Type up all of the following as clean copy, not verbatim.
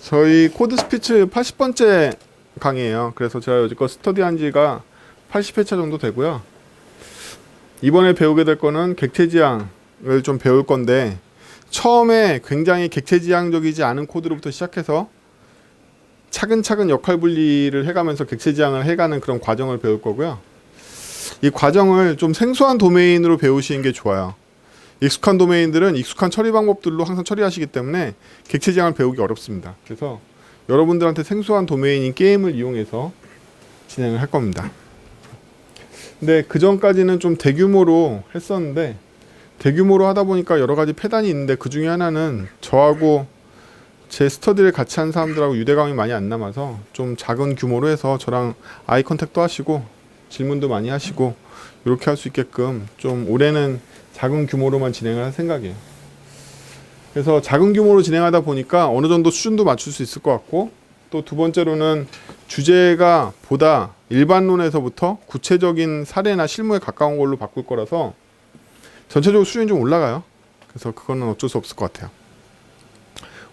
저희 코드 스피치 80번째 강의예요. 그래서 제가 여지껏 스터디한 지가 80회차 정도 되고요. 이번에 배우게 될 거는 객체지향을 좀 배울 건데, 처음에 굉장히 객체지향적이지 않은 코드로부터 시작해서 차근차근 역할 분리를 해가면서 객체지향을 해가는 그런 과정을 배울 거고요. 이 과정을 좀 생소한 도메인으로 배우시는 게 좋아요. 익숙한 도메인들은 익숙한 처리 방법들로 항상 처리하시기 때문에 객체지향을 배우기 어렵습니다. 그래서 여러분들한테 생소한 도메인인 게임을 이용해서 진행을 할 겁니다. 근데 그 전까지는 좀 대규모로 했었는데, 대규모로 하다 보니까 여러 가지 폐단이 있는데, 그 중에 하나는 저하고 제 스터디를 같이 한 사람들하고 유대감이 많이 안 남아서 좀 작은 규모로 해서 저랑 아이 컨택도 하시고 질문도 많이 하시고 이렇게 할 수 있게끔 좀 올해는 작은 규모로만 진행을 할 생각이에요. 그래서 작은 규모로 진행하다 보니까 어느 정도 수준도 맞출 수 있을 것 같고, 또 두 번째로는 주제가 보다 일반론에서부터 구체적인 사례나 실무에 가까운 걸로 바꿀 거라서 전체적으로 수준이 좀 올라가요. 그래서 그거는 어쩔 수 없을 것 같아요.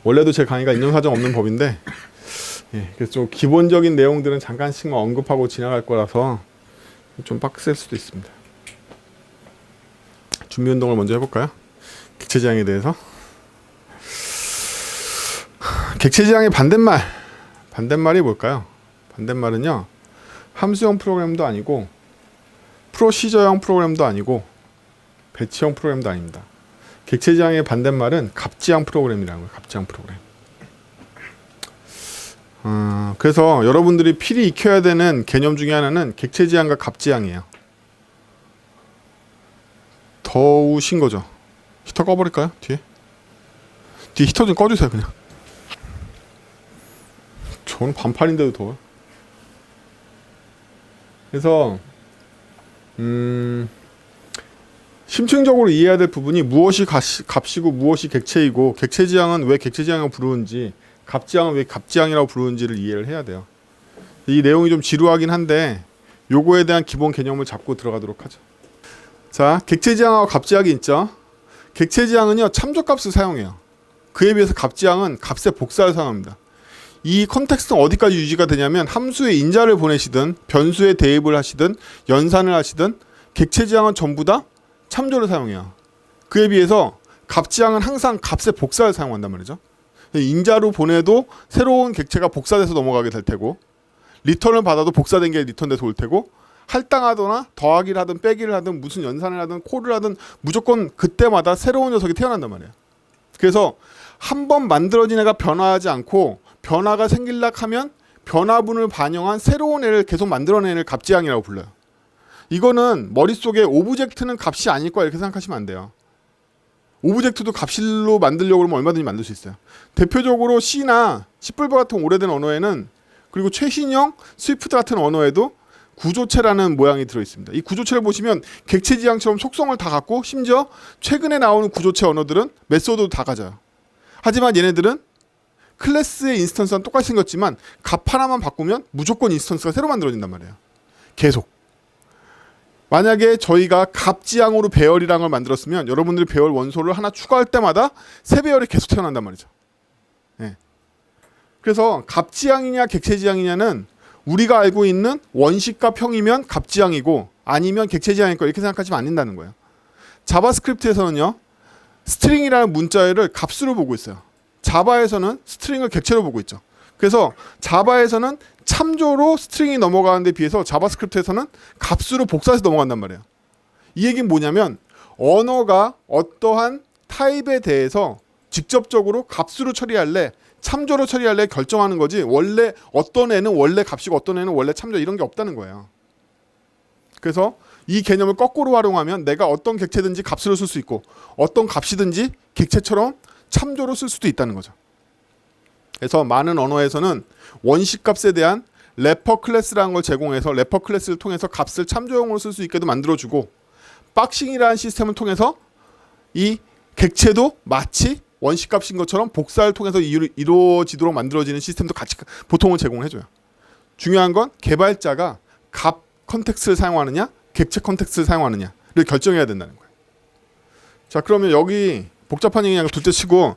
원래도 제 강의가 인정사정 없는 법인데, 그래서 좀 기본적인 내용들은 잠깐씩만 언급하고 지나갈 거라서 좀 빡셀 수도 있습니다. 준비 운동을 먼저 해볼까요? 객체지향에 대해서. 객체지향의 반대말이 뭘까요? 반대말은요, 함수형 프로그램도 아니고 프로시저형 프로그램도 아니고 배치형 프로그램도 아닙니다. 객체지향의 반대말은 갑지향 프로그램이라는 거예요. 갑지향 프로그램. 그래서 여러분들이 필히 익혀야 되는 개념 중에 하나는 객체지향과 갑지향이에요. 더우신 거죠? 히터 꺼버릴까요? 뒤에 히터 좀 꺼주세요. 그냥. 저는 반팔인데도 더워요. 그래서 심층적으로 이해해야 될 부분이 무엇이 값이고 무엇이 객체이고, 객체지향은 왜 객체지향이라고 부르는지, 갑지향은 왜 갑지향이라고 부르는지를 이해를 해야 돼요. 이 내용이 좀 지루하긴 한데 요거에 대한 기본 개념을 잡고 들어가도록 하죠. 자, 객체지향하고 갑지향이 있죠. 객체지향은요, 참조값을 사용해요. 그에 비해서 갑지향은 값의 복사를 사용합니다. 이 컨텍스트는 어디까지 유지가 되냐면, 함수에 인자를 보내시든 변수에 대입을 하시든 연산을 하시든 객체지향은 전부 다 참조를 사용해요. 그에 비해서 갑지향은 항상 값의 복사를 사용한단 말이죠. 인자로 보내도 새로운 객체가 복사돼서 넘어가게 될 테고, 리턴을 받아도 복사된 게 리턴돼서 올 테고, 할당하거나 더하기를 하든 빼기를 하든 무슨 연산을 하든 콜을 하든 무조건 그때마다 새로운 녀석이 태어난단 말이에요. 그래서 한번 만들어진 애가 변화하지 않고, 변화가 생길라 하면 변화분을 반영한 새로운 애를 계속 만들어내는 애를 갑지향이라고 불러요. 이거는 머릿속에 오브젝트는 값이 아닐 거야 이렇게 생각하시면 안 돼요. 오브젝트도 값실로 만들려고 그러면 얼마든지 만들 수 있어요. 대표적으로 C나 C++ 같은 오래된 언어에는, 그리고 최신형 스위프트 같은 언어에도 구조체라는 모양이 들어있습니다. 이 구조체를 보시면 객체지향처럼 속성을 다 갖고, 심지어 최근에 나오는 구조체 언어들은 메소드도 다 가져요. 하지만 얘네들은 클래스의 인스턴스랑 똑같이 생겼지만 값 하나만 바꾸면 무조건 인스턴스가 새로 만들어진단 말이에요. 계속. 만약에 저희가 갑지향으로 배열이라는 걸 만들었으면 여러분들이 배열 원소를 하나 추가할 때마다 새 배열이 계속 태어난단 말이죠. 그래서 갑지향이냐 객체지향이냐는 우리가 알고 있는 원식과 평이면 갑지향이고 아니면 객체지향일 거 이렇게 생각하시면 안 된다는 거예요. 자바스크립트에서는요, 스트링이라는 문자열을 값으로 보고 있어요. 자바에서는 스트링을 객체로 보고 있죠. 그래서 자바에서는 참조로 스트링이 넘어가는 데 비해서 자바스크립트에서는 값으로 복사해서 넘어간단 말이에요. 이 얘기는 뭐냐면, 언어가 어떠한 타입에 대해서 직접적으로 값으로 처리할래 참조로 처리할래 결정하는 거지, 원래 어떤 애는 원래 값이고 어떤 애는 원래 참조 이런 게 없다는 거예요. 그래서 이 개념을 거꾸로 활용하면 내가 어떤 객체든지 값으로 쓸 수 있고, 어떤 값이든지 객체처럼 참조로 쓸 수도 있다는 거죠. 그래서 많은 언어에서는 원식값에 대한 래퍼 클래스라는 걸 제공해서 래퍼 클래스를 통해서 값을 참조형으로 쓸 수 있게도 만들어주고, 박싱이라는 시스템을 통해서 이 객체도 마치 원식값인 것처럼 복사를 통해서 이루어지도록 만들어지는 시스템도 같이 보통은 제공해줘요. 중요한 건 개발자가 값 컨텍스트를 사용하느냐 객체 컨텍스트를 사용하느냐를 결정해야 된다는 거예요. 자, 그러면 여기 복잡한 얘기 그냥 둘째 치고,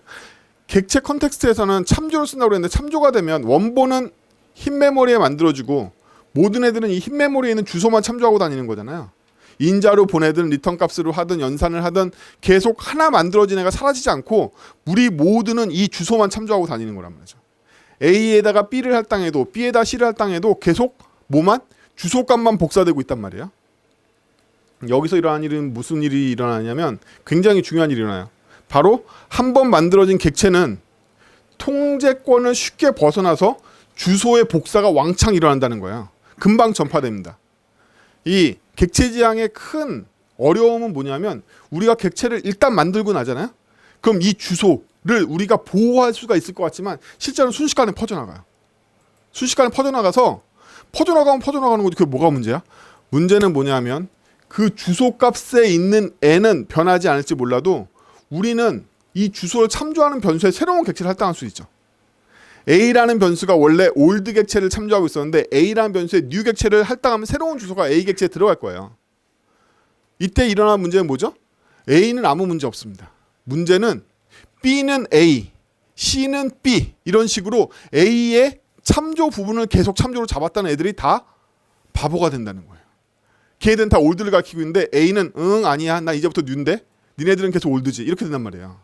객체 컨텍스트에서는 참조를 쓴다고 그랬는데 참조가 되면 원본은 흰 메모리에 만들어주고 모든 애들은 이 흰 메모리에 있는 주소만 참조하고 다니는 거잖아요. 인자로 보내든 리턴 값으로 하든 연산을 하든 계속 하나 만들어진 애가 사라지지 않고 우리 모두는 이 주소만 참조하고 다니는 거란 말이죠. A에다가 B를 할당해도 B에다 C를 할당해도 계속 뭐만? 주소값만 복사되고 있단 말이에요. 여기서 일어나는 일은 무슨 일이 일어나냐면 굉장히 중요한 일이 일어나요. 바로 한 번 만들어진 객체는 통제권을 쉽게 벗어나서 주소의 복사가 왕창 일어난다는 거예요. 금방 전파됩니다. 이 객체 지향의 큰 어려움은 뭐냐면 우리가 객체를 일단 만들고 나잖아요. 그럼 이 주소를 우리가 보호할 수가 있을 것 같지만 실제로는 순식간에 퍼져나가요. 순식간에 퍼져나가서 퍼져나가는 거지. 그게 뭐가 문제야? 문제는 뭐냐면 그 주소 값에 있는 n은 변하지 않을지 몰라도 우리는 이 주소를 참조하는 변수에 새로운 객체를 할당할 수 있죠. A라는 변수가 원래 올드 객체를 참조하고 있었는데 A라는 변수에 new 객체를 할당하면 새로운 주소가 A 객체에 들어갈 거예요. 이때 일어나는 문제는 뭐죠? A는 아무 문제 없습니다. 문제는 B는 A, C는 B 이런 식으로 A의 참조 부분을 계속 참조로 잡았다는 애들이 다 바보가 된다는 거예요. 걔들은 다 올드를 가리키고 있는데 A는 아니야 나 이제부터 new인데 니네들은 계속 올드지 이렇게 된단 말이에요.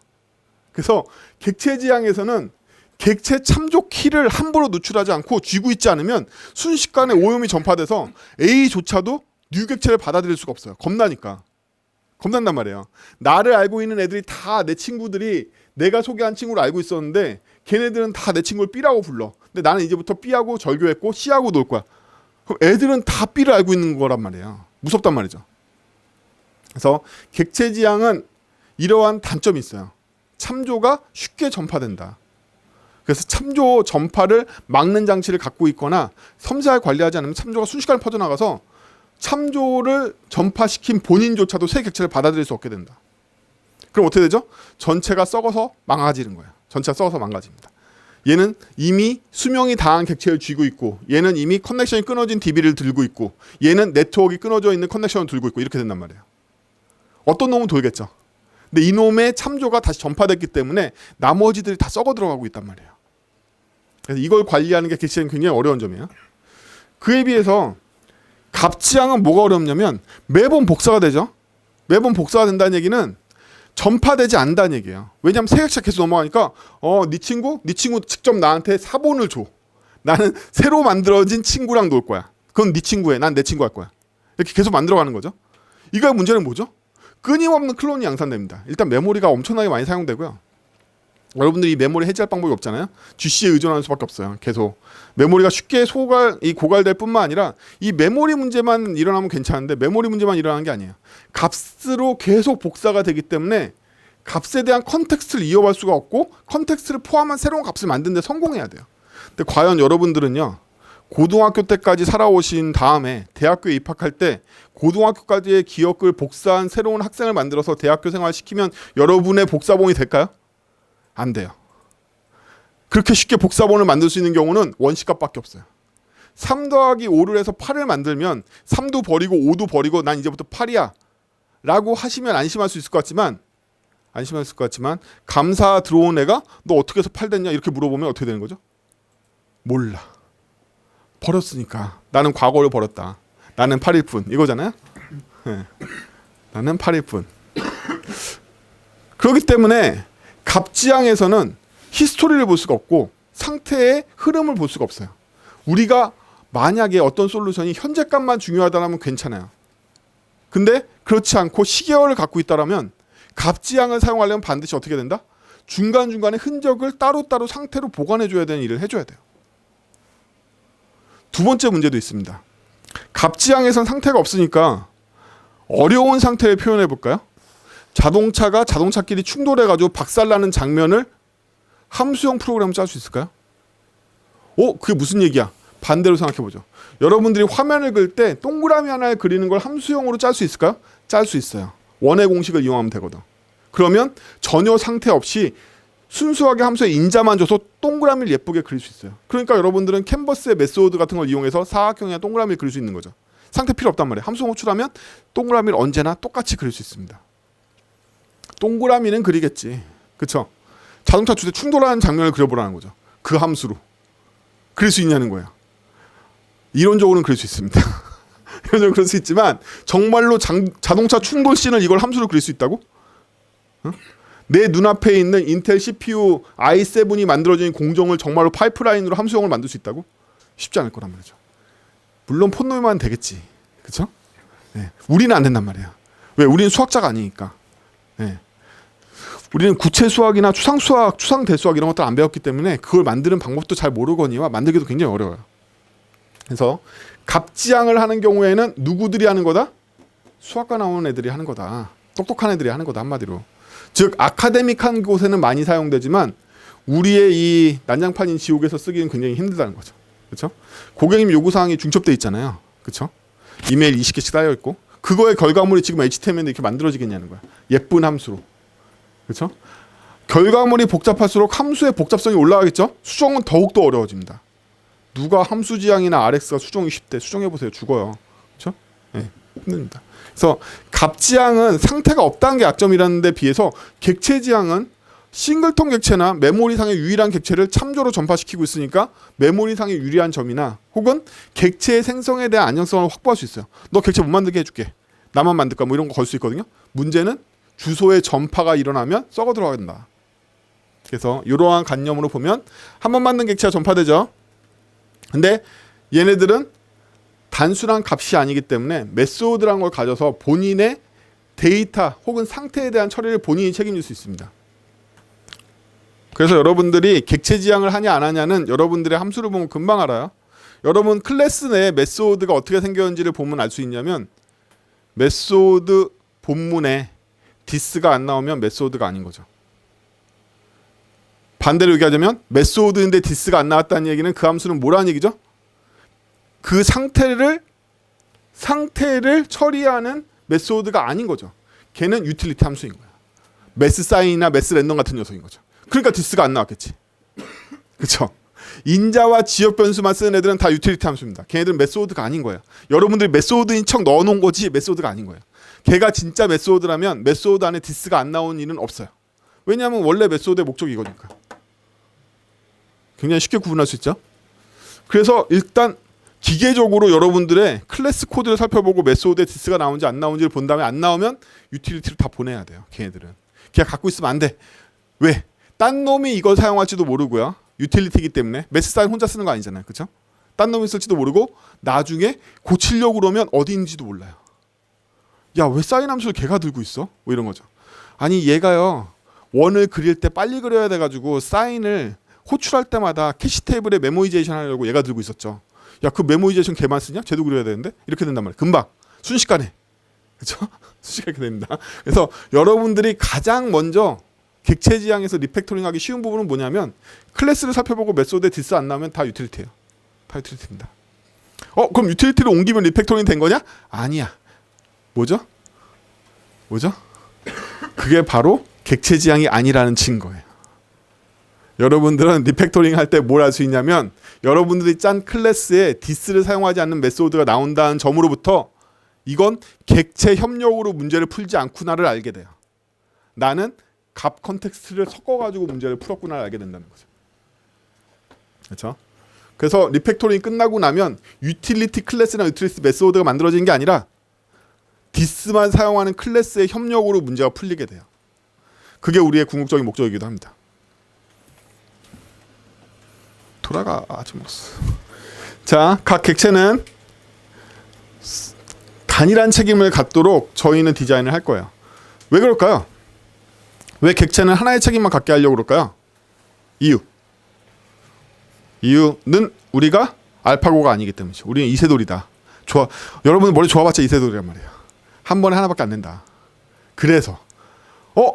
그래서 객체 지향에서는 객체 참조 키를 함부로 노출하지 않고 쥐고 있지 않으면 순식간에 오염이 전파돼서 A조차도 뉴 객체를 받아들일 수가 없어요. 겁난단 말이에요. 나를 알고 있는 애들이 다 내 친구들이 내가 소개한 친구를 알고 있었는데 걔네들은 다 내 친구를 B라고 불러. 근데 나는 이제부터 B하고 절교했고 C하고 놀 거야. 그럼 애들은 다 B를 알고 있는 거란 말이에요. 무섭단 말이죠. 그래서 객체 지향은 이러한 단점이 있어요. 참조가 쉽게 전파된다. 그래서 참조 전파를 막는 장치를 갖고 있거나 섬세하게 관리하지 않으면 참조가 순식간에 퍼져나가서 참조를 전파시킨 본인조차도 새 객체를 받아들일 수 없게 된다. 그럼 어떻게 되죠? 전체가 썩어서 망가지는 거예요. 전체가 썩어서 망가집니다. 얘는 이미 수명이 다한 객체를 쥐고 있고 얘는 이미 커넥션이 끊어진 DB를 들고 있고 얘는 네트워크가 끊어져 있는 커넥션을 들고 있고 이렇게 된단 말이에요. 어떤 놈은 돌겠죠. 근데 이놈의 참조가 다시 전파됐기 때문에 나머지들이 다 썩어 들어가고 있단 말이에요. 그래서 이걸 관리하는 게 객체는 굉장히 어려운 점이에요. 그에 비해서 갑지향은 뭐가 어렵냐면 매번 복사가 되죠. 매번 복사가 된다는 얘기는 전파되지 않는다는 얘기예요. 왜냐하면 새 객체가 계속 넘어가니까 네 친구 직접 나한테 사본을 줘. 나는 새로 만들어진 친구랑 놀 거야. 그건 네 친구해. 난 내 친구 할 거야. 이렇게 계속 만들어가는 거죠. 이거의 문제는 뭐죠? 끊임없는 클론이 양산됩니다. 일단 메모리가 엄청나게 많이 사용되고요. 여러분들이 이 메모리 해지할 방법이 없잖아요. GC에 의존하는 수밖에 없어요. 계속 메모리가 쉽게 고갈될 뿐만 아니라 이 메모리 문제만 일어나면 괜찮은데 메모리 문제만 일어나는 게 아니에요. 값으로 계속 복사가 되기 때문에 값에 대한 컨텍스트를 이어갈 수가 없고 컨텍스트를 포함한 새로운 값을 만드는 데 성공해야 돼요. 근데 과연 여러분들은요. 고등학교 때까지 살아오신 다음에 대학교에 입학할 때 고등학교까지의 기억을 복사한 새로운 학생을 만들어서 대학교 생활 시키면 여러분의 복사본이 될까요? 안 돼요. 그렇게 쉽게 복사본을 만들 수 있는 경우는 원시값밖에 없어요. 3 더하기 5를 해서 8을 만들면 3도 버리고 5도 버리고 난 이제부터 8이야 라고 하시면 안심할 수 있을 것 같지만 감사 들어온 애가 너 어떻게 해서 8 됐냐 이렇게 물어보면 어떻게 되는 거죠? 몰라. 버렸으니까. 나는 과거를 버렸다. 나는 8일 뿐. 이거잖아요. 네. 나는 8일 뿐. 그렇기 때문에 갑지향에서는 히스토리를 볼 수가 없고 상태의 흐름을 볼 수가 없어요. 우리가 만약에 어떤 솔루션이 현재값만 중요하다면 괜찮아요. 근데 그렇지 않고 시계열을 갖고 있다면 갑지향을 사용하려면 반드시 어떻게 된다? 중간중간에 흔적을 따로따로 상태로 보관해줘야 되는 일을 해줘야 돼요. 두 번째 문제도 있습니다. 갑지향에선 상태가 없으니까 어려운 상태를 표현해 볼까요? 자동차가 자동차끼리 충돌해가지고 박살나는 장면을 함수형 프로그램을 짤 수 있을까요? 그게 무슨 얘기야? 반대로 생각해보죠. 여러분들이 화면을 그릴 때 동그라미 하나를 그리는 걸 함수형으로 짤 수 있을까요? 짤 수 있어요. 원의 공식을 이용하면 되거든. 그러면 전혀 상태 없이 순수하게 함수에 인자만 줘서 동그라미를 예쁘게 그릴 수 있어요. 그러니까 여러분들은 캔버스의 메소드 같은 걸 이용해서 사각형이나 동그라미를 그릴 수 있는 거죠. 상태 필요 없단 말이에요. 함수 호출하면 동그라미를 언제나 똑같이 그릴 수 있습니다. 동그라미는 그리겠지. 그쵸? 자동차 두 대 충돌하는 장면을 그려보라는 거죠. 그 함수로. 그릴 수 있냐는 거예요. 이론적으로는 그릴 수 있습니다. 이론적으로 그릴 수 있지만 정말로 자동차 충돌 씬을 이걸 함수로 그릴 수 있다고? 어? 내 눈앞에 있는 인텔 CPU i7이 만들어진 공정을 정말로 파이프라인으로 함수형을 만들 수 있다고? 쉽지 않을 거란 말이죠. 물론 폰놈이만 되겠지. 그렇죠? 네. 우리는 안 된단 말이에요. 왜? 우리는 수학자가 아니니까. 네. 우리는 구체 수학이나 추상 수학, 추상 대수학 이런 것들 안 배웠기 때문에 그걸 만드는 방법도 잘 모르거니와 만들기도 굉장히 어려워요. 그래서 갑지향을 하는 경우에는 누구들이 하는 거다? 수학과 나오는 애들이 하는 거다. 똑똑한 애들이 하는 거다 한마디로. 즉 아카데믹한 곳에는 많이 사용되지만 우리의 이 난장판인 지옥에서 쓰기는 굉장히 힘들다는 거죠. 그렇죠? 고객님 요구사항이 중첩돼 있잖아요. 그렇죠? 이메일 20개씩 쌓여 있고 그거의 결과물이 지금 HTML에 이렇게 만들어지겠냐는 거야. 예쁜 함수로. 그렇죠? 결과물이 복잡할수록 함수의 복잡성이 올라가겠죠? 수정은 더욱더 어려워집니다. 누가 함수 지향이나 RX가 수정이 쉽대. 수정해보세요. 죽어요. 그렇죠? 네, 힘듭니다. 그래서 갑지향은 상태가 없다는 게 약점이라는 데 비해서 객체 지향은 싱글톤 객체나 메모리상의 유일한 객체를 참조로 전파시키고 있으니까 메모리상의 유리한 점이나 혹은 객체의 생성에 대한 안정성을 확보할 수 있어요. 너 객체 못 만들게 해줄게. 나만 만들까? 뭐 이런 거 걸 수 있거든요. 문제는 주소의 전파가 일어나면 썩어 들어간다. 그래서 이러한 관념으로 보면 한 번 만든 객체가 전파되죠. 근데 얘네들은 단순한 값이 아니기 때문에 메소드라는 걸 가져서 본인의 데이터 혹은 상태에 대한 처리를 본인이 책임질 수 있습니다. 그래서 여러분들이 객체 지향을 하냐 안 하냐는 여러분들의 함수를 보면 금방 알아요. 여러분 클래스 내에 메소드가 어떻게 생겼는지를 보면 알 수 있냐면 메소드 본문에 디스가 안 나오면 메소드가 아닌 거죠. 반대로 얘기하자면 메소드인데 디스가 안 나왔다는 얘기는 그 함수는 뭐라는 얘기죠? 그 상태를 처리하는 메소드가 아닌 거죠. 걔는 유틸리티 함수인 거야. 매스 사인이나 매스 랜덤 같은 녀석인 거죠. 그러니까 디스가 안 나왔겠지. 그렇죠? 인자와 지역 변수만 쓰는 애들은 다 유틸리티 함수입니다. 걔네들은 메소드가 아닌 거예요. 여러분들이 메소드인 척 넣어놓은 거지 메소드가 아닌 거예요. 걔가 진짜 메소드라면 메소드 안에 디스가 안 나온 일은 없어요. 왜냐하면 원래 메소드의 목적이 이거니까. 굉장히 쉽게 구분할 수 있죠. 그래서 일단 기계적으로 여러분들의 클래스 코드를 살펴보고 메소드에 디스가 나온지 안 나온지를 본 다음에 안 나오면 유틸리티를 다 보내야 돼요. 걔네들은. 걔가 갖고 있으면 안 돼. 왜? 딴 놈이 이걸 사용할지도 모르고요. 유틸리티이기 때문에 매스 사인 혼자 쓰는 거 아니잖아요. 그렇죠? 딴 놈이 쓸지도 모르고 나중에 고치려고 그러면 어디 있는지도 몰라요. 야, 왜 사인 함수를 걔가 들고 있어? 뭐 이런 거죠. 아니 얘가요. 원을 그릴 때 빨리 그려야 돼가지고 사인을 호출할 때마다 캐시 테이블에 메모이제이션 하려고 얘가 들고 있었죠. 야, 그 메모이제이션 걔만 쓰냐? 쟤도 그려야 되는데? 이렇게 된단 말이에요. 금방. 순식간에. 그렇죠? 순식간에 됩니다. 그래서 여러분들이 가장 먼저 객체 지향에서 리팩토링하기 쉬운 부분은 뭐냐면 클래스를 살펴보고 메소드에 디스 안 나오면 다 유틸리티예요. 다 유틸리티입니다. 그럼 유틸리티를 옮기면 리팩토링 된 거냐? 아니야. 뭐죠? 그게 바로 객체 지향이 아니라는 증거예요. 여러분들은 리팩토링 할 때 뭘 할 수 있냐면 여러분들이 짠 클래스에 디스를 사용하지 않는 메소드가 나온다는 점으로부터 이건 객체 협력으로 문제를 풀지 않구나를 알게 돼요. 나는 값 컨텍스트를 섞어가지고 문제를 풀었구나를 알게 된다는 거죠. 그렇죠? 그래서 리팩토링이 끝나고 나면 유틸리티 클래스나 유틸리티 메소드가 만들어지는 게 아니라 디스만 사용하는 클래스의 협력으로 문제가 풀리게 돼요. 그게 우리의 궁극적인 목적이기도 합니다. 돌아가 아주 멀었어. 자, 각 객체는 단일한 책임을 갖도록 저희는 디자인을 할 거예요. 왜 그럴까요? 왜 객체는 하나의 책임만 갖게 하려고 그럴까요? 이유는 우리가 알파고가 아니기 때문이죠. 우리는 이세돌이다. 여러분 머리 좋아봤자 이세돌이란 말이에요. 한 번에 하나밖에 안 된다. 그래서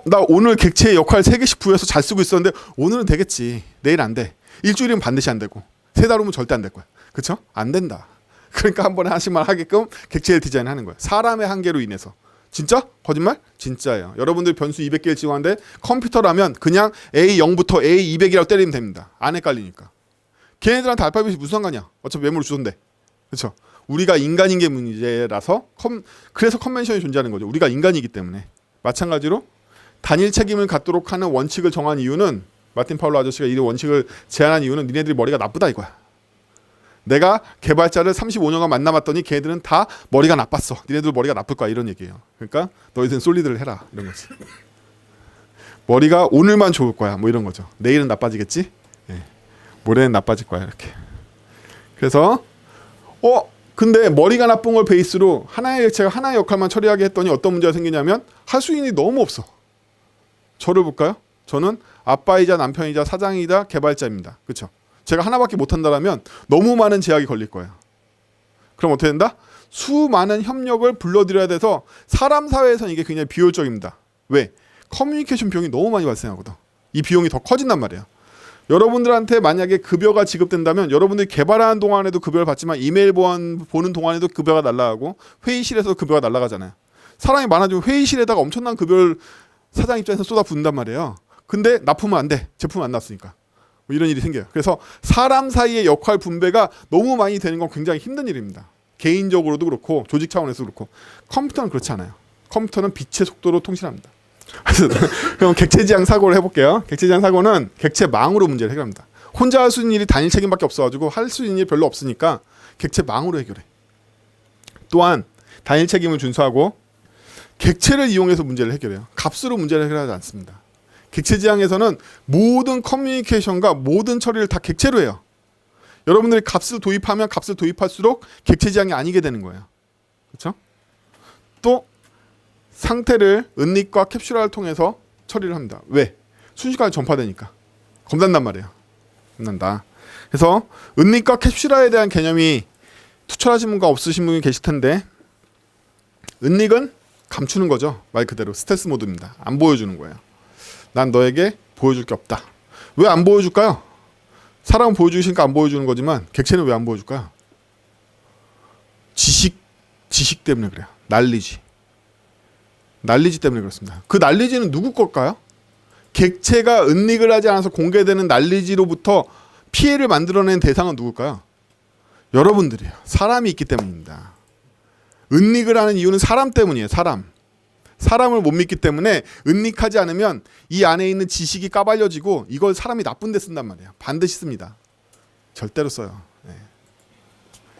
나 오늘 객체의 역할 3개씩 부여해서 잘 쓰고 있었는데 오늘은 되겠지. 내일 안 돼. 일주일이면 반드시 안 되고 3달 절대 안 될 거야. 그렇죠? 안 된다. 그러니까 한 번에 하나씩만 하게끔 객체를 디자인하는 거야. 사람의 한계로 인해서. 진짜? 거짓말? 진짜예요. 여러분들 변수 200개를 지원하는데 컴퓨터라면 그냥 A0부터 A200이라고 때리면 됩니다. 안 헷갈리니까. 걔네들한테 알파벳이 무슨 상관이야? 어차피 메모를 주던데. 그렇죠? 우리가 인간인 게 문제라서 그래서 컨벤션이 존재하는 거죠. 우리가 인간이기 때문에. 마찬가지로 단일 책임을 갖도록 하는 원칙을 정한 이유는 마틴 파울로 아저씨가 이 원칙을 제안한 이유는 니네들이 머리가 나쁘다 이거야. 내가 개발자를 35년간 만나봤더니 걔들은 다 머리가 나빴어. 니네들 머리가 나쁠 거야 이런 얘기예요. 그러니까 너희들은 솔리드를 해라 이런 거지. 머리가 오늘만 좋을 거야 뭐 이런 거죠. 내일은 나빠지겠지. 예. 모레는 나빠질 거야 이렇게. 그래서 근데 머리가 나쁜 걸 베이스로 하나의 객체가 하나의 역할만 처리하게 했더니 어떤 문제가 생기냐면 할 수 있는 일이 너무 없어. 저를 볼까요? 저는 아빠이자 남편이자 사장이자 개발자입니다. 그렇죠? 제가 하나밖에 못한다라면 너무 많은 제약이 걸릴 거예요. 그럼 어떻게 된다? 수많은 협력을 불러들여야 돼서 사람 사회에서는 이게 굉장히 비효율적입니다. 왜? 커뮤니케이션 비용이 너무 많이 발생하거든. 이 비용이 더 커진단 말이에요. 여러분들한테 만약에 급여가 지급된다면 여러분들이 개발하는 동안에도 급여를 받지만 이메일 보는 동안에도 급여가 날아가고 회의실에서 급여가 날아가잖아요. 사람이 많아지면 회의실에다가 엄청난 급여를 사장 입장에서 쏟아붓는단 말이에요. 근데 납품은 안 돼. 제품 안 났으니까. 뭐 이런 일이 생겨요. 그래서 사람 사이의 역할 분배가 너무 많이 되는 건 굉장히 힘든 일입니다. 개인적으로도 그렇고 조직 차원에서도 그렇고. 컴퓨터는 그렇지 않아요. 컴퓨터는 빛의 속도로 통신합니다. 그럼 객체지향 사고를 해볼게요. 객체지향 사고는 객체망으로 문제를 해결합니다. 혼자 할 수 있는 일이 단일 책임밖에 없어가지고 할 수 있는 일이 별로 없으니까 객체망으로 해결해. 또한 단일 책임을 준수하고 객체를 이용해서 문제를 해결해요. 값으로 문제를 해결하지 않습니다. 객체지향에서는 모든 커뮤니케이션과 모든 처리를 다 객체로 해요. 여러분들이 값을 도입하면 값을 도입할수록 객체지향이 아니게 되는 거예요. 그렇죠? 또 상태를 은닉과 캡슐화를 통해서 처리를 합니다. 왜? 순식간에 전파되니까. 겁난단 말이에요. 겁난다. 그래서 은닉과 캡슐화에 대한 개념이 투철하신 분과 없으신 분이 계실 텐데 은닉은 감추는 거죠. 말 그대로 스텔스 모드입니다. 안 보여주는 거예요. 난 너에게 보여줄 게 없다. 왜 안 보여줄까요? 사람은 보여주시니까 안 보여주는 거지만 객체는 왜 안 보여줄까요? 지식 때문에 그래요. 난리지 때문에 그렇습니다. 그 난리지는 누구 걸까요? 객체가 은닉을 하지 않아서 공개되는 난리지로부터 피해를 만들어낸 대상은 누굴까요? 여러분들이에요. 사람이 있기 때문입니다. 은닉을 하는 이유는 사람 때문이에요. 사람을 못 믿기 때문에 은닉하지 않으면 이 안에 있는 지식이 까발려지고 이걸 사람이 나쁜 데 쓴단 말이에요. 반드시 씁니다. 절대로 써요. 네.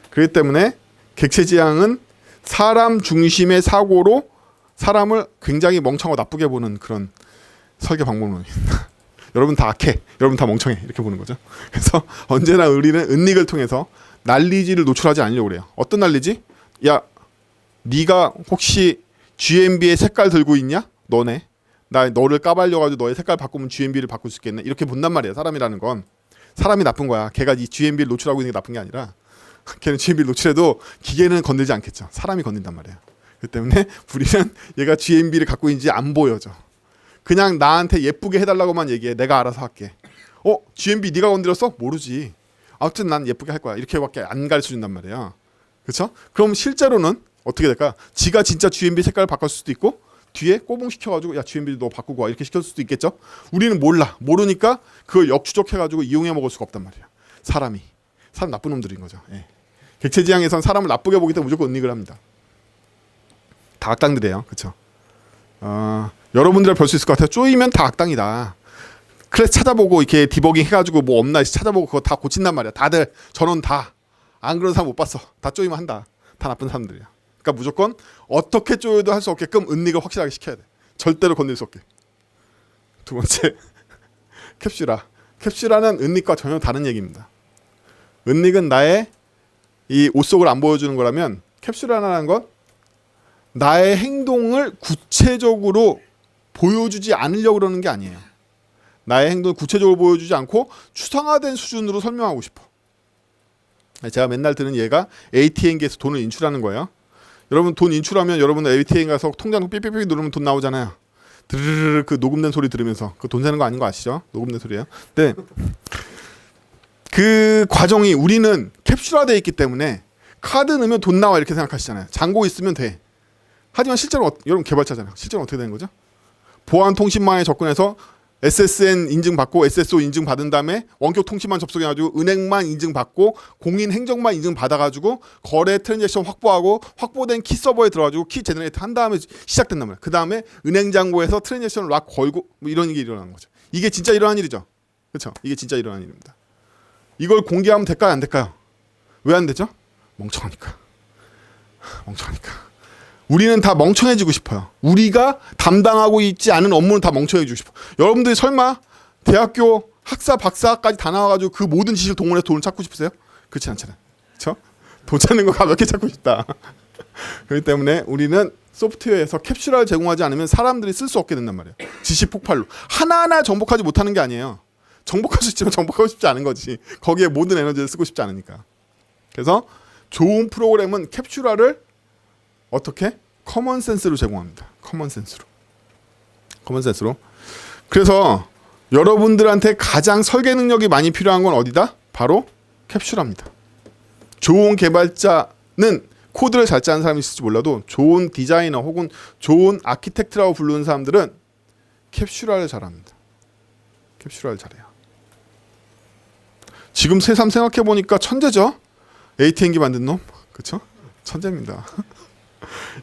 그렇기 때문에 객체지향은 사람 중심의 사고로 사람을 굉장히 멍청하고 나쁘게 보는 그런 설계 방법론입니다. 여러분 다 악해. 여러분 다 멍청해. 이렇게 보는 거죠. 그래서 언제나 우리는 은닉을 통해서 난리지를 노출하지 않으려고 그래요. 어떤 난리지? 야, 네가 혹시 GMB의 색깔 들고 있냐? 너네. 나 너를 까발려가지고 너의 색깔 바꾸면 GMB를 바꿀 수 있겠네. 이렇게 본단 말이야. 사람이라는 건. 사람이 나쁜 거야. 걔가 이 GMB를 노출하고 있는 게 나쁜 게 아니라 걔는 GMB를 노출해도 기계는 건들지 않겠죠. 사람이 건든단 말이야. 그렇기 때문에 우리는 얘가 GMB를 갖고 있는지 안 보여줘. 그냥 나한테 예쁘게 해달라고만 얘기해. 내가 알아서 할게. GMB 네가 건드렸어? 모르지. 아무튼 난 예쁘게 할 거야. 이렇게밖에 안 가르쳐준단 말이야. 그렇죠? 그럼 실제로는 어떻게 될까? 지가 진짜 GMB 색깔을 바꿀 수도 있고 뒤에 꼬봉시켜가지고 야 GMB 너 바꾸고 와 이렇게 시킬 수도 있겠죠? 우리는 모르니까 그걸 역추적해가지고 이용해 먹을 수가 없단 말이야. 사람 나쁜 놈들인 거죠. 예. 객체지향에선 사람을 나쁘게 보기 때문에 무조건 은닉을 합니다. 다 악당들이에요. 그렇죠? 여러분들 볼 수 있을 것 같아요. 쪼이면 다 악당이다. 클래스 찾아보고 이렇게 디버깅 해가지고 뭐 없나 찾아보고 그거 다 고친단 말이야. 다들 저는 다 안 그런 사람 못 봤어. 다 쪼이면 한다. 다 나쁜 사람들이야. 그러니까 무조건 어떻게 쪼여도 할 수 없게끔 은닉을 확실하게 시켜야 돼. 절대로 건들 수 없게. 두 번째 캡슐화는 은닉과 전혀 다른 얘기입니다. 은닉은 나의 이 옷 속을 안 보여주는 거라면 캡슐화라는 건 나의 행동을 구체적으로 보여주지 않으려고 그러는 게 아니에요. 나의 행동을 구체적으로 보여주지 않고 추상화된 수준으로 설명하고 싶어. 제가 맨날 드는 예가 ATM기에서 돈을 인출하는 거예요. 여러분 돈 인출하면 여러분 ATM 가서 통장 삐삐삐 누르면 돈 나오잖아요. 드르르르 그 녹음된 소리 들으면서 그 돈 세는 거 아닌 거 아시죠? 녹음된 소리예요. 근데 그 과정이 우리는 캡슐화되어 있기 때문에 카드 넣으면 돈 나와 이렇게 생각하시잖아요. 잔고 있으면 돼. 하지만 실제로 여러분 개발자잖아요. 실제로 어떻게 되는 거죠? 보안통신망에 접근해서 SSN 인증받고 SSO 인증받은 다음에 원격 통신만 접속해가지고 은행만 인증받고 공인행정만 인증받아가지고 거래 트랜잭션 확보하고 확보된 키 서버에 들어가지고 키 제너레이트 한 다음에 시작된단 말이에요. 그 다음에 은행 잔고에서 트랜잭션을 락 걸고 뭐 이런 일이 일어나는 거죠. 이게 진짜 일어난 일이죠. 그렇죠? 이게 진짜 일어난 일입니다. 이걸 공개하면 될까요? 안 될까요? 왜 안 되죠? 멍청하니까. 우리는 다 멍청해지고 싶어요. 우리가 담당하고 있지 않은 업무는 다 멍청해지고 싶어. 여러분들이 설마 대학교 학사 박사까지 다 나와가지고 그 모든 지식을 동원해서 돈을 찾고 싶으세요? 그렇지 않잖아요. 그렇죠? 돈 찾는 거 가볍게 찾고 싶다. 그렇기 때문에 우리는 소프트웨어에서 캡슐화를 제공하지 않으면 사람들이 쓸 수 없게 된단 말이에요. 지식 폭발로. 하나하나 정복하지 못하는 게 아니에요. 정복할 수 있지만 정복하고 싶지 않은 거지. 거기에 모든 에너지를 쓰고 싶지 않으니까. 그래서 좋은 프로그램은 캡슐화를 어떻게? 커먼센스로 제공합니다. 커먼센스로. 그래서 여러분들한테 가장 설계 능력이 많이 필요한 건 어디다? 바로 캡슐화입니다. 좋은 개발자는 코드를 잘 짜는 사람이 있을지 몰라도 좋은 디자이너 혹은 좋은 아키텍트라고 부르는 사람들은 캡슐화를 잘합니다. 캡슐화를 잘해요. 지금 새삼 생각해보니까 천재죠? ATM기 만든 놈? 그쵸? 천재입니다.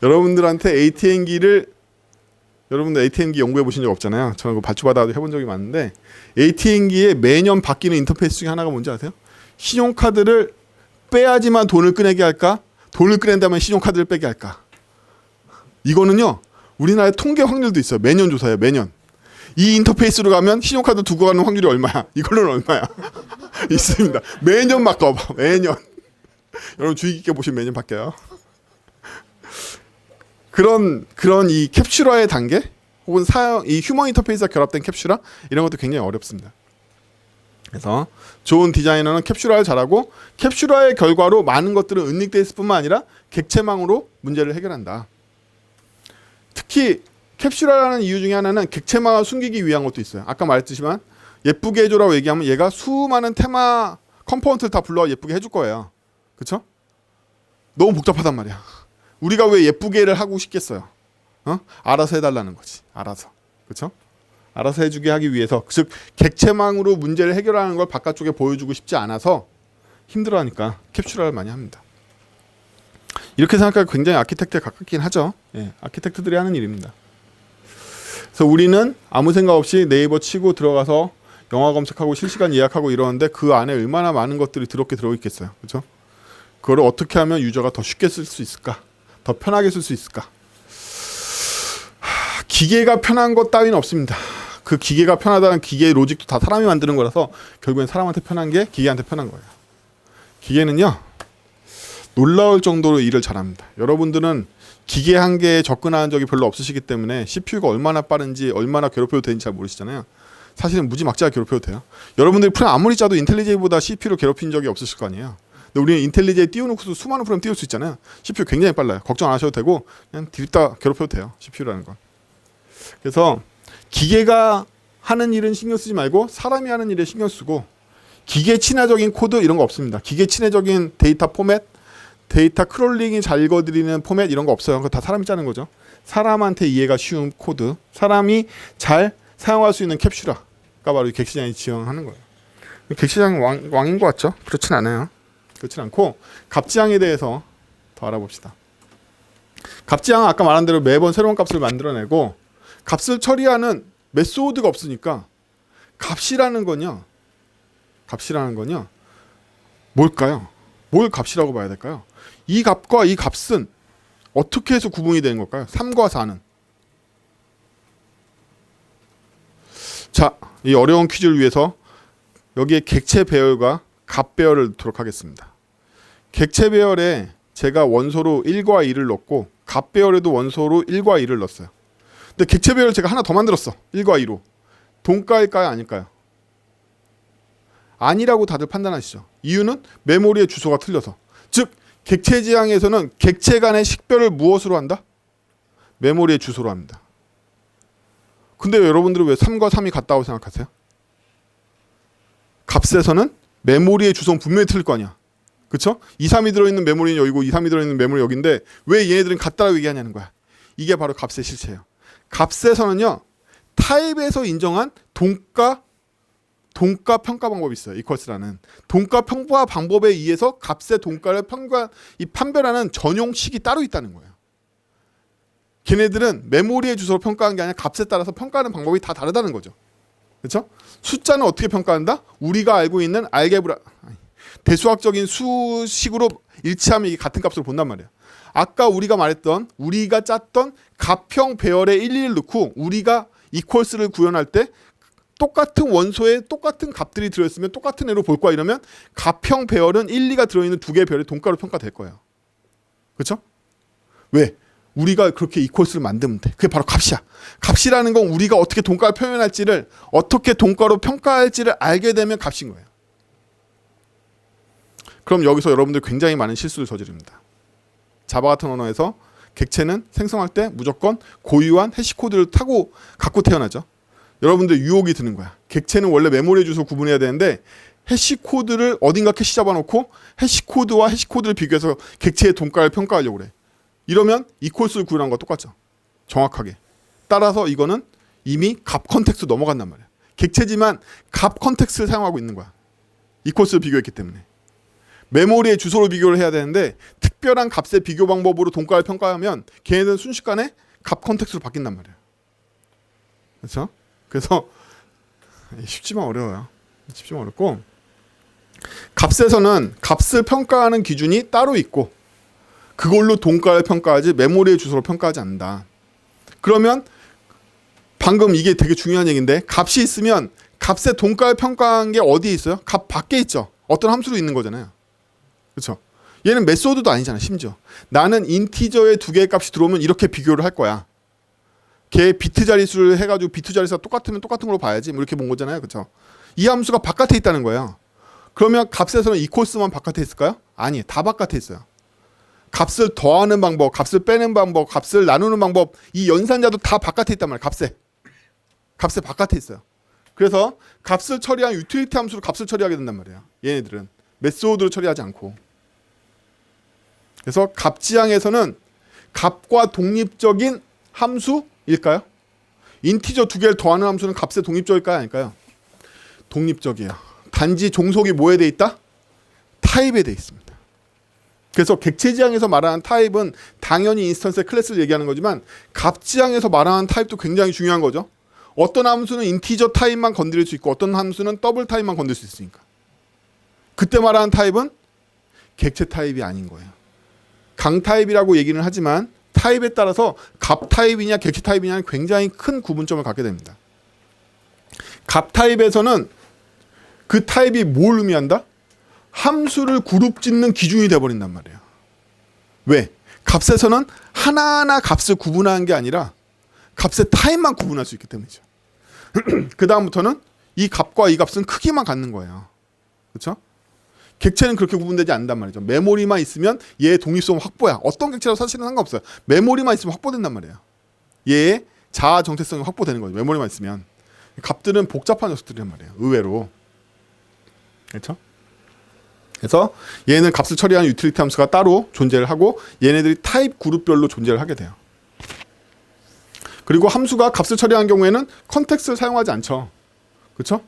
여러분들 ATM기 연구해 보신 적 없잖아요. 저는 그 발주받아도 해본 적이 많은데 ATM기에 매년 바뀌는 인터페이스 중에 하나가 뭔지 아세요? 신용카드를 빼야지만 돈을 꺼내게 할까? 돈을 꺼낸 다음에 신용카드를 빼게 할까? 이거는요. 우리나라의 통계 확률도 있어요. 매년 조사해요. 매년. 이 인터페이스로 가면 신용카드 두고 가는 확률이 얼마야? 이걸로는 얼마야? 있습니다. 매년 바꿔봐. 매년. 여러분 주의 깊게 보시면 매년 바뀌어요. 그런 이 캡슐화의 단계 혹은 이 휴먼 인터페이스와 결합된 캡슐화 이런 것도 굉장히 어렵습니다. 그래서 좋은 디자이너는 캡슐화를 잘하고 캡슐화의 결과로 많은 것들은 은닉데이스뿐만 아니라 객체망으로 문제를 해결한다. 특히 캡슐화라는 이유 중에 하나는 객체망을 숨기기 위한 것도 있어요. 아까 말했지만 예쁘게 해줘라고 얘기하면 얘가 수많은 테마 컴포넌트를 다 불러 예쁘게 해줄 거예요. 그렇죠? 너무 복잡하단 말이야. 우리가 왜 예쁘게를 하고 싶겠어요? 알아서 해달라는 거지. 알아서. 그렇죠? 알아서 해주게 하기 위해서, 즉 객체망으로 문제를 해결하는 걸 바깥쪽에 보여주고 싶지 않아서 힘들어하니까 캡슐화를 많이 합니다. 이렇게 생각하면 굉장히 아키텍트에 가깝긴 하죠. 예, 아키텍트들이 하는 일입니다. 그래서 우리는 아무 생각 없이 네이버 치고 들어가서 영화 검색하고 실시간 예약하고 이러는데 그 안에 얼마나 많은 것들이 더럽게 들어있겠어요. 그렇죠? 그걸 어떻게 하면 유저가 더 쉽게 쓸 수 있을까? 더 편하게 쓸 수 있을까? 기계가 편한 것 따위는 없습니다. 그 기계가 편하다는 기계의 로직도 다 사람이 만드는 거라서 결국엔 사람한테 편한 게 기계한테 편한 거예요. 기계는요. 놀라울 정도로 일을 잘합니다. 여러분들은 기계 한 개에 접근하는 적이 별로 없으시기 때문에 CPU가 얼마나 빠른지 얼마나 괴롭혀도 되는지 잘 모르시잖아요. 사실은 무지막지하게 괴롭혀도 돼요. 여러분들이 프레임 아무리 짜도 인텔리제이보다 CPU를 괴롭힌 적이 없으실 거 아니에요. 근데 우리는 인텔리제이 띄워놓고서 수많은 프레임 띄울 수 있잖아요. CPU 굉장히 빨라요. 걱정 안 하셔도 되고 그냥 뒤집다 괴롭혀도 돼요. CPU라는 건. 그래서 기계가 하는 일은 신경 쓰지 말고 사람이 하는 일에 신경 쓰고 기계 친화적인 코드 이런 거 없습니다. 기계 친화적인 데이터 포맷, 데이터 크롤링이 잘 읽어드리는 포맷 이런 거 없어요. 그거 다 사람이 짜는 거죠. 사람한테 이해가 쉬운 코드, 사람이 잘 사용할 수 있는 캡슐화가 바로 객시장이 지향하는 거예요. 객시장 왕인 것 같죠? 그렇진 않아요. 그렇진 않고 값지향에 대해서 더 알아봅시다. 값지향은 아까 말한 대로 매번 새로운 값을 만들어내고 값을 처리하는 메소드가 없으니까 값이라는 건요 뭘까요? 뭘 값이라고 봐야 될까요? 이 값과 이 값은 어떻게 해서 구분이 되는 걸까요? 3과 4는. 자, 이 어려운 퀴즈를 위해서 여기에 객체 배열과 값 배열을 넣도록 하겠습니다. 객체 배열에 제가 원소로 1과 2를 넣고 값 배열에도 원소로 1과 2를 넣었어요. 근데 객체 배열을 제가 하나 더 만들었어. 1과 2로. 동가일까요? 아닐까요? 아니라고 다들 판단하시죠. 이유는 메모리의 주소가 틀려서. 즉 객체 지향에서는 객체 간의 식별을 무엇으로 한다? 메모리의 주소로 합니다. 근데 여러분들은 왜 3과 3이 같다고 생각하세요? 값에서는 메모리의 주소는 분명히 틀릴 거 아니야. 그쵸? 2, 3이 들어있는 메모리는 여기고 2, 3이 들어있는 메모리 여기인데 왜 얘네들은 같다라고 얘기하냐는 거야. 이게 바로 값의 실체예요. 값에서는요. 타입에서 인정한 동가 평가 방법이 있어요. 이퀄스라는 동가 평가 방법에 의해서 값의 동가를 판별하는 전용식이 따로 있다는 거예요. 걔네들은 메모리의 주소로 평가한 게 아니라 값에 따라서 평가하는 방법이 다 다르다는 거죠. 그렇죠? 숫자는 어떻게 평가한다? 우리가 알고 있는 알게브라 대수학적인 수식으로 일치하면 이게 같은 값으로 본단 말이야. 아까 우리가 짰던 값형 배열에 1, 2를 넣고 우리가 이퀄스를 구현할 때 똑같은 원소에 똑같은 값들이 들어있으면 똑같은 애로 볼 거야. 이러면 값형 배열은 1, 2가 들어있는 두 개의 별의 동가로 평가될 거예요. 그렇죠? 왜? 우리가 그렇게 이퀄스를 만들면 돼. 그게 바로 값이야. 값이라는 건 우리가 어떻게 동가를 표현할지를 어떻게 동가로 평가할지를 알게 되면 값인 거예요. 그럼 여기서 여러분들 굉장히 많은 실수를 저지릅니다. 자바 같은 언어에서 객체는 생성할 때 무조건 고유한 해시코드를 갖고 태어나죠. 여러분들 유혹이 드는 거야. 객체는 원래 메모리 주소 구분해야 되는데 해시코드를 어딘가 캐시 잡아놓고 해시코드와 해시코드를 비교해서 객체의 동가를 평가하려고 그래. 이러면 이퀄스를 구현한 거와 똑같죠. 정확하게. 따라서 이거는 이미 값 컨텍스트 넘어간단 말이야. 객체지만 값 컨텍스트를 사용하고 있는 거야. 이퀄스를 비교했기 때문에. 메모리의 주소로 비교를 해야 되는데 특별한 값의 비교 방법으로 동가를 평가하면 걔네들은 순식간에 값 컨텍스트로 바뀐단 말이야. 그렇죠? 그래서 쉽지만 어려워요. 쉽지만 어렵고 값에서는 값을 평가하는 기준이 따로 있고 그걸로 동가를 평가하지 메모리의 주소로 평가하지 않는다. 그러면 방금 이게 되게 중요한 얘기인데 값이 있으면 값의 동가를 평가한 게 어디에 있어요? 값 밖에 있죠. 어떤 함수로 있는 거잖아요. 그렇죠? 얘는 메소드도 아니잖아. 심지어 나는 인티저의 두 개의 값이 들어오면 이렇게 비교를 할 거야. 걔 비트 자릿수를 해가지고 비트 자릿수가 똑같으면 똑같은 걸로 봐야지 뭐 이렇게 본 거잖아요. 그렇죠? 이 함수가 바깥에 있다는 거예요. 그러면 값에서는 이퀄스만 바깥에 있을까요? 아니, 다 바깥에 있어요. 값을 더하는 방법, 값을 빼는 방법, 값을 나누는 방법, 이 연산자도 다 바깥에 있단 말이에요. 값에 바깥에 있어요. 그래서 값을 처리한 유틸리티 함수로 값을 처리하게 된단 말이에요. 얘네들은 메소드로 처리하지 않고. 그래서 값지향에서는 값과 독립적인 함수일까요? 인티저 두 개를 더하는 함수는 값에 독립적일까요? 아닐까요? 독립적이에요. 단지 종속이 뭐에 돼 있다? 타입에 돼 있습니다. 그래서 객체지향에서 말하는 타입은 당연히 인스턴스의 클래스를 얘기하는 거지만 값지향에서 말하는 타입도 굉장히 중요한 거죠. 어떤 함수는 인티저 타입만 건드릴 수 있고 어떤 함수는 더블 타입만 건드릴 수 있으니까. 그때 말하는 타입은 객체 타입이 아닌 거예요. 강 타입이라고 얘기는 하지만 타입에 따라서 값 타입이냐 객체 타입이냐는 굉장히 큰 구분점을 갖게 됩니다. 값 타입에서는 그 타입이 뭘 의미한다? 함수를 그룹 짓는 기준이 돼버린단 말이에요. 왜? 값에서는 하나하나 값을 구분하는 게 아니라 값의 타입만 구분할 수 있기 때문이죠. 그 다음부터는 이 값과 이 값은 크기만 갖는 거예요. 그렇죠? 객체는 그렇게 구분되지 않는단 말이죠. 메모리만 있으면 얘의 독립성은 확보야. 어떤 객체라도 사실은 상관없어요. 메모리만 있으면 확보된단 말이에요. 얘의 자아 정체성이 확보되는 거죠. 메모리만 있으면. 값들은 복잡한 녀석들이란 말이에요. 의외로. 그렇죠? 그래서 얘는 값을 처리하는 유틸리티 함수가 따로 존재를 하고 얘네들이 타입 그룹별로 존재를 하게 돼요. 그리고 함수가 값을 처리하는 경우에는 컨텍스트를 사용하지 않죠. 그렇죠?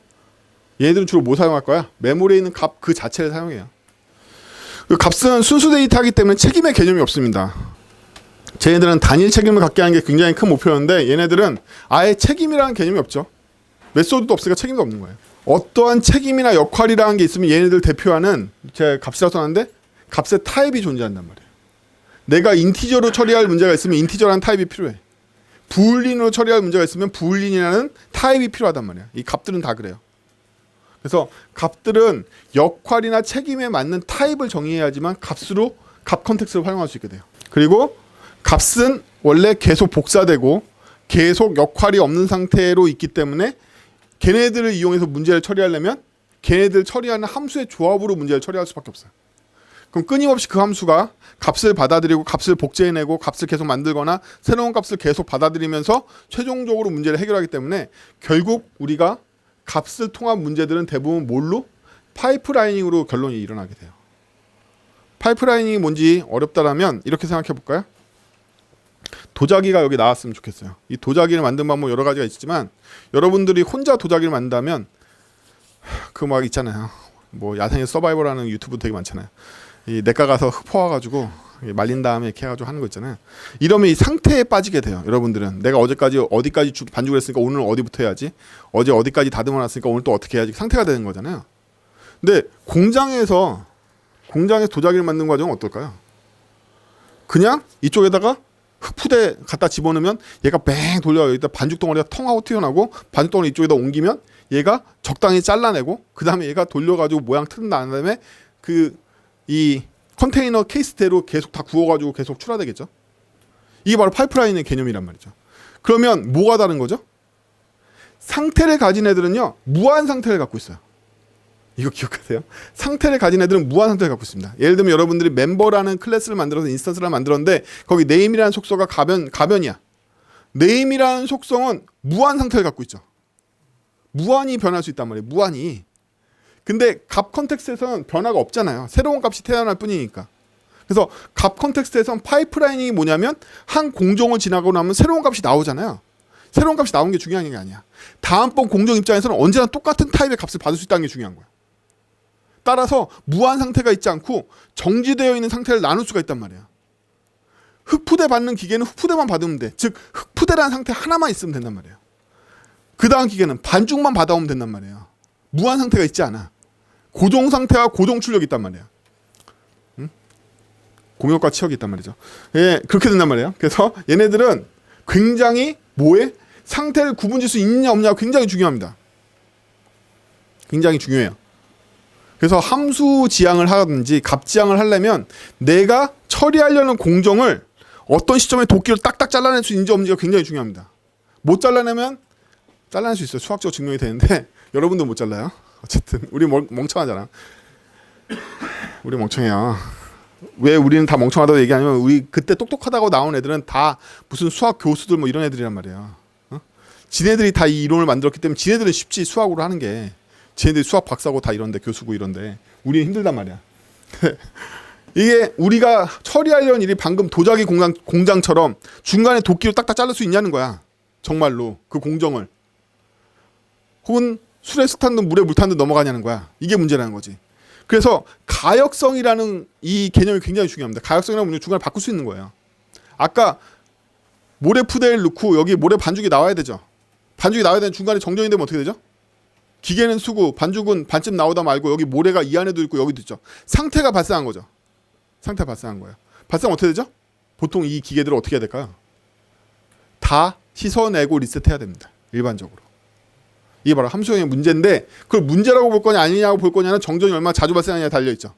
얘네들은 주로 뭐 사용할 거야? 메모리에 있는 값 그 자체를 사용해요. 그 값은 순수 데이터이기 때문에 책임의 개념이 없습니다. 쟤네들은 단일 책임을 갖게 하는 게 굉장히 큰 목표였는데 얘네들은 아예 책임이라는 개념이 없죠. 메소드도 없으니까 책임도 없는 거예요. 어떠한 책임이나 역할이라는 게 있으면 얘네들 대표하는 제 값이라고 써놨는데 값의 타입이 존재한단 말이에요. 내가 인티저로 처리할 문제가 있으면 인티저라는 타입이 필요해. 부울린으로 처리할 문제가 있으면 부울린이라는 타입이 필요하단 말이야. 이 값들은 다 그래요. 그래서 값들은 역할이나 책임에 맞는 타입을 정의해야지만 값으로 값 컨텍스트를 활용할 수 있게 돼요. 그리고 값은 원래 계속 복사되고 계속 역할이 없는 상태로 있기 때문에 걔네들을 이용해서 문제를 처리하려면 걔네들 처리하는 함수의 조합으로 문제를 처리할 수밖에 없어요. 그럼 끊임없이 그 함수가 값을 받아들이고 값을 복제해내고 값을 계속 만들거나 새로운 값을 계속 받아들이면서 최종적으로 문제를 해결하기 때문에 결국 우리가 값을 통한 문제들은 대부분 뭘로? 파이프라이닝으로 결론이 일어나게 돼요. 파이프라이닝이 뭔지 어렵다라면 이렇게 생각해 볼까요? 도자기가 여기 나왔으면 좋겠어요. 이 도자기를 만든 방법 여러 가지가 있지만 여러분들이 혼자 도자기를 만든다면 그 막 있잖아요. 뭐 야생의 서바이벌하는 유튜브 되게 많잖아요. 이 내과 가서 흙 퍼와가지고 말린 다음에 이렇게 해가지고 하는 거 있잖아요. 이러면 이 상태에 빠지게 돼요. 여러분들은 내가 어제까지 어디까지 반죽을 했으니까 오늘 어디부터 해야지, 어제 어디까지 다듬어놨으니까 오늘 또 어떻게 해야지, 상태가 되는 거잖아요. 근데 공장에서 도자기를 만드는 과정은 어떨까요? 그냥 이쪽에다가 흑푸대 갖다 집어넣으면 얘가 뱅 돌려, 여기다 반죽 덩어리가 텅 하고 튀어나오고, 반죽 덩어리 이쪽에다 옮기면 얘가 적당히 잘라내고, 그 다음에 얘가 돌려가지고 모양 튼 다음에 이 컨테이너 케이스대로 계속 다 구워가지고 계속 출하되겠죠. 이게 바로 파이프라인의 개념이란 말이죠. 그러면 뭐가 다른 거죠? 상태를 가진 애들은요, 무한 상태를 갖고 있어요. 이거 기억하세요? 상태를 가진 애들은 무한 상태를 갖고 있습니다. 예를 들면 여러분들이 멤버라는 클래스를 만들어서 인스턴스를 만들었는데 거기 네임이라는 속성가 가변이야. 네임이라는 속성은 무한 상태를 갖고 있죠. 무한히 변할 수 있단 말이에요. 무한히. 근데 값 컨텍스트에서는 변화가 없잖아요. 새로운 값이 태어날 뿐이니까. 그래서 값 컨텍스트에서는 파이프라인이 뭐냐면 한 공정을 지나고 나면 새로운 값이 나오잖아요. 새로운 값이 나오는 게 중요한 게 아니야. 다음번 공정 입장에서는 언제나 똑같은 타입의 값을 받을 수 있다는 게 중요한 거야. 따라서 무한 상태가 있지 않고 정지되어 있는 상태를 나눌 수가 있단 말이야. 흑푸대 받는 기계는 흑푸대만 받으면 돼. 즉 흑푸대라는 상태 하나만 있으면 된단 말이에요. 그 다음 기계는 반죽만 받아오면 된단 말이에요. 무한 상태가 있지 않아. 고정 상태와 고정 출력이 있단 말이야. 응? 공역과 치역이 있단 말이죠. 예, 그렇게 된단 말이에요. 그래서 얘네들은 굉장히 뭐에 상태를 구분질 수 있느냐 없느냐가 굉장히 중요합니다. 굉장히 중요해요. 그래서 함수 지향을 하든지 값 지향을 하려면 내가 처리하려는 공정을 어떤 시점에 도끼로 딱딱 잘라낼 수 있는지 없는지가 굉장히 중요합니다. 못 잘라내면 잘라낼 수 있어요. 수학적으로 증명이 되는데 여러분도 못 잘라요. 어쨌든 우리 멍청하잖아. 우리 멍청해요. 왜 우리는 다 멍청하다고 얘기하냐면 우리 그때 똑똑하다고 나온 애들은 다 무슨 수학 교수들 뭐 이런 애들이란 말이에요. 어? 지네들이 다 이 이론을 만들었기 때문에 지네들은 쉽지 수학으로 하는 게. 지네들이 수학 박사고 다 이런데 교수고 이런데 우리는 힘들단 말이야. 이게 우리가 처리하려는 일이 방금 도자기 공장처럼 중간에 도끼로 딱딱 자를 수 있냐는 거야. 정말로 그 공정을. 혹은 술에 술 탄 듯 물에 물 탄 듯 넘어가냐는 거야. 이게 문제라는 거지. 그래서 가역성이라는 이 개념이 굉장히 중요합니다. 가역성이라는 문제 중간에 바꿀 수 있는 거예요. 아까 모래 푸대를 넣고 여기 모래 반죽이 나와야 되죠. 반죽이 나와야 되는 중간에 정전이 되면 어떻게 되죠? 기계는 수고, 반죽은 반쯤 나오다 말고 여기 모래가 이 안에도 있고 여기도 있죠. 상태가 발생한 거죠. 상태가 발생한 거예요. 발생 어떻게 되죠? 보통 이 기계들은 어떻게 해야 될까요? 다 씻어내고 리셋해야 됩니다. 일반적으로. 이게 바로 함수형의 문제인데 그걸 문제라고 볼 거냐 아니냐고 볼 거냐는 정전이 얼마나 자주 발생하냐에 달려있죠.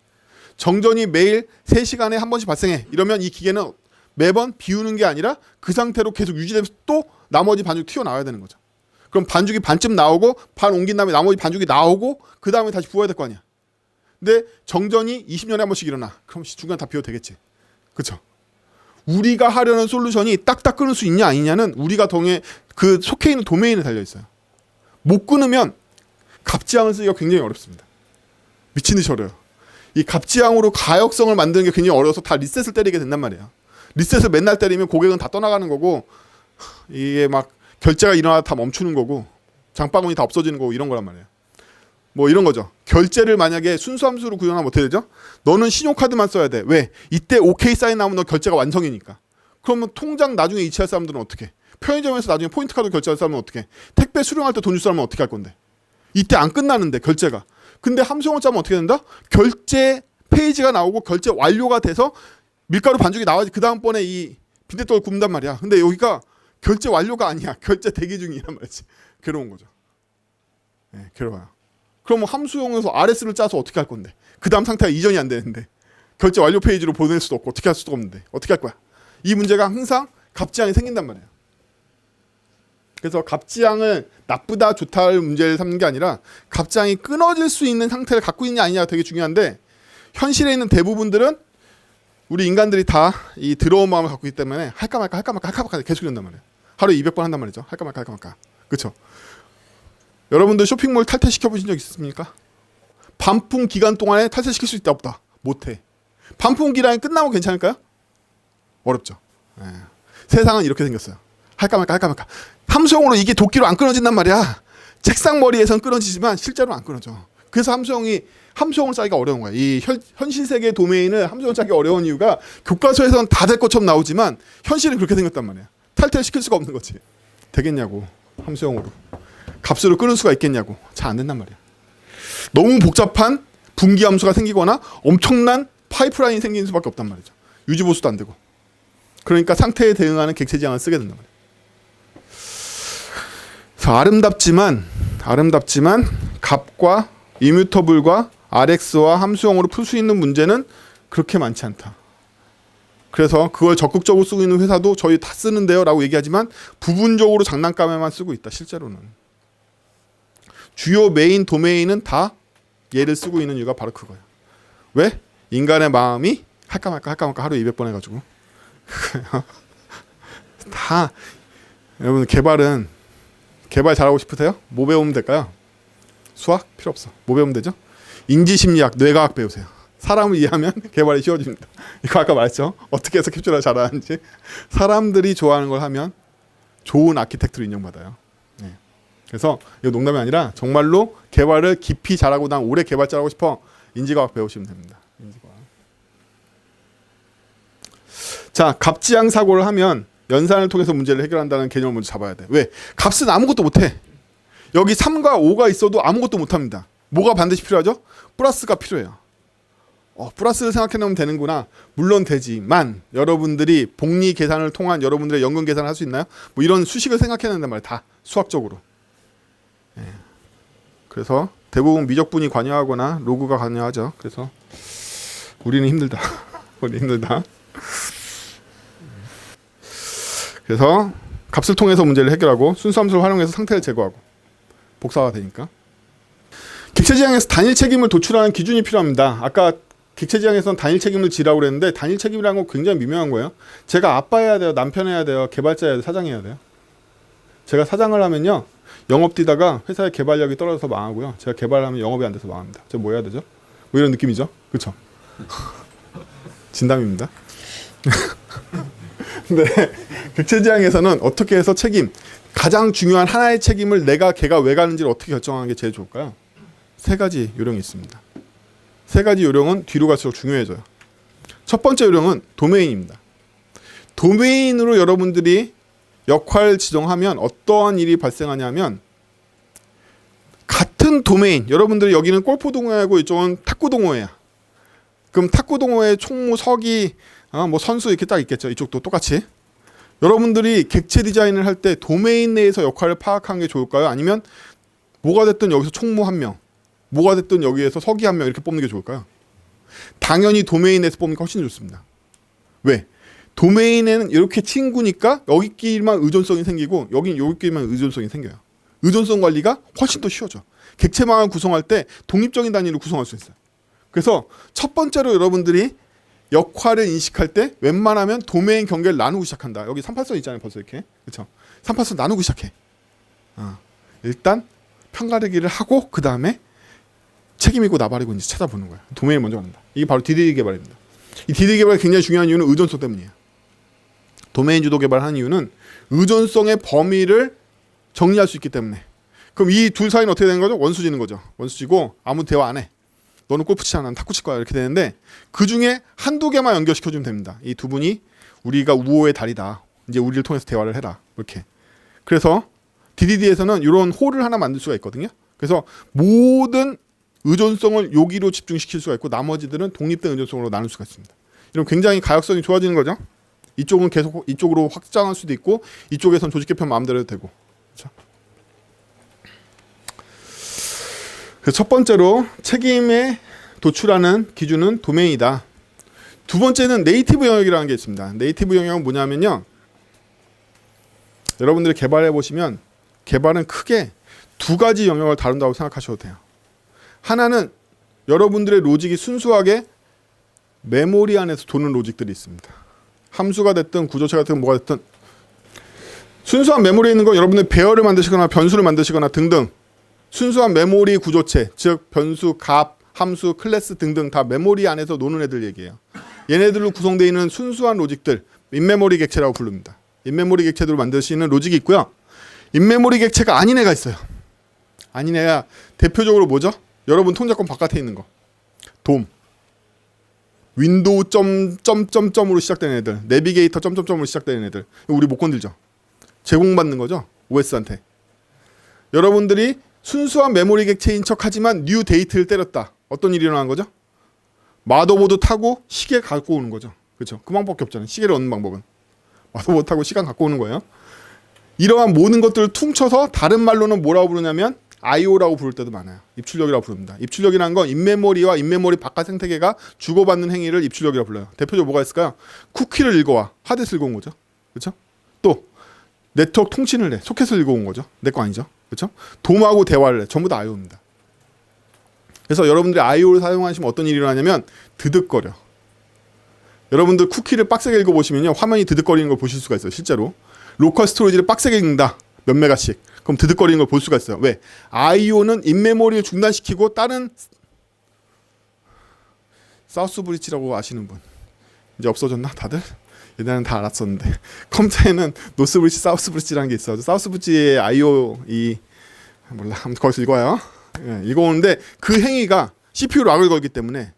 정전이 매일 3시간에 한 번씩 발생해. 이러면 이 기계는 매번 비우는 게 아니라 그 상태로 계속 유지되면서 또 나머지 반죽이 튀어나와야 되는 거죠. 그럼 반죽이 반쯤 나오고 반 옮긴 다음에 나머지 반죽이 나오고 그 다음에 다시 부어야 될 거 아니야. 근데 정전이 20년에 한 번씩 일어나. 그럼 중간에 다 비워도 되겠지. 그렇죠? 우리가 하려는 솔루션이 딱딱 끊을 수 있냐 아니냐는 우리가 그 속해 있는 도메인에 달려있어요. 못 끊으면 갑지향을 쓰기가 굉장히 어렵습니다. 미친 듯이 어려요. 이 갑지향으로 가역성을 만드는 게 굉장히 어려워서 다 리셋을 때리게 된단 말이에요. 리셋을 맨날 때리면 고객은 다 떠나가는 거고 이게 막 결제가 일어나다 다 멈추는 거고 장바구니 다 없어지는 거고 이런 거란 말이에요. 뭐 이런 거죠. 결제를 만약에 순수함수로 구현하면 어떻게 되죠? 너는 신용카드만 써야 돼. 왜? 이때 OK 사인 나오면 너 결제가 완성이니까. 그러면 통장 나중에 이체할 사람들은 어떻게? 편의점에서 나중에 포인트 카드 결제할 사람은 어떻게? 택배 수령할 때 돈 줄 사람은 어떻게 할 건데? 이때 안 끝나는데 결제가. 근데 함수형을 짜면 어떻게 된다? 결제 페이지가 나오고 결제 완료가 돼서 밀가루 반죽이 나와야지 그 다음번에 이 빈대떡을 굽는단 말이야. 근데 여기가 결제 완료가 아니야. 결제 대기 중이란 말이지. 괴로운 거죠. 네, 괴로워요. 그럼 함수형에서 RS를 짜서 어떻게 할 건데? 그 다음 상태가 이전이 안 되는데 결제 완료 페이지로 보낼 수도 없고 어떻게 할 수도 없는데 어떻게 할 거야? 이 문제가 항상 갑지향이 생긴단 말이에요. 그래서 갑지향을 나쁘다 좋다를 문제를 삼는 게 아니라 갑지향이 끊어질 수 있는 상태를 갖고 있냐 아니냐가 되게 중요한데 현실에 있는 대부분들은 우리 인간들이 다 이 더러운 마음을 갖고 있기 때문에 할까 말까 계속 이런단 말이에요. 하루에 200번 한단 말이죠. 할까 말까. 그렇죠? 여러분들 쇼핑몰 탈퇴시켜 보신 적 있습니까? 반품 기간 동안에 탈퇴시킬 수 있다 없다? 못해. 반품 기간이 끝나면 괜찮을까요? 어렵죠. 네. 세상은 이렇게 생겼어요. 할까 말까. 함수형으로 이게 도끼로 안 끊어진단 말이야. 책상 머리에선 끊어지지만 실제로 안 끊어져. 그래서 함수형이 함수형으로 짜기가 어려운 거야. 이 현실 세계 도메인을 함수형으로 짜기 어려운 이유가 교과서에서는 다 될 것처럼 나오지만 현실은 그렇게 생겼단 말이야. 탈퇴시킬 수가 없는 거지. 되겠냐고. 함수형으로. 값으로 끊을 수가 있겠냐고. 잘 안 된단 말이야. 너무 복잡한 분기 함수가 생기거나 엄청난 파이프라인이 생기는 수밖에 없단 말이죠. 유지보수도 안 되고. 그러니까 상태에 대응하는 객체지향을 쓰게 된단 말이에요. 아름답지만 값과 이뮤터블과 RX와 함수형으로 풀 수 있는 문제는 그렇게 많지 않다. 그래서 그걸 적극적으로 쓰고 있는 회사도 저희 다 쓰는데요 라고 얘기하지만 부분적으로 장난감에만 쓰고 있다. 실제로는. 주요 메인 도메인은 다 얘를 쓰고 있는 이유가 바로 그거예요. 왜? 인간의 마음이 할까 말까 하루 200번 해가지고 다 여러분 개발 잘하고 싶으세요? 뭐 배우면 될까요? 수학? 필요 없어. 뭐 배우면 되죠? 인지심리학, 뇌과학 배우세요. 사람을 이해하면 개발이 쉬워집니다. 이거 아까 말했죠? 어떻게 해서 캡처를 잘하는지. 사람들이 좋아하는 걸 하면 좋은 아키텍트로 인정받아요. 네. 그래서 이거 농담이 아니라 정말로 개발을 깊이 잘하고 난 오래 개발자라고 싶어 인지과학 배우시면 됩니다. 인지과학. 자, 값지향 사고를 하면 연산을 통해서 문제를 해결한다는 개념을 먼저 잡아야 돼. 왜? 값은 아무것도 못해. 여기 3과 5가 있어도 아무것도 못합니다. 뭐가 반드시 필요하죠? 플러스가 필요해요. 플러스를 생각해놓으면 되는구나. 물론 되지만 여러분들이 복리 계산을 통한 여러분들의 연금 계산을 할 수 있나요? 뭐 이런 수식을 생각해낸단 말이에요. 다 수학적으로. 예. 그래서 대부분 미적분이 관여하거나 로그가 관여하죠. 그래서 우리는 힘들다. 우리 힘들다. 그래서 값을 통해서 문제를 해결하고 순수함수를 활용해서 상태를 제거하고 복사가 되니까. 객체지향에서 단일 책임을 도출하는 기준이 필요합니다. 아까 객체지향에서는 단일 책임을 지라고 그랬는데 단일 책임이라는 건 굉장히 미묘한 거예요. 제가 아빠 해야 돼요, 남편 해야 돼요, 개발자 해야 돼요, 사장 해야 돼요. 제가 사장을 하면요 영업 뛰다가 회사의 개발력이 떨어져서 망하고요. 제가 개발하면 영업이 안 돼서 망합니다. 제가 뭐 해야 되죠? 뭐 이런 느낌이죠, 그렇죠? 진담입니다. 근데 객체지향에서는 어떻게 해서 가장 중요한 하나의 책임을 걔가 왜 가는지를 어떻게 결정하는 게 제일 좋을까요? 3가지 요령이 있습니다. 3가지 요령은 뒤로 갈수록 중요해져요. 첫 번째 요령은 도메인입니다. 도메인으로 여러분들이 역할 지정하면 어떠한 일이 발생하냐면 같은 도메인, 여러분들이 여기는 골프 동호회고 이쪽은 탁구 동호회야. 그럼 탁구 동호회 총무, 서기, 뭐 선수 이렇게 딱 있겠죠. 이쪽도 똑같이. 여러분들이 객체 디자인을 할 때 도메인 내에서 역할을 파악하는 게 좋을까요? 아니면 뭐가 됐든 여기서 총무 1명, 뭐가 됐든 여기에서 서기 1명 이렇게 뽑는 게 좋을까요? 당연히 도메인 내에서 뽑는 게 훨씬 좋습니다. 왜? 도메인에는 이렇게 친구니까 여기끼리만 의존성이 생기고 여긴 여기끼리만 의존성이 생겨요. 의존성 관리가 훨씬 더 쉬워져. 객체망을 구성할 때 독립적인 단위로 구성할 수 있어요. 그래서 첫 번째로 여러분들이 역할을 인식할 때 웬만하면 도메인 경계를 나누고 시작한다. 여기 3파선 있잖아요. 벌써 이렇게. 그렇죠? 3파선 나누고 시작해. 일단 편가르기를 하고 그 다음에 책임이고 나발이고 이제 찾아보는 거야. 도메인을 먼저 간다. 이게 바로 DD 개발입니다. 이 DD 개발이 굉장히 중요한 이유는 의존성 때문이에요. 도메인 주도 개발하는 이유는 의존성의 범위를 정리할 수 있기 때문에. 그럼 이 둘 사이는 어떻게 되는 거죠? 원수지는 거죠. 원수지고 아무 대화 안 해. 너는 골프 치잖아, 나는 탁구 칠 거야 이렇게 되는데 그 중에 한두 개만 연결시켜주면 됩니다. 이 두 분이 우리가 우호의 달이다. 이제 우리를 통해서 대화를 해라. 이렇게. 그래서 DDD에서는 이런 홀을 하나 만들 수가 있거든요. 그래서 모든 의존성을 여기로 집중시킬 수가 있고 나머지들은 독립된 의존성으로 나눌 수가 있습니다. 이런 굉장히 가역성이 좋아지는 거죠. 이쪽은 계속 이쪽으로 확장할 수도 있고 이쪽에선 조직 개편 마음대로 해도 되고. 그렇죠? 그래서 첫 번째로 책임에 도출하는 기준은 도메인이다. 두 번째는 네이티브 영역이라는 게 있습니다. 네이티브 영역은 뭐냐면요. 여러분들이 개발해 보시면 개발은 크게 2가지 영역을 다룬다고 생각하셔도 돼요. 하나는 여러분들의 로직이 순수하게 메모리 안에서 도는 로직들이 있습니다. 함수가 됐든 구조체가 됐든 뭐가 됐든 순수한 메모리에 있는 건 여러분들이 배열을 만드시거나 변수를 만드시거나 등등 순수한 메모리 구조체, 즉 변수, 값, 함수, 클래스 등등 다 메모리 안에서 노는 애들 얘기예요. 얘네들로 구성되어 있는 순수한 로직들, 인메모리 객체라고 부릅니다. 인메모리 객체들로 만드시는 로직이 있고요. 인메모리 객체가 아닌 애가 있어요. 아닌 애야 대표적으로 뭐죠? 여러분 통작권 바깥에 있는 거. 돔. 윈도우 점점점점으로 시작되는 애들, 내비게이터 점점점으로 시작되는 애들, 우리 못 건들죠. 제공받는 거죠, OS한테. 여러분들이 순수한 메모리 객체인 척하지만 뉴 데이트를 때렸다. 어떤 일이 일어난 거죠? 마더보드 타고 시계 갖고 오는 거죠. 그렇죠? 그 방법밖에 없잖아요. 시계를 얻는 방법은 마더보드 타고 시간 갖고 오는 거예요. 이러한 모든 것들을 퉁쳐서 다른 말로는 뭐라고 부르냐면 IO라고 부를 때도 많아요. 입출력이라고 부릅니다. 입출력이라는 건 인메모리와 인메모리 바깥 생태계가 주고받는 행위를 입출력이라고 불러요. 대표적으로 뭐가 있을까요? 쿠키를 읽어와. 하드디스크 읽어온 거죠. 그렇죠? 또 네트워크 통신을 해. 소켓을 읽어온 거죠. 내 거 아니죠. 그렇죠? 돔하고 대화를 해. 전부 다 IO입니다. 그래서 여러분들이 IO를 사용하시면 어떤 일이 일어나냐면 드득거려. 여러분들 쿠키를 빡세게 읽어보시면요. 화면이 드득거리는 걸 보실 수가 있어요. 실제로. 로컬 스토리지를 빡세게 읽는다. 몇 메가씩. 그럼 드득거리는 걸 볼 수가 있어요. 왜? IO는 인메모리를 중단시키고 다른 사우스 브릿지라고 아시는 분. 이제 없어졌나 다들? 옛날에는 다 알았었는데 컴퓨터에는 노스 브릿지, 사우스 브릿지라는 게 있어요. 사우스 브릿지의 IO 몰라. 아무튼 거기서 읽어요. 예, 읽어오는데 그 행위가 CPU 락을 걸기 때문에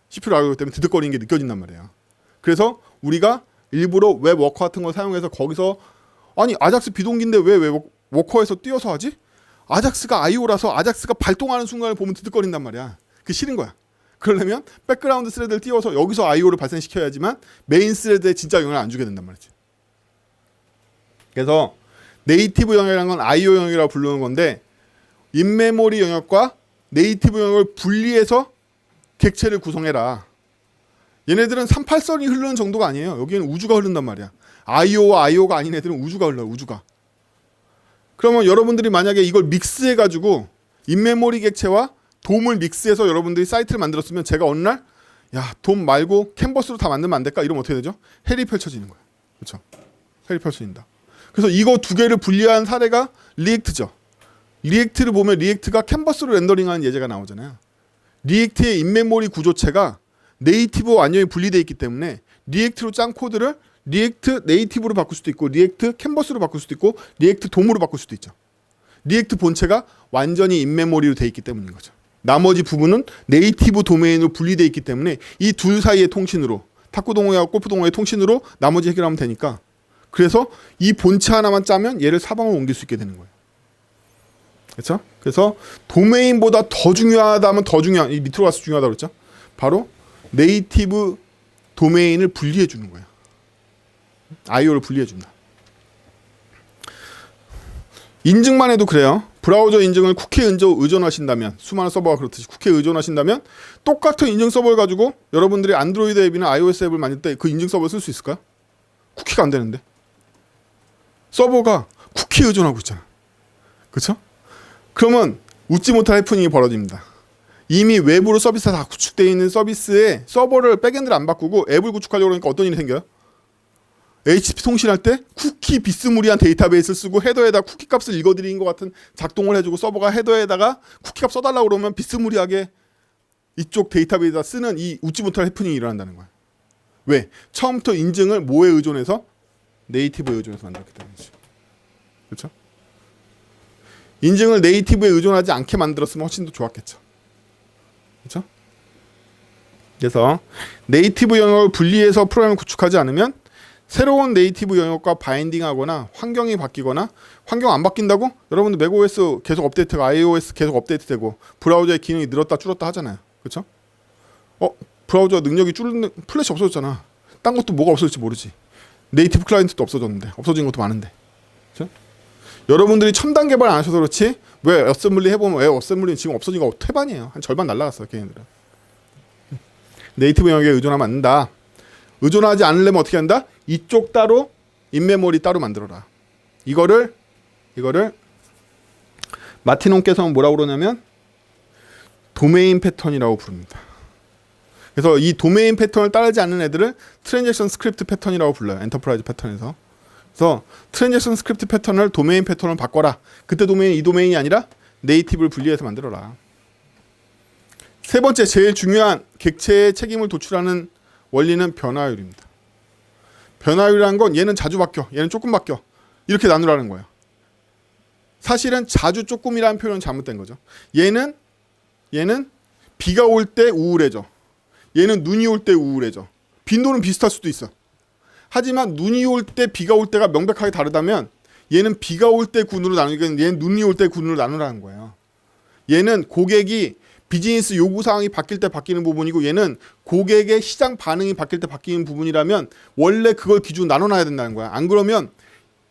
드득거리는 게 느껴진단 말이에요. 그래서 우리가 일부러 웹 워커 같은 걸 사용해서 거기서 아니 아작스 비동기인데 왜 워커에서 띄어서 하지? 아작스가 IO라서 아작스가 발동하는 순간을 보면 드득거린단 말이야. 그게 싫은 거야. 그러려면 백그라운드 스레드를 띄워서 여기서 IO를 발생시켜야지만 메인 스레드에 진짜 영향을 안 주게 된단 말이지. 그래서 네이티브 영역이라는 건 IO 영역이라고 부르는 건데 인메모리 영역과 네이티브 영역을 분리해서 객체를 구성해라. 얘네들은 38선이 흐르는 정도가 아니에요. 여기는 우주가 흐른단 말이야. IO와 IO가 아닌 애들은 우주가 흘러요. 우주가. 그러면 여러분들이 만약에 이걸 믹스해가지고 인메모리 객체와 돔을 믹스해서 여러분들이 사이트를 만들었으면 제가 어느 날 야, 돔 말고 캔버스로 다 만들면 안 될까? 이러면 어떻게 되죠? 헬이 펼쳐지는 거예요. 그렇죠? 헬이 펼쳐진다. 그래서 이거 두 개를 분리한 사례가 리액트죠. 리액트를 보면 리액트가 캔버스로 렌더링하는 예제가 나오잖아요. 리액트의 인메모리 구조체가 네이티브와 완전히 분리되어 있기 때문에 리액트로 짠 코드를 리액트 네이티브로 바꿀 수도 있고 리액트 캔버스로 바꿀 수도 있고 리액트 돔으로 바꿀 수도 있죠. 리액트 본체가 완전히 인메모리로 되어 있기 때문인 거죠. 나머지 부분은 네이티브 도메인으로 분리되어 있기 때문에 이 둘 사이의 통신으로 탁구 동호회와 골프 동호회의 통신으로 나머지 해결하면 되니까 그래서 이 본체 하나만 짜면 얘를 사방으로 옮길 수 있게 되는 거예요. 그렇죠? 그래서 도메인보다 더 중요하다면 더 중요한 이 밑으로 가서 중요하다고 그랬죠? 바로 네이티브 도메인을 분리해 주는 거예요. IO를 분리해 준다. 인증만 해도 그래요. 브라우저 인증을 쿠키에 의존하신다면 수많은 서버가 그렇듯이 쿠키에 의존하신다면 똑같은 인증 서버를 가지고 여러분들이 안드로이드 앱이나 iOS 앱을 만들 때 그 인증 서버를 쓸 수 있을까요? 쿠키가 안 되는데. 서버가 쿠키에 의존하고 있잖아. 그렇죠? 그러면 웃지 못할 해프닝이 벌어집니다. 이미 외부로 서비스가 다 구축되어 있는 서비스에 서버를 백엔드를 안 바꾸고 앱을 구축하려고 하니까 어떤 일이 생겨요? HTTP 통신할 때 쿠키 비스무리한 데이터베이스를 쓰고 헤더에다 쿠키 값을 읽어드리는 것 같은 작동을 해주고 서버가 헤더에다가 쿠키 값 써달라고 그러면 비스무리하게 이쪽 데이터베이스에다 쓰는 이 웃지 못할 해프닝이 일어난다는 거야. 왜? 처음부터 인증을 뭐에 의존해서? 네이티브에 의존해서 만들었기 때문이죠. 그렇죠? 인증을 네이티브에 의존하지 않게 만들었으면 훨씬 더 좋았겠죠. 그렇죠? 그래서 네이티브 영역을 분리해서 프로그램을 구축하지 않으면 새로운 네이티브 영역과 바인딩하거나 환경이 바뀌거나 환경 안 바뀐다고? 여러분들 맥OS 계속 업데이트가 iOS 계속 업데이트되고 브라우저의 기능이 늘었다 줄었다 하잖아요. 그렇죠? 브라우저 능력이 플래시 없어졌잖아. 딴 것도 뭐가 없어질지 모르지. 네이티브 클라이언트도 없어졌는데 없어진 것도 많은데. 그렇죠? 여러분들이 첨단 개발 안 하셔서 그렇지 왜 어셈블리 해보면 왜 어셈블리는 지금 없어진 거 퇴반이에요. 한 절반 날라갔어요. 걔네들은. 네이티브 영역에 의존하면 안 된다. 의존하지 않으려면 어떻게 한다? 이쪽 따로 인메모리 따로 만들어라. 이거를 마티논께서는 뭐라고 그러냐면 도메인 패턴이라고 부릅니다. 그래서 이 도메인 패턴을 따르지 않는 애들을 트랜잭션 스크립트 패턴이라고 불러요. 엔터프라이즈 패턴에서. 그래서 트랜잭션 스크립트 패턴을 도메인 패턴을 바꿔라. 그때 도메인 이 도메인이 아니라 네이티브를 분리해서 만들어라. 세 번째 제일 중요한 객체의 책임을 도출하는 원리는 변화율입니다. 변화율이라는 건 얘는 자주 바뀌어, 얘는 조금 바뀌어. 이렇게 나누라는 거예요. 사실은 자주 조금이라는 표현은 잘못된 거죠. 얘는 비가 올 때 우울해져. 얘는 눈이 올 때 우울해져. 빈도는 비슷할 수도 있어. 하지만 눈이 올 때 비가 올 때가 명백하게 다르다면 얘는 비가 올 때 군으로 나누니까 얘는 눈이 올 때 군으로 나누라는 거예요. 얘는 고객이 비즈니스 요구 사항이 바뀔 때 바뀌는 부분이고 얘는 고객의 시장 반응이 바뀔 때 바뀌는 부분이라면 원래 그걸 기준으로 나눠놔야 된다는 거야. 안 그러면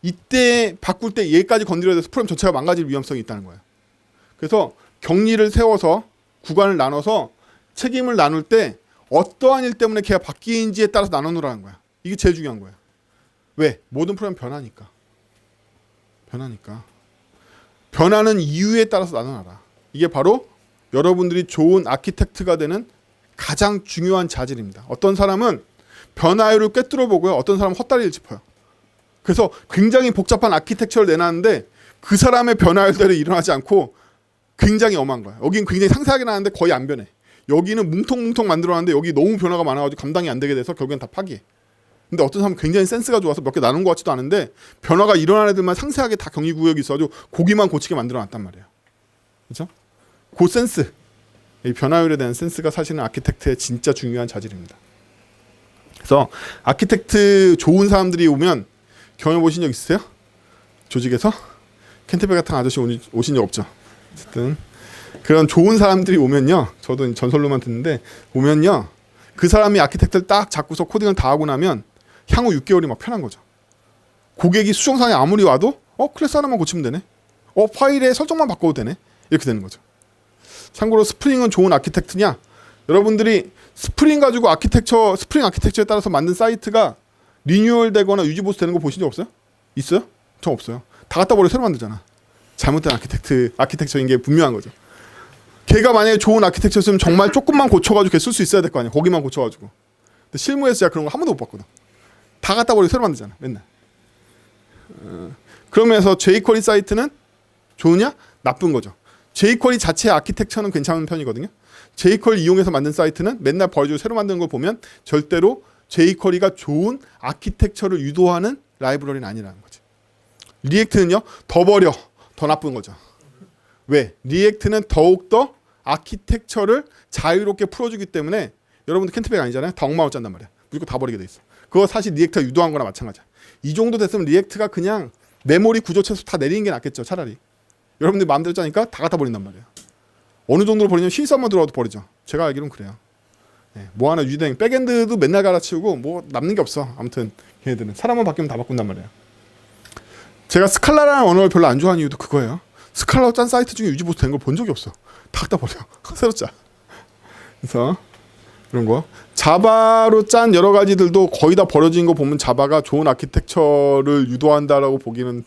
이때 바꿀 때 얘까지 건드려야 돼서 프로그램 전체가 망가질 위험성이 있다는 거야. 그래서 격리를 세워서 구간을 나눠서 책임을 나눌 때 어떠한 일 때문에 걔가 바뀌는지에 따라서 나눠놓으라는 거야. 이게 제일 중요한 거야. 왜? 모든 프로그램 변하니까. 변하는 이유에 따라서 나눠놔라. 이게 바로 여러분들이 좋은 아키텍트가 되는 가장 중요한 자질입니다. 어떤 사람은 변화율을 꿰뚫어 보고요. 어떤 사람은 헛다리를 짚어요. 그래서 굉장히 복잡한 아키텍처를 내놨는데 그 사람의 변화율대로 일어나지 않고 굉장히 엄한 거야. 여기는 굉장히 상세하게 나왔는데 거의 안 변해. 여기는 뭉텅뭉텅 만들어놨는데 여기 너무 변화가 많아가지고 감당이 안 되게 돼서 결국엔 다 파기해. 근데 어떤 사람은 굉장히 센스가 좋아서 몇 개 나눈 것 같지도 않은데 변화가 일어나는 애들만 상세하게 다 격리 구역이 있어가지고 고기만 고치게 만들어놨단 말이에요. 그렇죠? 그 센스, 이 변화율에 대한 센스가 사실은 아키텍트의 진짜 중요한 자질입니다. 그래서 아키텍트 좋은 사람들이 오면 경험해 보신 적 있으세요? 조직에서? 켄테베 같은 아저씨 오신 적 없죠? 어쨌든 그런 좋은 사람들이 오면요, 저도 전설로만 듣는데 오면요, 그 사람이 아키텍트를 딱 잡고서 코딩을 다 하고 나면 향후 6개월이 막 편한 거죠. 고객이 수정사항이 아무리 와도 클래스 하나만 고치면 되네. 파일에 설정만 바꿔도 되네. 이렇게 되는 거죠. 참고로 스프링은 좋은 아키텍트냐? 여러분들이 스프링 가지고 스프링 아키텍처에 따라서 만든 사이트가 리뉴얼 되거나 유지 보수 되는 거 보신 적 없어요? 있어요? 전 없어요. 다 갖다 버려 새로 만들잖아. 잘못된 아키텍처인 게 분명한 거죠. 걔가 만약에 좋은 아키텍처였으면 정말 조금만 고쳐가지고 걔 쓸 수 있어야 될 거 아니야. 거기만 고쳐가지고. 근데 실무에서 제가 그런 거 한 번도 못 봤거든. 다 갖다 버리고 새로 만들잖아. 맨날. 그러면서 jQuery 사이트는 좋으냐? 나쁜 거죠. jQuery 자체의 아키텍처는 괜찮은 편이거든요. jQuery 이용해서 만든 사이트는 맨날 버려주고 새로 만드는 걸 보면 절대로 jQuery가 좋은 아키텍처를 유도하는 라이브러리는 아니라는 거지. 리액트는요, 더 버려. 더 나쁜 거죠. 왜? 리액트는 더욱더 아키텍처를 자유롭게 풀어주기 때문에 여러분들 켄트베가 아니잖아요. 다 엉망으로 짠단 말이야. 무조건 다 버리게 돼 있어. 그거 사실 리액트가 유도한 거나 마찬가지야. 이 정도 됐으면 리액트가 그냥 메모리 구조 채소 다 내리는 게 낫겠죠. 차라리. 여러분들 마음대로 짜니까 다 갖다 버린단 말이에요. 어느 정도로 버리냐면 신입사원만 들어와도 버리죠. 제가 알기로는 그래요. 네, 뭐 하나 유대행 백엔드도 맨날 갈아치우고 뭐 남는 게 없어. 아무튼 걔네들은 사람만 바뀌면 다 바꾼단 말이에요. 제가 스칼라라는 언어를 별로 안 좋아하는 이유도 그거예요. 스칼라로 짠 사이트 중에 유지 보수 된 걸 본 적이 없어. 다 갖다 버려. 새로 짜. 그래서 그런 거. 자바로 짠 여러 가지들도 거의 다 버려진 거 보면 자바가 좋은 아키텍처를 유도한다라고 보기는,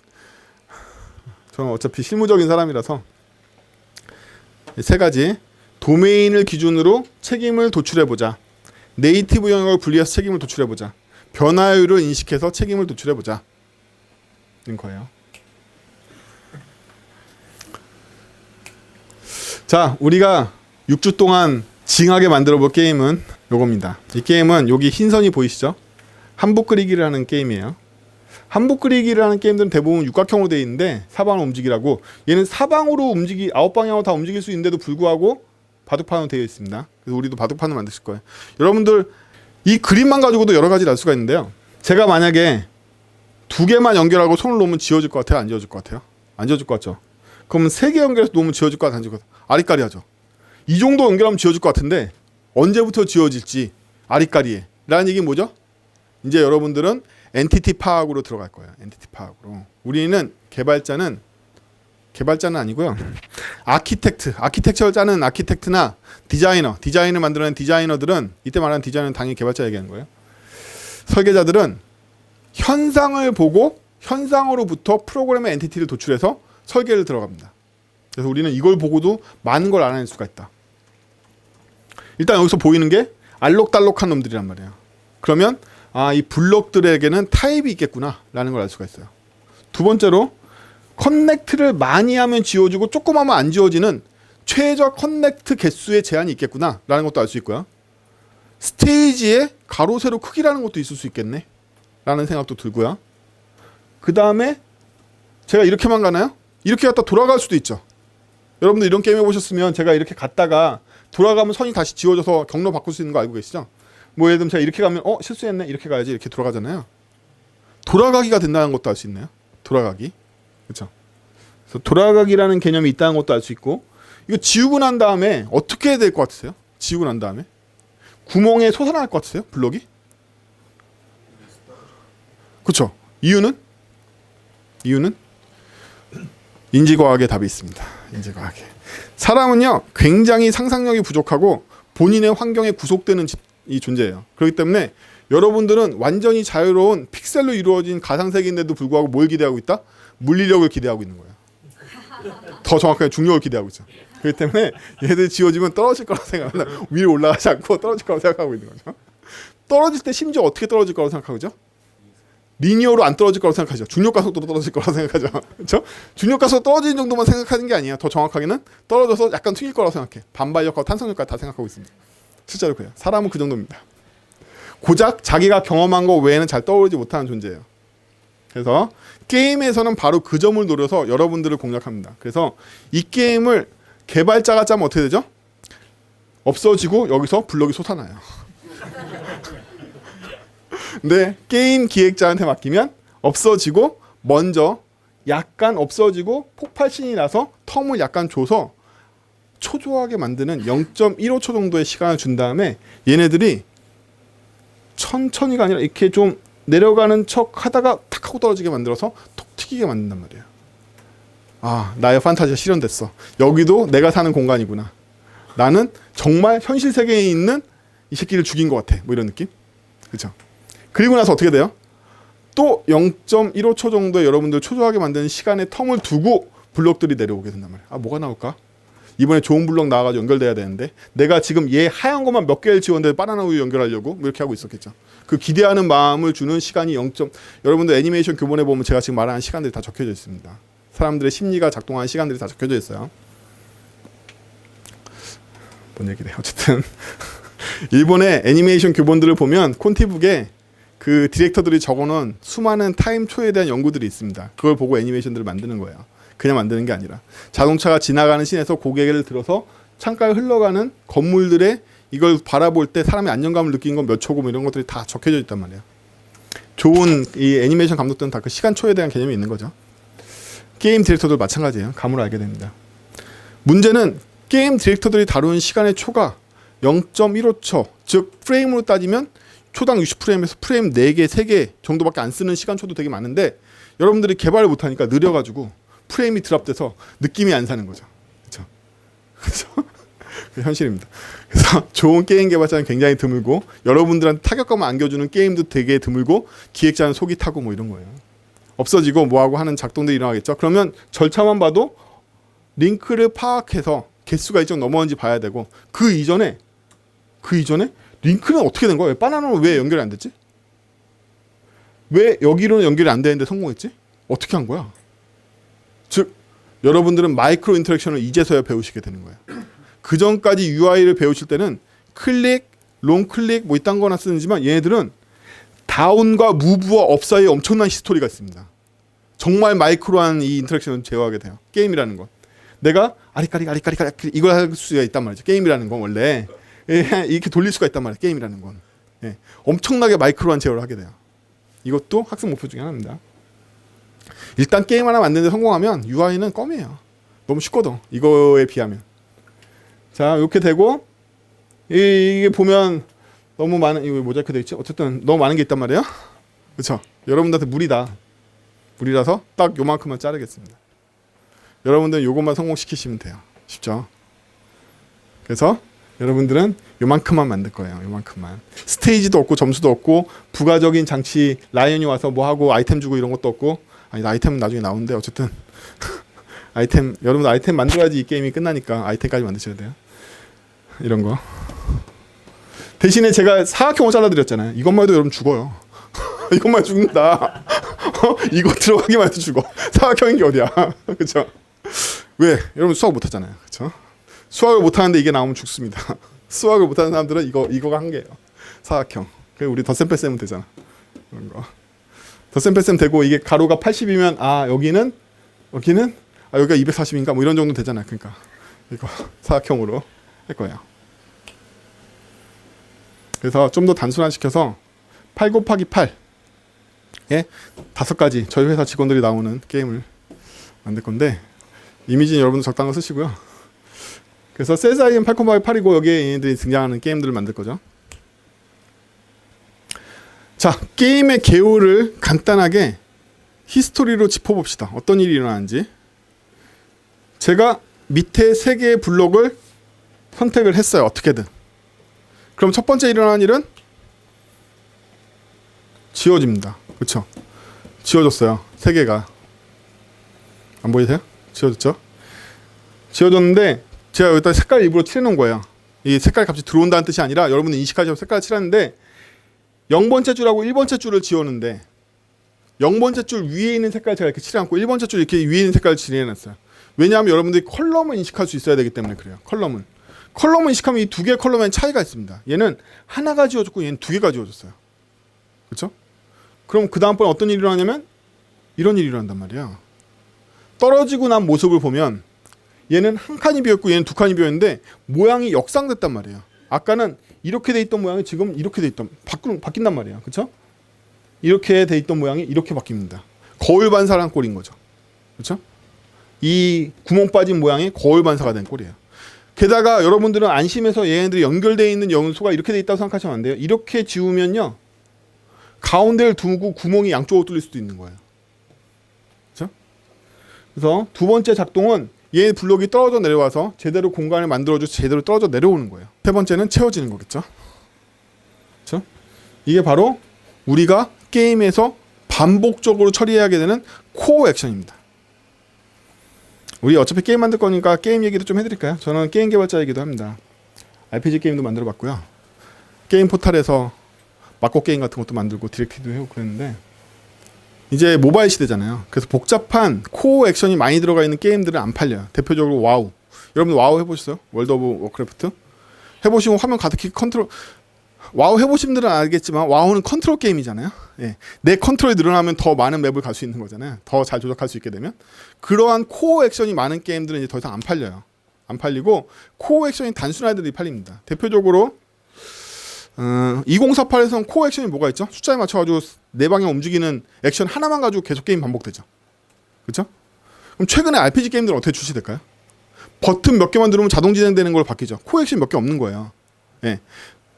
저는 어차피 실무적인 사람이라서 세 가지. 도메인을 기준으로 책임을 도출해보자. 네이티브 영역을 분리해서 책임을 도출해보자. 변화율을 인식해서 책임을 도출해보자. 는 거예요. 자, 우리가 6주 동안 징하게 만들어 볼 게임은 요겁니다. 이 게임은 여기 흰 선이 보이시죠? 한복 그리기를 하는 게임이에요. 한복 그리기를 하는 게임들은 대부분 육각형으로 되어 있는데 사방으로 움직이라고, 얘는 사방으로 아홉 방향으로 다 움직일 수 있는데도 불구하고 바둑판으로 되어 있습니다. 그래서 우리도 바둑판을 만드실 거예요. 여러분들 이 그림만 가지고도 여러 가지 날 수가 있는데요. 제가 만약에 두 개만 연결하고 손을 놓으면 지워질 것 같아요? 안 지워질 것 같아요? 안 지워질 것 같죠? 그러면 세 개 연결해서 놓으면 지워질 것 같아요? 안 지워질 것 같아요? 아리까리하죠. 이 정도 연결하면 지워질 것 같은데 언제부터 지워질지 아리까리해 라는 얘기는 뭐죠? 이제 여러분들은 엔티티 파악으로 들어갈 거예요. 엔티티 파악으로. 우리는 개발자는 아니고요. 아키텍처를 짜는 아키텍트나 디자인을 만들어낸 디자이너들은, 이때 말하는 디자이너는 당연히 개발자 얘기하는 거예요. 설계자들은 현상을 보고 현상으로부터 프로그램의 엔티티를 도출해서 설계를 들어갑니다. 그래서 우리는 이걸 보고도 많은 걸 알아낼 수가 있다. 일단 여기서 보이는 게 알록달록한 놈들이란 말이에요. 그러면 이 블록들에게는 타입이 있겠구나 라는 걸 알 수가 있어요. 두 번째로 커넥트를 많이 하면 지워지고 조금 하면 안 지워지는 최저 커넥트 개수의 제한이 있겠구나 라는 것도 알 수 있고요. 스테이지의 가로 세로 크기라는 것도 있을 수 있겠네 라는 생각도 들고요. 그 다음에 제가 이렇게만 가나요? 이렇게 갔다 돌아갈 수도 있죠. 여러분들 이런 게임 해보셨으면 제가 이렇게 갔다가 돌아가면 선이 다시 지워져서 경로 바꿀 수 있는 거 알고 계시죠? 뭐 예를 들면 제가 이렇게 가면 실수했네 이렇게 가야지 이렇게 돌아가잖아요. 돌아가기가 된다는 것도 알 수 있네요. 돌아가기. 그렇죠? 그래서 돌아가기라는 개념이 있다는 것도 알 수 있고 이거 지우고 난 다음에 어떻게 해야 될 것 같으세요? 지우고 난 다음에 구멍에 솟아날 것 같으세요? 블럭이? 그렇죠? 이유는 인지과학의 답이 있습니다. 인지과학에 사람은요 굉장히 상상력이 부족하고 본인의 환경에 구속되는 이 존재예요. 그렇기 때문에 여러분들은 완전히 자유로운 픽셀로 이루어진 가상세계인데도 불구하고 뭘 기대하고 있다? 물리력을 기대하고 있는 거예요. 더 정확하게 중력을 기대하고 있죠. 그렇기 때문에 얘들 지워지면 떨어질 거라고 생각한다. 위로 올라가지 않고 떨어질 거라고 생각하고 있는 거죠. 떨어질 때 심지어 어떻게 떨어질 거라고 생각하죠? 리니어로 안 떨어질 거라고 생각하죠. 중력가 속도로 떨어질 거라고 생각하죠. 그렇죠? 중력가 속도 떨어지는 정도만 생각하는 게 아니야. 더 정확하게는 떨어져서 약간 튕길 거라고 생각해. 반발력과 탄성력까지 다 생각하고 있습니다. 실제로 그래요. 사람은 그 정도입니다. 고작 자기가 경험한 거 외에는 잘 떠오르지 못하는 존재예요. 그래서 게임에서는 바로 그 점을 노려서 여러분들을 공략합니다. 그래서 이 게임을 개발자가 짜면 어떻게 되죠? 없어지고 여기서 블럭이 솟아나요. 근데 게임 기획자한테 맡기면 없어지고 먼저 약간 없어지고 폭발신이 나서 텀을 약간 줘서 초조하게 만드는 0.15초 정도의 시간을 준 다음에 얘네들이 천천히가 아니라 이렇게 좀 내려가는 척 하다가 탁 하고 떨어지게 만들어서 톡 튀기게 만든단 말이에요. 아, 나의 판타지가 실현됐어. 여기도 내가 사는 공간이구나. 나는 정말 현실 세계에 있는 이 새끼를 죽인 것 같아. 뭐 이런 느낌? 그렇죠? 그리고 나서 어떻게 돼요? 또 0.15초 정도의 여러분들 초조하게 만드는 시간의 텀을 두고 블록들이 내려오게 된단 말이에요. 아, 뭐가 나올까? 이번에 좋은 블록 나와가지고 연결돼야 되는데 내가 지금 얘 하얀 것만 몇 개를 지웠는데 바나나 우유 연결하려고 뭐 이렇게 하고 있었겠죠. 그 기대하는 마음을 주는 시간이 0. 여러분들 애니메이션 교본에 보면 제가 지금 말하는 시간들이 다 적혀져 있습니다. 사람들의 심리가 작동하는 시간들이 다 적혀져 있어요. 뭔 얘기래. 어쨌든 일본의 애니메이션 교본들을 보면 콘티북에 그 디렉터들이 적어놓은 수많은 타임초에 대한 연구들이 있습니다. 그걸 보고 애니메이션들을 만드는 거예요. 그냥 만드는 게 아니라 자동차가 지나가는 씬에서 고개를 들어서 창가에 흘러가는 건물들의 이걸 바라볼 때 사람의 안정감을 느끼는 건 몇 초고 뭐 이런 것들이 다 적혀져 있단 말이에요. 좋은 이 애니메이션 감독들은 다 그 시간초에 대한 개념이 있는 거죠. 게임 디렉터도 마찬가지예요. 감으로 알게 됩니다. 문제는 게임 디렉터들이 다루는 시간의 초가 0.15초, 즉 프레임으로 따지면 초당 60프레임에서 프레임 4개, 3개 정도밖에 안 쓰는 시간초도 되게 많은데 여러분들이 개발을 못하니까 느려가지고 프레임이 드랍돼서 느낌이 안 사는 거죠. 그렇죠? 그렇죠? 현실입니다. 그래서 좋은 게임 개발자는 굉장히 드물고 여러분들한테 타격감을 안겨주는 게임도 되게 드물고 기획자는 속이 타고 뭐 이런 거예요. 없어지고 뭐하고 하는 작동들이 일어나겠죠. 그러면 절차만 봐도 링크를 파악해서 개수가 일정 넘었는지 봐야 되고 그 이전에 링크는 어떻게 된 거야? 왜 바나나는 왜 연결이 안 됐지? 왜 여기로는 연결이 안 되는데 성공했지? 어떻게 한 거야? 즉 여러분들은 마이크로 인터랙션을 이제서야 배우시게 되는 거예요. 그 전까지 UI를 배우실 때는 클릭, 롱 클릭 뭐 이딴 거나 쓰지만 얘네들은 다운과 무브와 업 사이에 엄청난 히스토리가 있습니다. 정말 마이크로한 이 인터랙션을 제어하게 돼요. 게임이라는 건. 내가 아리까리 이걸 할 수가 있단 말이죠. 게임이라는 건 원래 이렇게 돌릴 수가 있단 말이에요. 게임이라는 건. 예. 엄청나게 마이크로한 제어를 하게 돼요. 이것도 학습 목표 중에 하나입니다. 일단 게임 하나 만드는데 성공하면 UI는 껌이에요. 너무 쉽거든. 이거에 비하면. 자, 이렇게 되고 이게 보면 너무 많은 이거 모자이크 돼 있죠. 어쨌든 너무 많은 게 있단 말이에요. 그렇죠? 여러분들한테 무리라서 딱 요만큼만 자르겠습니다. 여러분들은 요것만 성공시키시면 돼요. 쉽죠? 그래서 여러분들은 요만큼만 만들 거예요. 요만큼만. 스테이지도 없고 점수도 없고 부가적인 장치 라이언이 와서 뭐 하고 아이템 주고 이런 것도 없고 아니 아이템은 나중에 나오는데 어쨌든 아이템 여러분들 아이템 만들어야지 이 게임이 끝나니까 아이템까지 만드셔야 돼요. 이런 거. 대신에 제가 사각형을 잘라드렸잖아요. 이것만 해도 여러분 죽어요. 이것만 해도 죽는다. 이거 들어가기만 해도 죽어. 사각형인 게 어디야. 그렇죠? 왜? 여러분 수학 못하잖아요. 그렇죠? 수학을 못하는데 이게 나오면 죽습니다. 수학을 못하는 사람들은 이거가 한계예요. 사각형. 그래서 우리 덧셈 뺄셈은 되잖아. 그런 거. 덧셈 뺄셈 되고 이게 가로가 80이면 아 여기는 아 여기가 240인가 뭐 이런 정도 되잖아요. 그러니까 이거 사각형으로 할 거예요. 그래서 좀 더 단순화시켜서 8 곱하기 8에 5가지 저희 회사 직원들이 나오는 게임을 만들 건데 이미지는 여러분도 적당히 쓰시고요. 그래서 셀사이은 8 곱하기 8이고 여기에 얘네들이 등장하는 게임들을 만들 거죠. 자, 게임의 개요를 간단하게 히스토리로 짚어봅시다. 어떤 일이 일어나는지. 제가 밑에 3개의 블록을 선택을 했어요. 어떻게든. 그럼 첫 번째 일어난 일은 지워집니다. 그렇죠? 지워졌어요. 3개가. 안 보이세요? 지워졌죠? 지워졌는데 제가 여기다 색깔 일부러 칠해놓은 거예요. 이 색깔 값이 들어온다는 뜻이 아니라 여러분은 인식하시고 색깔을 칠하는데 0번째 줄하고 1번째 줄을 지웠는데 0번째 줄 위에 있는 색깔 제가 이렇게 칠해놨고 1번째 줄 이렇게 위에 있는 색깔을 칠해놨어요. 왜냐하면 여러분들이 컬럼을 인식할 수 있어야 되기 때문에 그래요. 컬럼을 인식하면 이 2개의 컬럼에는 차이가 있습니다. 얘는 하나가 지워졌고 얘는 2개가 지워졌어요. 그렇죠? 그럼 그 다음번에 어떤 일이 일어나냐면 이런 일이 일어난단 말이야. 떨어지고 난 모습을 보면 얘는 한 칸이 비었고 얘는 2칸이 비었는데 모양이 역상됐단 말이에요. 아까는 이렇게 돼 있던 모양이 지금 이렇게 돼 있던 바뀐단 말이에요. 그렇죠? 이렇게 돼 있던 모양이 이렇게 바뀝니다. 거울 반사한 꼴인 거죠. 그렇죠? 이 구멍 빠진 모양이 거울 반사가 된 꼴이에요. 게다가 여러분들은 안심해서 얘네들이 연결되어 있는 연소가 이렇게 돼 있다고 생각하시면 안 돼요. 이렇게 지우면요. 가운데를 두고 구멍이 양쪽으로 뚫릴 수도 있는 거예요. 그렇죠? 그래서 두 번째 작동은 얘 블록이 떨어져 내려와서 제대로 공간을 만들어줘서 제대로 떨어져 내려오는 거예요. 세 번째는 채워지는 거겠죠. 그렇죠? 이게 바로 우리가 게임에서 반복적으로 처리하게 되는 코어 액션입니다. 우리 어차피 게임 만들 거니까 게임 얘기도 좀 해드릴까요? 저는 게임 개발자이기도 합니다. RPG 게임도 만들어 봤고요. 게임 포탈에서 막고 게임 같은 것도 만들고 디렉티도 해오고 그랬는데 이제 모바일 시대잖아요. 그래서 복잡한 코어 액션이 많이 들어가 있는 게임들은 안 팔려요. 대표적으로 와우. 여러분 와우 해보셨어요? 월드 오브 워크래프트? 해보시고 화면 가득히 컨트롤 와우 해보신 분들은 알겠지만 와우는 컨트롤 게임이잖아요. 예. 내 컨트롤이 늘어나면 더 많은 맵을 갈 수 있는 거잖아요. 더 잘 조작할 수 있게 되면. 그러한 코어 액션이 많은 게임들은 이제 더 이상 안 팔려요. 안 팔리고 코어 액션이 단순한 애들이 팔립니다. 대표적으로 2048에서는 코어 액션이 뭐가 있죠? 숫자에 맞춰가지고 네 방향 움직이는 액션 하나만 가지고 계속 게임 반복되죠. 그렇죠? 그럼 최근에 RPG 게임들은 어떻게 출시될까요? 버튼 몇 개만 누르면 자동 진행되는 걸로 바뀌죠. 코어 액션이 몇 개 없는 거예요. 예.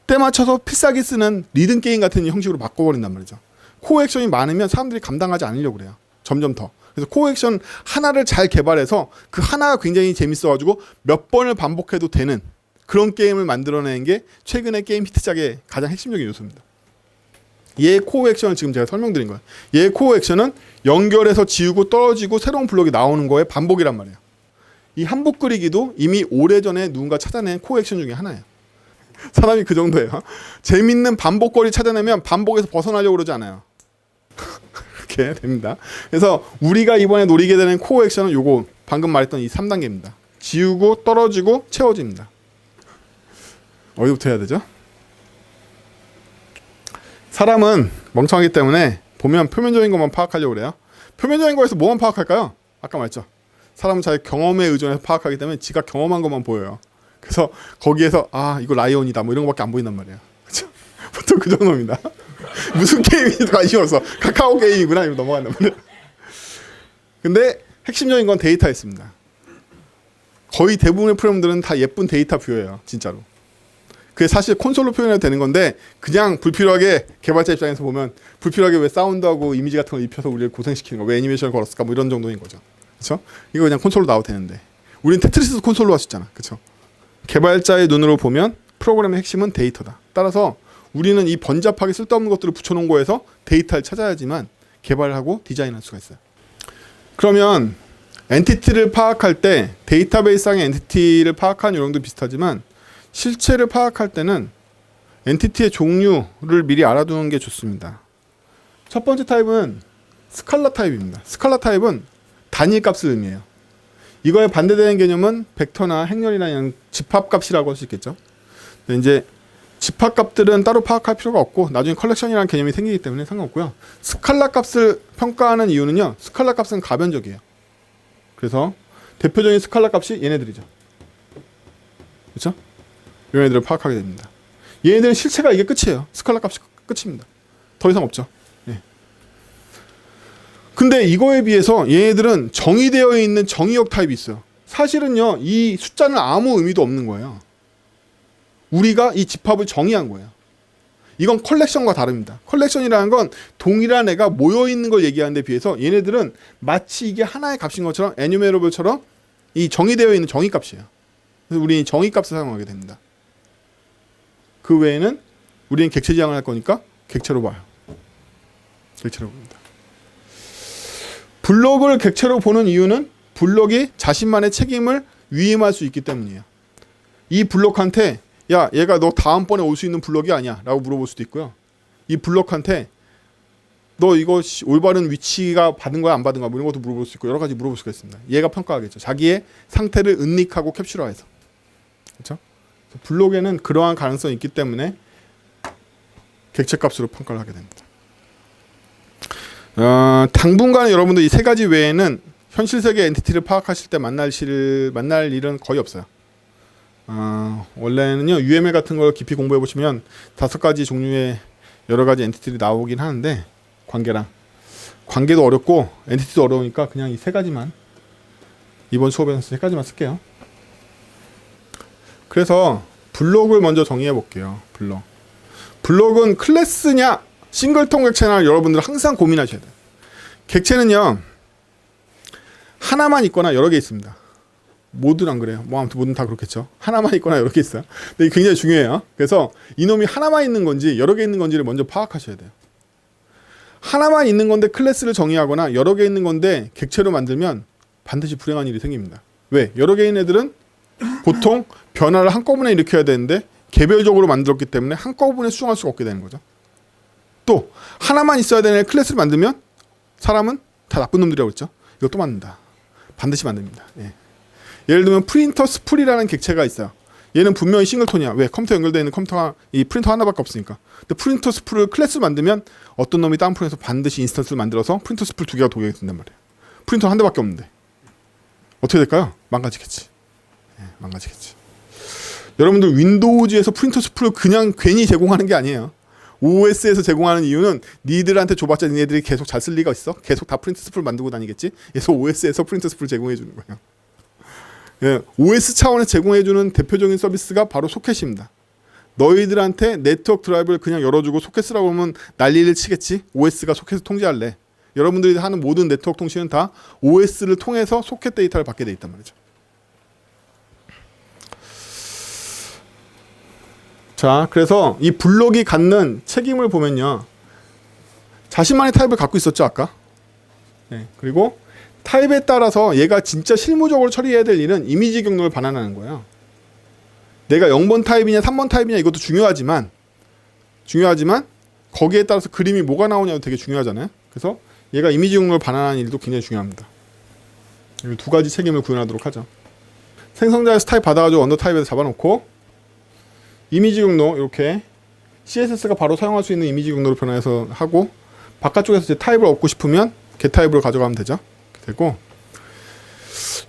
때 맞춰서 필살기 쓰는 리듬 게임 같은 형식으로 바꿔버린단 말이죠. 코어 액션이 많으면 사람들이 감당하지 않으려고 그래요. 점점 더. 그래서 코어 액션 하나를 잘 개발해서 그 하나가 굉장히 재밌어가지고 몇 번을 반복해도 되는 그런 게임을 만들어내는 게 최근의 게임 히트작의 가장 핵심적인 요소입니다. 얘 코어 액션을 지금 제가 설명드린 거예요. 얘 코어 액션은 연결해서 지우고 떨어지고 새로운 블록이 나오는 거의 반복이란 말이에요. 이 한복 그리기도 이미 오래전에 누군가 찾아낸 코어 액션 중에 하나예요. 사람이 그 정도예요. 재밌는 반복거리 찾아내면 반복에서 벗어나려고 그러지 않아요. 그렇게 됩니다. 그래서 우리가 이번에 노리게 되는 코어 액션은 요거 방금 말했던 이 3단계입니다. 지우고 떨어지고 채워집니다. 어디부터 해야 되죠? 사람은 멍청하기 때문에 보면 표면적인 것만 파악하려고 그래요. 표면적인 거에서 뭐만 파악할까요? 아까 말했죠. 사람은 자기 경험에 의존해서 파악하기 때문에 지가 경험한 것만 보여요. 그래서 거기에서 아 이거 라이온이다 뭐 이런 거밖에 안 보인단 말이에요. 그렇죠? 보통 그 정도입니다. 무슨 게임인지 관심 없어. 카카오 게임이구나 이러고 넘어간단 말이에요. 근데 핵심적인 건 데이터였습니다. 거의 대부분의 프로그램들은 다 예쁜 데이터 뷰예요. 진짜로. 그게 사실 콘솔로 표현해도 되는 건데 그냥 불필요하게 개발자 입장에서 보면 불필요하게 왜 사운드하고 이미지 같은 걸 입혀서 우리를 고생시키는 거 왜 애니메이션을 걸었을까 뭐 이런 정도인 거죠. 그렇죠? 이거 그냥 콘솔로 나와도 되는데 우린 테트리스도 콘솔로 할 수 있잖아. 그렇죠? 개발자의 눈으로 보면 프로그램의 핵심은 데이터다. 따라서 우리는 이 번잡하게 쓸데없는 것들을 붙여놓은 거에서 데이터를 찾아야지만 개발을 하고 디자인할 수가 있어요. 그러면 엔티티를 파악할 때 데이터베이스상의 엔티티를 파악하는 요령도 비슷하지만 실체를 파악할 때는 엔티티의 종류를 미리 알아두는 게 좋습니다. 첫 번째 타입은 스칼라 타입입니다. 스칼라 타입은 단위 값을 의미해요. 이거에 반대되는 개념은 벡터나 행렬이나 그냥 집합값이라고 할 수 있겠죠. 근데 이제 집합값들은 따로 파악할 필요가 없고 나중에 컬렉션이라는 개념이 생기기 때문에 상관없고요. 스칼라 값을 평가하는 이유는요. 스칼라 값은 가변적이에요. 그래서 대표적인 스칼라 값이 얘네들이죠. 그렇죠? 얘네들을 파악하게 됩니다. 얘네들은 실체가 이게 끝이에요. 스칼라 값이 끝입니다. 더 이상 없죠. 예. 근데 이거에 비해서 얘네들은 정의되어 있는 정의역 타입이 있어요. 사실은요, 이 숫자는 아무 의미도 없는 거예요. 우리가 이 집합을 정의한 거예요. 이건 컬렉션과 다릅니다. 컬렉션이라는 건 동일한 애가 모여있는 걸 얘기하는 데 비해서 얘네들은 마치 이게 하나의 값인 것처럼 에뉴메러블처럼 이 정의되어 있는 정의값이에요. 그래서 우리는 정의값을 사용하게 됩니다. 그 외에는 우리는 객체 지향을 할 거니까 객체로 봐요. 객체로 봅니다. 블록을 객체로 보는 이유는 블록이 자신만의 책임을 위임할 수 있기 때문이에요. 이 블록한테 야, 얘가 너 다음번에 올 수 있는 블록이 아니야 라고 물어볼 수도 있고요. 이 블록한테 너 이거 올바른 위치가 받은 거야 안 받은 거야 뭐 이런 것도 물어볼 수 있고 여러 가지 물어볼 수가 있습니다. 얘가 평가하겠죠. 자기의 상태를 은닉하고 캡슐화해서. 그렇죠? 블록에는 그러한 가능성이 있기 때문에 객체값으로 평가를 하게 됩니다. 당분간 여러분들 이 세 가지 외에는 현실 세계 엔티티를 파악하실 때 만날 일은 거의 없어요. 원래는요 UML 같은 걸 깊이 공부해 보시면 5가지 종류의 여러 가지 엔티티들이 나오긴 하는데 관계도 어렵고 엔티티도 어려우니까 그냥 이 세 가지만 이번 수업에서 세 가지만 쓸게요. 그래서 블록을 먼저 정의해 볼게요. 블록은 클래스냐 싱글통 객체냐 여러분들 항상 고민하셔야 돼요. 객체는요 하나만 있거나 여러 개 있습니다. 모두는 안 그래요. 뭐 아무튼 모두는 다 그렇겠죠. 하나만 있거나 여러 개 있어요. 근데 이게 굉장히 중요해요. 그래서 이놈이 하나만 있는 건지 여러 개 있는 건지를 먼저 파악하셔야 돼요. 하나만 있는 건데 클래스를 정의하거나 여러 개 있는 건데 객체로 만들면 반드시 불행한 일이 생깁니다. 왜? 여러 개 있는 애들은 보통 변화를 한꺼번에 일으켜야 되는데 개별적으로 만들었기 때문에 한꺼번에 수정할 수가 없게 되는 거죠. 또 하나만 있어야 되는 클래스를 만들면 사람은 다 나쁜 놈들이라고 했죠. 이것도 만든다. 반드시 만듭니다. 예. 예를 들면 프린터 스풀이라는 객체가 있어요. 얘는 분명히 싱글톤이야. 왜? 컴퓨터 연결되어 있는 컴퓨터가 이 프린터 하나밖에 없으니까. 근데 프린터 스풀을 클래스를 만들면 어떤 놈이 다운 프로에서 반드시 인스턴스를 만들어서 프린터 스풀 2개가 동일하게 된단 말이에요. 프린터 한 대밖에 없는데 어떻게 될까요? 망가지겠지. 예, 망가지겠지. 여러분들 윈도우즈에서 프린터 스풀을 그냥 괜히 제공하는 게 아니에요. OS에서 제공하는 이유는 니들한테 줘봤자 니네들이 계속 잘 쓸 리가 있어? 계속 다 프린터 스풀 만들고 다니겠지? 그래서 OS에서 프린터 스풀 제공해 주는 거예요. 예, OS 차원에서 제공해주는 대표적인 서비스가 바로 소켓입니다. 너희들한테 네트워크 드라이브를 그냥 열어주고 소켓 쓰라고 하면 난리를 치겠지? OS가 소켓을 통제할래. 여러분들이 하는 모든 네트워크 통신은 다 OS를 통해서 소켓 데이터를 받게 돼 있단 말이죠. 자, 그래서 이 블록이 갖는 책임을 보면요. 자신만의 타입을 갖고 있었죠, 아까? 네, 그리고 타입에 따라서 얘가 진짜 실무적으로 처리해야 될 일은 이미지 경로를 반환하는 거예요. 내가 0번 타입이냐 3번 타입이냐 이것도 중요하지만 거기에 따라서 그림이 뭐가 나오냐도 되게 중요하잖아요. 그래서 얘가 이미지 경로를 반환하는 일도 굉장히 중요합니다. 이 두 가지 책임을 구현하도록 하죠. 생성자에서 타입 받아가지고 언더 타입에서 잡아놓고 이미지 경로 이렇게 CSS가 바로 사용할 수 있는 이미지 경로로 변환해서 하고 바깥쪽에서 이제 타입을 얻고 싶으면 get 타입으로 가져가면 되죠. 되고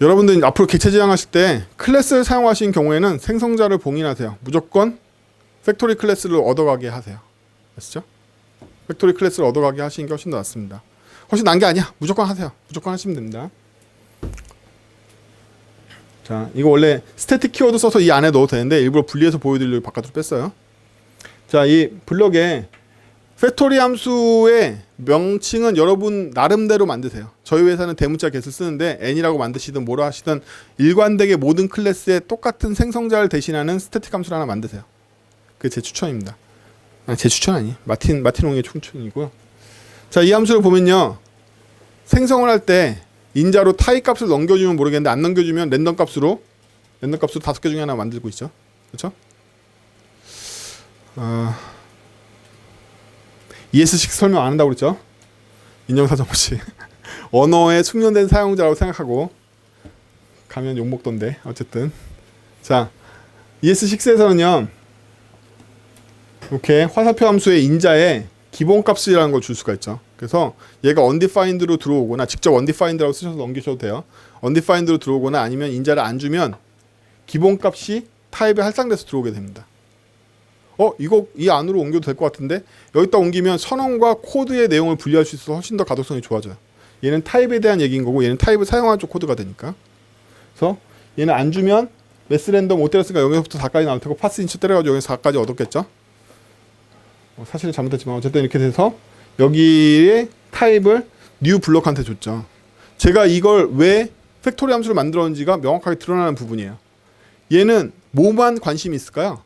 여러분들 앞으로 객체 지향하실 때 클래스를 사용하신 경우에는 생성자를 봉인하세요. 무조건 팩토리 클래스를 얻어가게 하세요. 아시죠? 팩토리 클래스를 얻어가게 하시는 게 훨씬 더 낫습니다. 훨씬 난 게 아니야. 무조건 하세요. 무조건 하시면 됩니다. 자, 이거 원래 스태틱 키워드 써서 이 안에 넣어도 되는데 일부러 분리해서 보여드리려고 바깥으로 뺐어요. 자, 이 블럭에 팩토리 함수의 명칭은 여러분 나름대로 만드세요. 저희 회사는 대문자 get을 쓰는데 n이라고 만드시든 뭐라 하시든 일관되게 모든 클래스에 똑같은 생성자를 대신하는 스태틱 함수를 하나 만드세요. 그게 제 추천입니다. 아니, 제 추천 아니. 마틴홍의 추천이고요. 자, 이 함수를 보면요. 생성을 할 때 인자로 타입 값을 넘겨주면 모르겠는데 안 넘겨주면 랜덤 값으로 5개 중에 하나 만들고 있죠. 그렇죠? ES6 설명 안 한다고 그랬죠? 인정사정 없이 언어에 숙련된 사용자라고 생각하고 가면 욕먹던데 어쨌든 자 ES6에서는요 이렇게 화살표 함수의 인자에 기본값이라는 걸 줄 수가 있죠. 그래서 얘가 undefined로 들어오거나 직접 undefined라고 쓰셔서 넘기셔도 돼요. undefined로 들어오거나 아니면 인자를 안 주면 기본값이 타입에 할당돼서 들어오게 됩니다. 이거 이 안으로 옮겨도 될 것 같은데 여기다 옮기면 선언과 코드의 내용을 분리할 수 있어서 훨씬 더 가독성이 좋아져요. 얘는 타입에 대한 얘기인 거고 얘는 타입을 사용하는 쪽 코드가 되니까. 그래서 얘는 안 주면 매스 랜덤 5 때렸으니까 여기서부터 4까지 나올 테고 파스 인치 때려가지고 여기서 4까지 얻었겠죠. 사실은 잘못했지만 어쨌든 이렇게 돼서 여기에 타입을 new 블록한테 줬죠. 제가 이걸 왜 팩토리 함수를 만들었는지가 명확하게 드러나는 부분이에요. 얘는 뭐만 관심이 있을까요?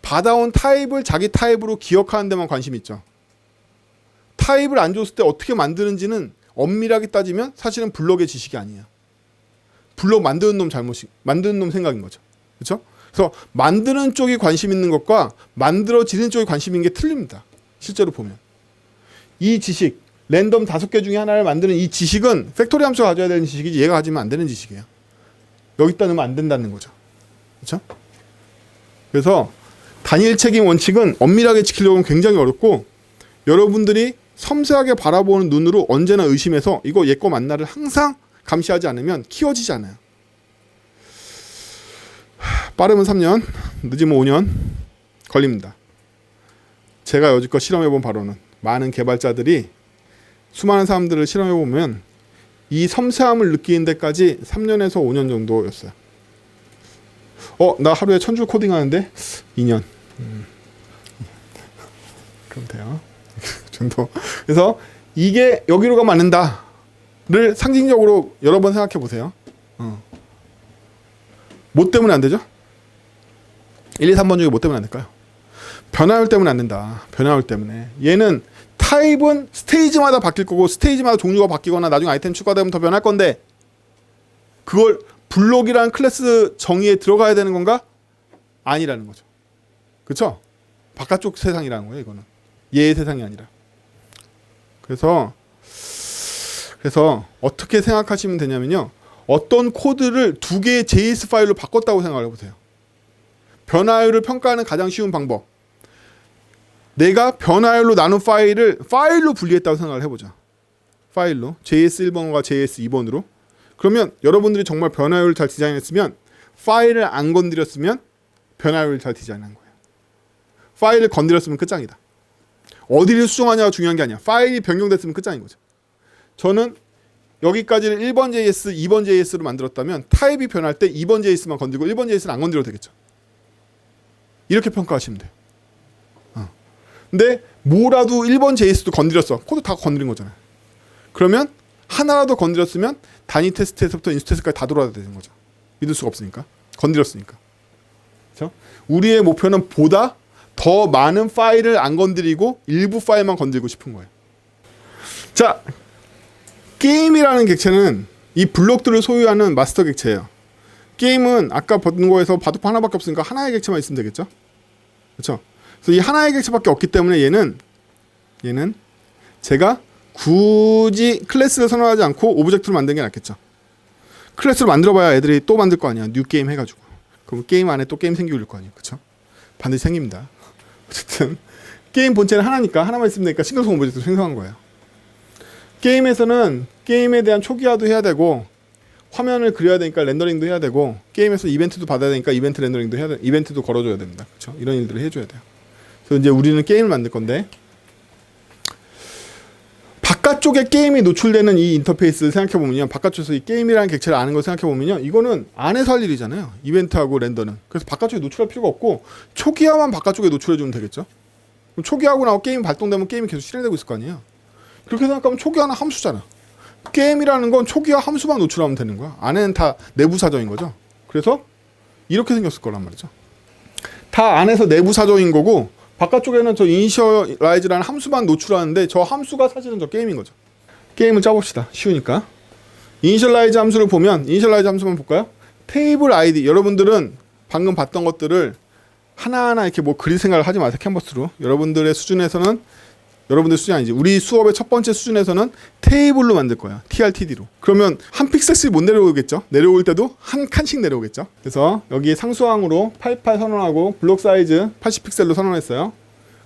받아온 타입을 자기 타입으로 기억하는 데만 관심이 있죠. 타입을 안 줬을 때 어떻게 만드는지는 엄밀하게 따지면 사실은 블록의 지식이 아니에요. 블록 만드는 놈 만드는 놈 생각인 거죠. 그렇죠? 그래서 만드는 쪽이 관심 있는 것과 만들어지는 쪽이 관심 있는 게 틀립니다. 실제로 보면. 이 지식, 랜덤 5개 중에 하나를 만드는 이 지식은 팩토리 함수가 가져야 되는 지식이지 얘가 가지면 안 되는 지식이에요. 여기다 넣으면 안 된다는 거죠. 그렇죠? 그래서 단일 책임 원칙은 엄밀하게 지키려면 굉장히 어렵고 여러분들이 섬세하게 바라보는 눈으로 언제나 의심해서 이거 얘 거 맞나를 항상 감시하지 않으면 키워지지 않아요. 빠르면 3년, 늦으면 5년 걸립니다. 제가 여지껏 실험해본 바로는 많은 개발자들이 수많은 사람들을 실험해보면 이 섬세함을 느끼는 데까지 3년에서 5년 정도였어요. 나 하루에 1000줄 코딩하는데 2년. 그럼 돼요. 그 정도. 그래서 이게 여기로 가면 안 된다를 상징적으로 여러 번 생각해 보세요. 뭐 때문에 안 되죠? 1, 2, 3번 중에 뭐 때문에 안 될까요? 변화율 때문에 안 된다. 변화율 때문에. 얘는 타입은 스테이지마다 바뀔 거고 스테이지마다 종류가 바뀌거나 나중에 아이템 추가되면 더 변할 건데 그걸 블록이라는 클래스 정의에 들어가야 되는 건가? 아니라는 거죠. 그쵸? 바깥쪽 세상이라는 거예요. 이거는. 얘의 세상이 아니라. 그래서 어떻게 생각하시면 되냐면요. 어떤 코드를 2개의 JS 파일로 바꿨다고 생각을 해보세요. 변화율을 평가하는 가장 쉬운 방법. 내가 변화율로 나눈 파일을 파일로 분리했다고 생각을 해보자. 파일로. JS 1번과 JS 2번으로. 그러면 여러분들이 정말 변화율을 잘 디자인했으면 파일을 안 건드렸으면 변화율을 잘 디자인한 거예요. 파일을 건드렸으면 끝장이다. 어디를 수정하냐가 중요한 게 아니야. 파일이 변경됐으면 끝장인 거죠. 저는 여기까지를 1번 JS, 2번 JS로 만들었다면 타입이 변할 때 2번 JS만 건드리고 1번 JS는 안 건드려도 되겠죠. 이렇게 평가하시면 돼요. 근데 뭐라도 1번 JS도 건드렸어. 코드 다 건드린 거잖아요. 그러면 하나라도 건드렸으면 단위 테스트에서부터 인수 테스트까지 다 돌아야 되는 거죠. 믿을 수가 없으니까. 건드렸으니까. 그렇죠? 우리의 목표는 보다 더 많은 파일을 안 건드리고 일부 파일만 건드리고 싶은 거예요. 자, 게임이라는 객체는 이 블록들을 소유하는 마스터 객체예요. 게임은 아까 본 거에서 바둑판 하나밖에 없으니까 하나의 객체만 있으면 되겠죠? 그렇죠? 그래서 이 하나의 객체밖에 없기 때문에 얘는 제가 굳이 클래스를 선언하지 않고 오브젝트를 만드는 게 낫겠죠. 클래스를 만들어봐야 애들이 또 만들 거 아니야. 뉴 게임 해가지고. 그럼 게임 안에 또 게임 생기고 거 아니에요. 그렇죠? 반드시 생깁니다. 어쨌든 게임 본체는 하나니까 하나만 있으면 되니까 싱글송 오브젝트 생성한 거예요. 게임에서는 게임에 대한 초기화도 해야 되고 화면을 그려야 되니까 렌더링도 해야 되고 게임에서 이벤트도 받아야 되니까 이벤트 렌더링도 해야 돼. 이벤트도 걸어줘야 됩니다. 그렇죠? 이런 일들을 해줘야 돼요. 그래서 이제 우리는 게임을 만들 건데 바깥쪽에 게임이 노출되는 이 인터페이스를 생각해보면요. 바깥쪽에서 이 게임이라는 객체를 아는 걸 생각해보면요. 이거는 안에서 할 일이잖아요. 이벤트하고 렌더는. 그래서 바깥쪽에 노출할 필요가 없고 초기화만 바깥쪽에 노출해주면 되겠죠. 그럼 초기화하고 나고 게임이 발동되면 게임이 계속 실행되고 있을 거 아니에요. 그렇게 생각하면 초기화는 함수잖아. 게임이라는 건 초기화 함수만 노출하면 되는 거야. 안에는 다 내부 사정인 거죠. 그래서 이렇게 생겼을 거란 말이죠. 다 안에서 내부 사정인 거고 바깥쪽에는 저 이니셜라이즈라는 함수만 노출하는데 저 함수가 사실은 저 게임인 거죠. 게임을 짜봅시다. 쉬우니까. 이니셜라이즈 함수를 보면 이니셜라이즈 함수만 볼까요? 테이블 아이디. 여러분들은 방금 봤던 것들을 하나하나 이렇게 뭐 그릴 생각을 하지 마세요. 캔버스로. 여러분들의 수준에서는 여러분들 수준이 아니지. 우리 수업의 첫 번째 수준에서는 테이블로 만들 거야. TRTD로. 그러면 한 픽셀씩 못 내려오겠죠. 내려올 때도 한 칸씩 내려오겠죠. 그래서 여기 상수항으로 88 선언하고 블록 사이즈 80픽셀로 선언했어요.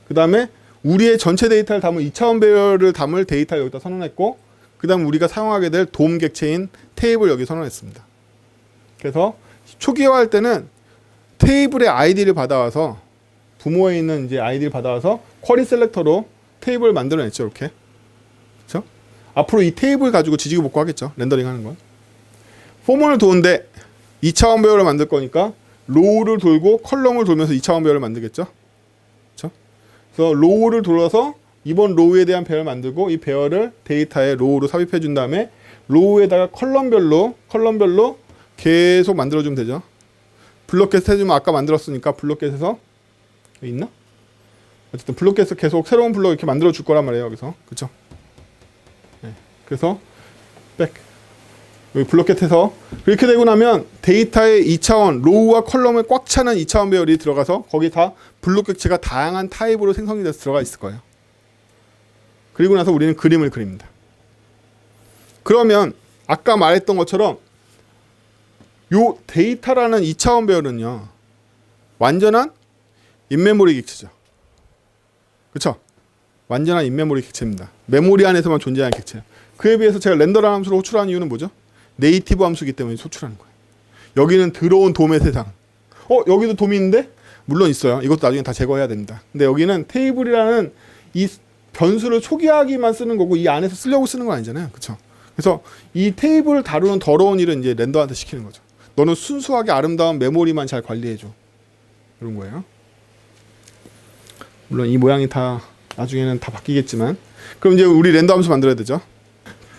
그 다음에 우리의 전체 데이터를 담을 2차원 배열을 담을 데이터를 여기다 선언했고 그 다음 우리가 사용하게 될 도움 객체인 테이블 여기 선언했습니다. 그래서 초기화할 때는 테이블의 아이디를 받아와서 부모에 있는 이제 아이디를 받아와서 쿼리 셀렉터로 테이블을 만들어냈죠. 이렇게. 그렇죠? 앞으로 이 테이블 가지고 지지고 볶고 하겠죠. 렌더링 하는 건. 포문을 도는데 2차원 배열을 만들 거니까 로우를 돌고 컬럼을 돌면서 2차원 배열을 만들겠죠. 그렇죠? 그래서 로우를 돌아서 이번 로우에 대한 배열 만들고 이 배열을 데이터에 로우로 삽입해 준 다음에 로우에다가 컬럼별로 계속 만들어주면 되죠. 블록겟 해주면 아까 만들었으니까 블록겟에서 있나? 어쨌든 블록겟에서 계속 새로운 블록 이렇게 만들어 줄 거란 말이에요. 여기서 그쵸? 네. 그래서 백 여기 블록겟에서 이렇게 되고 나면 데이터의 2차원 로우와 컬럼을 꽉 차는 2차원 배열이 들어가서 거기 다 블록 객체가 다양한 타입으로 생성이 돼서 들어가 있을 거예요. 그리고 나서 우리는 그림을 그립니다. 그러면 아까 말했던 것처럼 요 데이터라는 2차원 배열은요 완전한 인메모리 객체죠. 그쵸? 완전한 인메모리 객체입니다. 메모리 안에서만 존재하는 객체예요. 그에 비해서 제가 렌더라는 함수를 호출하는 이유는 뭐죠? 네이티브 함수이기 때문에 호출하는 거예요. 여기는 들어온 돔의 세상. 여기도 돔이 있는데? 물론 있어요. 이것도 나중에 다 제거해야 됩니다. 근데 여기는 테이블이라는 이 변수를 초기화하기만 쓰는 거고 이 안에서 쓰려고 쓰는 건 아니잖아요. 그쵸? 그래서 이 테이블을 다루는 더러운 일은 이제 렌더한테 시키는 거죠. 너는 순수하게 아름다운 메모리만 잘 관리해줘. 이런 거예요. 물론 이 모양이 다 나중에는 다 바뀌겠지만 그럼 이제 우리 렌더 함수 만들어야 되죠.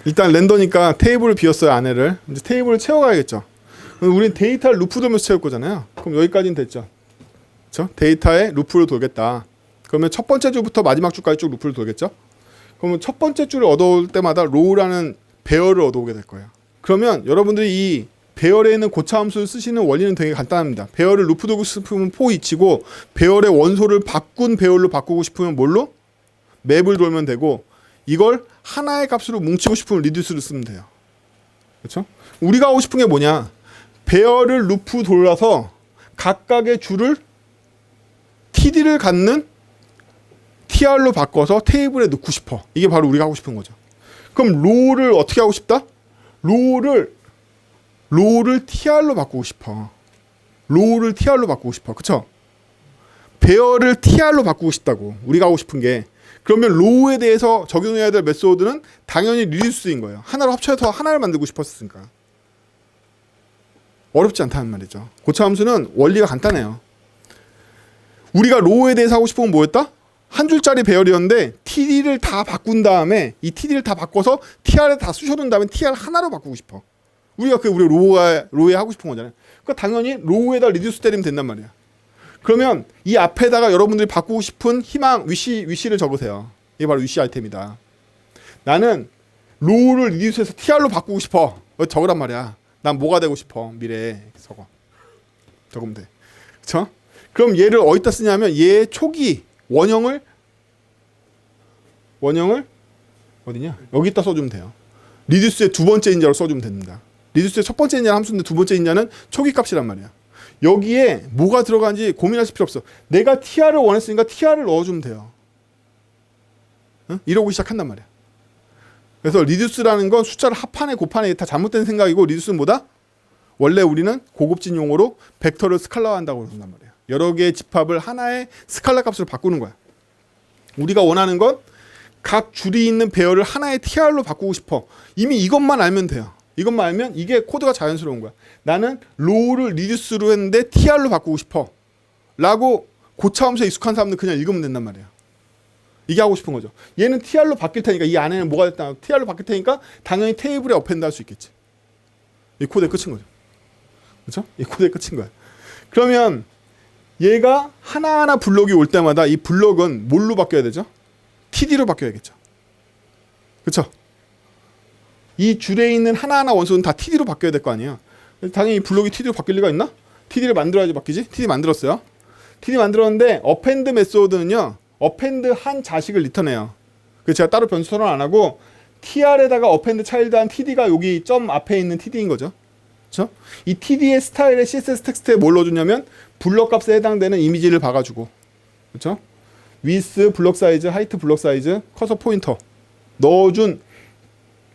일단 렌더니까 테이블을 비웠어요. 안에를. 이제 테이블을 채워가야겠죠. 우린 데이터를 루프 돌면서 채울 거잖아요. 그럼 여기까지는 됐죠. 그렇죠? 데이터에 루프를 돌겠다. 그러면 첫 번째 줄부터 마지막 줄까지 쭉 루프를 돌겠죠. 그러면 첫 번째 줄을 얻어올 때마다 로우라는 배열을 얻어오게 될 거예요. 그러면 여러분들이 이 배열에 있는 고차함수를 쓰시는 원리는 되게 간단합니다. 배열을 루프 돌고 싶으면 포 이치고 배열의 원소를 바꾼 배열로 바꾸고 싶으면 뭘로? 맵을 돌면 되고 이걸 하나의 값으로 뭉치고 싶으면 리듀스를 쓰면 돼요. 그렇죠? 우리가 하고 싶은 게 뭐냐? 배열을 루프 돌아서 각각의 줄을 TD를 갖는 TR로 바꿔서 테이블에 넣고 싶어. 이게 바로 우리가 하고 싶은 거죠. 그럼 로우를 어떻게 하고 싶다? 로우를 TR로 바꾸고 싶어. 로우를 TR로 바꾸고 싶어. 그쵸? 배열을 TR로 바꾸고 싶다고. 우리가 하고 싶은 게. 그러면 로우에 대해서 적용해야 될 메소드는 당연히 리듀스인 거예요. 하나로 합쳐서 하나를 만들고 싶었으니까. 어렵지 않다는 말이죠. 고차함수는 원리가 간단해요. 우리가 로우에 대해서 하고 싶은 건 뭐였다? 한 줄짜리 배열이었는데 TD를 다 바꾼 다음에 이 TD를 다 바꿔서 TR에 다 쑤셔둔 다음에 TR 하나로 바꾸고 싶어. 우리가 우리 로우에 하고 싶은 거잖아요. 그러니까 당연히 로우에다 리듀스 때리면 된단 말이야. 그러면 이 앞에다가 여러분들이 바꾸고 싶은 희망, 위시를 적으세요. 이게 바로 위시 아이템이다. 나는 로우를 리듀스해서 TR로 바꾸고 싶어. 적으란 말이야. 난 뭐가 되고 싶어. 미래에 적으면 돼. 그쵸? 그럼 얘를 어디다 쓰냐면 얘의 초기 원형을 어디냐? 여기다 써주면 돼요. 리듀스의 두 번째 인자로 써주면 됩니다. 리듀스의 첫 번째 인자는 함수인데 두 번째 인자는 초기 값이란 말이야. 여기에 뭐가 들어가는지 고민하실 필요 없어. 내가 TR을 원했으니까 TR을 넣어주면 돼요. 응? 이러고 시작한단 말이야. 그래서 리듀스라는 건 숫자를 합하네 곱하네 다 잘못된 생각이고 리듀스는 뭐다? 원래 우리는 고급진 용어로 벡터를 스칼라한다고 그런단 말이야. 여러 개의 집합을 하나의 스칼라 값으로 바꾸는 거야. 우리가 원하는 건 각 줄이 있는 배열을 하나의 TR로 바꾸고 싶어. 이미 이것만 알면 돼요. 이것만 알면 이게 코드가 자연스러운 거야. 나는 로우를 리듀스로 했는데 TR로 바꾸고 싶어. 라고 고차함수에 익숙한 사람들 그냥 읽으면 된단 말이야. 이게 하고 싶은 거죠. 얘는 TR로 바뀔 테니까 이 안에는 뭐가 됐다. TR로 바뀔 테니까 당연히 테이블에 어펜드 할 수 있겠지. 이 코드의 끝인 거죠. 그렇죠? 이 코드의 끝인 거야. 그러면 얘가 하나하나 블록이 올 때마다 이 블록은 뭘로 바뀌어야 되죠? TD로 바뀌어야겠죠. 그렇죠? 이 줄에 있는 하나하나 원소는 다 TD로 바뀌어야 될 거 아니에요. 당연히 이 블록이 TD로 바뀔 리가 있나? TD를 만들어야지 바뀌지? TD 만들었어요. TD 만들었는데 어펜드 메소드는요. 어펜드 한 자식을 리턴해요. 그래서 제가 따로 변수 선언 안 하고 TR에다가 어펜드 차일드한 TD가 여기 점 앞에 있는 TD인 거죠. 그렇죠? 이 TD의 스타일에 CSS 텍스트에 뭘 넣어주냐면 블록 값에 해당되는 이미지를 박아주고, 그렇죠? 위스 블록 사이즈, 하이트 블록 사이즈, 커서 포인터 넣어준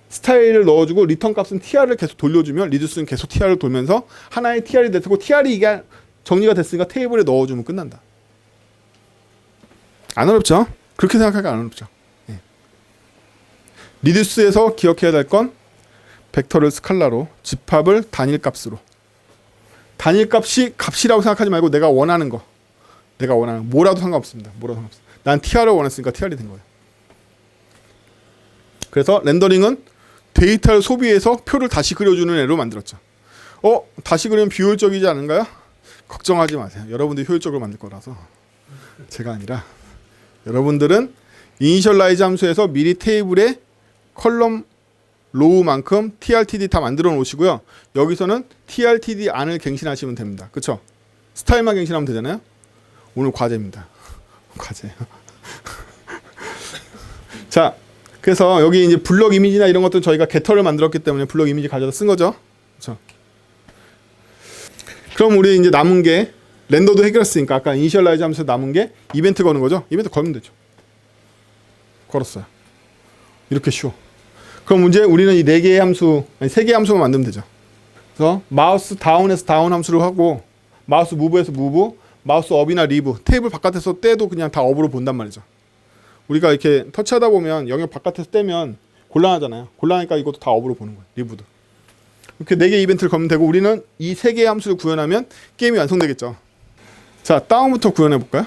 스타일을 넣어주고 리턴 값은 TR을 계속 돌려주면 리듀스는 계속 TR을 돌면서 하나의 TR이 되고 TR이 이게 정리가 됐으니까 테이블에 넣어주면 끝난다. 안 어렵죠? 그렇게 생각하기가 안 어렵죠. 예. 리듀스에서 기억해야 될 건 벡터를 스칼라로, 집합을 단일값으로. 단일값이 값이라고 생각하지 말고 내가 원하는 거. 뭐라도 상관없습니다. 난 tr을 원했으니까 tr이 된 거예요. 그래서 렌더링은 데이터를 소비해서 표를 다시 그려주는 애로 만들었죠. 다시 그리면 비효율적이지 않은가요? 걱정하지 마세요. 여러분들이 효율적으로 만들 거라서. 제가 아니라 여러분들은 이니셜라이즈 함수에서 미리 테이블에 컬럼 로우만큼 TRTD 다 만들어 놓으시고요. 여기서는 TRTD 안을 갱신하시면 됩니다. 그쵸? 스타일만 갱신하면 되잖아요. 오늘 과제입니다. 과제예요. 자, 그래서 여기 이제 블럭 이미지나 이런 것도 저희가 게터를 만들었기 때문에 블럭 이미지 가져다 쓴 거죠. 그쵸? 그럼 우리 이제 남은 게 렌더도 해결했으니까 아까 이니셜라이즈 하면서 남은 게 이벤트 거는 거죠. 이벤트 걸면 되죠. 걸었어요. 이렇게 쉬워. 그럼 이제 우리는 이 4개의 함수, 아니 3개의 함수만 만들면 되죠. 그래서 마우스 다운에서 다운 함수를 하고 마우스 무브에서 무브, 마우스 업이나 리브, 테이블 바깥에서 떼도 그냥 다 업으로 본단 말이죠. 우리가 이렇게 터치하다 보면 영역 바깥에서 떼면 곤란하잖아요. 곤란하니까 이것도 다 업으로 보는 거예요. 리브도. 이렇게 4개 이벤트를 걸면 되고 우리는 이 3개의 함수를 구현하면 게임이 완성되겠죠. 자, 다운부터 구현해 볼까요?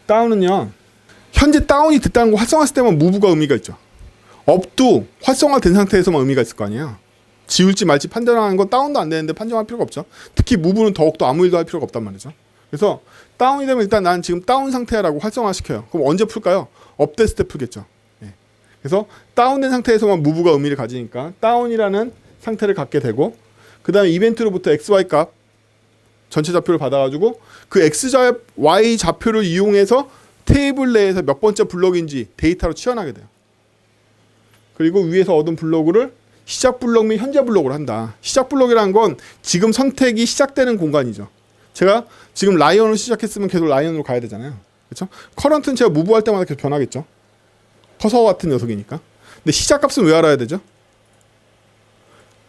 다운은요. 현재 다운이 됐다는 거 활성화했을 때만 무브가 의미가 있죠. 업도 활성화된 상태에서만 의미가 있을 거 아니에요. 지울지 말지 판단하는 건 다운도 안 되는데 판정할 필요가 없죠. 특히 무브는 더욱더 아무 일도 할 필요가 없단 말이죠. 그래서 다운이 되면 일단 난 지금 다운 상태라고 활성화시켜요. 그럼 언제 풀까요? 업됐을 때 풀겠죠. 예. 그래서 다운된 상태에서만 무브가 의미를 가지니까 다운이라는 상태를 갖게 되고 그 다음에 이벤트로부터 XY 값 전체 좌표를 받아가지고 그 X, Y 좌표를 이용해서 테이블 내에서 몇 번째 블록인지 데이터로 치환하게 돼요. 그리고 위에서 얻은 블록을 시작 블록 및 현재 블록으로 한다. 시작 블록이라는 건 지금 선택이 시작되는 공간이죠. 제가 지금 라이언으로 시작했으면 계속 라이언으로 가야 되잖아요. 그렇죠? 커런트는 제가 무브할 때마다 계속 변하겠죠. 커서 같은 녀석이니까. 근데 시작 값은 왜 알아야 되죠?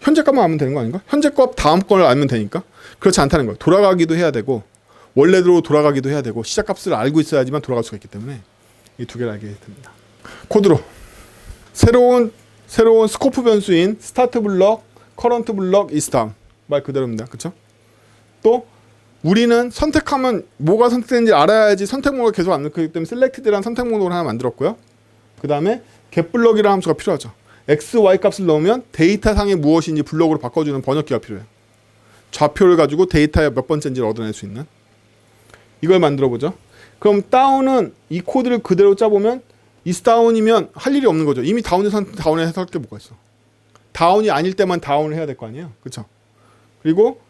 현재 값만 알면 되는 거 아닌가? 현재 값 다음 거를 알면 되니까. 그렇지 않다는 거예요. 돌아가기도 해야 되고 원래대로 돌아가기도 해야 되고 시작 값을 알고 있어야지만 돌아갈 수가 있기 때문에 이 2개를 알게 됩니다. 코드로 새로운 스코프 변수인 스타트 블럭, 커런트 블럭, 이스타운 말 그대로입니다. 그렇죠? 또 우리는 선택하면 뭐가 선택되는지 알아야지 선택 목록을 계속 안 넣기 때문에 selected라는 선택 목록을 하나 만들었고요. 그 다음에 get블럭이라는 함수가 필요하죠. x, y 값을 넣으면 데이터상에 무엇인지 블럭으로 바꿔주는 번역기가 필요해요. 좌표를 가지고 데이터의 몇 번째인지를 얻어낼 수 있는 이걸 만들어 보죠. 그럼 다운은 이 코드를 그대로 짜보면 이스다운이면 할 일이 없는 거죠. 이미 다운해서 할 게 뭐가 있어. 다운이 아닐 때만 다운을 해야 될 거 아니에요. 그렇죠? 그리고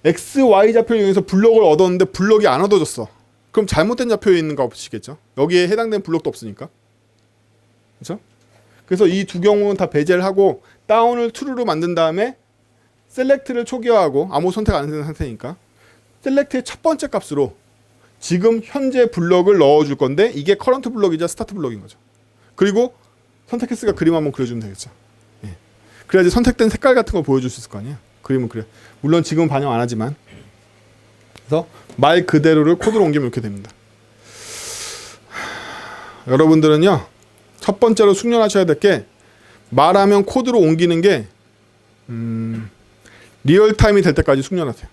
x, y 좌표를 이용해서 블록을 얻었는데 블록이 안 얻어졌어. 그럼 잘못된 좌표에 있는 거 보시겠죠? 여기에 해당되는 블록도 없으니까. 그렇죠? 그래서 이 두 경우는 다 배제를 하고 다운을 true로 만든 다음에 select를 초기화하고 아무 선택 안 되는 상태니까 select의 첫 번째 값으로 지금 현재 블럭을 넣어줄 건데 이게 커런트 블럭이자 스타트 블럭인 거죠. 그리고 선택했으니까 그림 한번 그려주면 되겠죠. 예. 그래야지 선택된 색깔 같은 걸 보여줄 수 있을 거 아니에요. 그림은 그래. 물론 지금은 반영 안 하지만. 그래서 말 그대로를 코드로 옮기면 이렇게 됩니다. 여러분들은요. 첫 번째로 숙련하셔야 될 게 말하면 코드로 옮기는 게 리얼타임이 될 때까지 숙련하세요.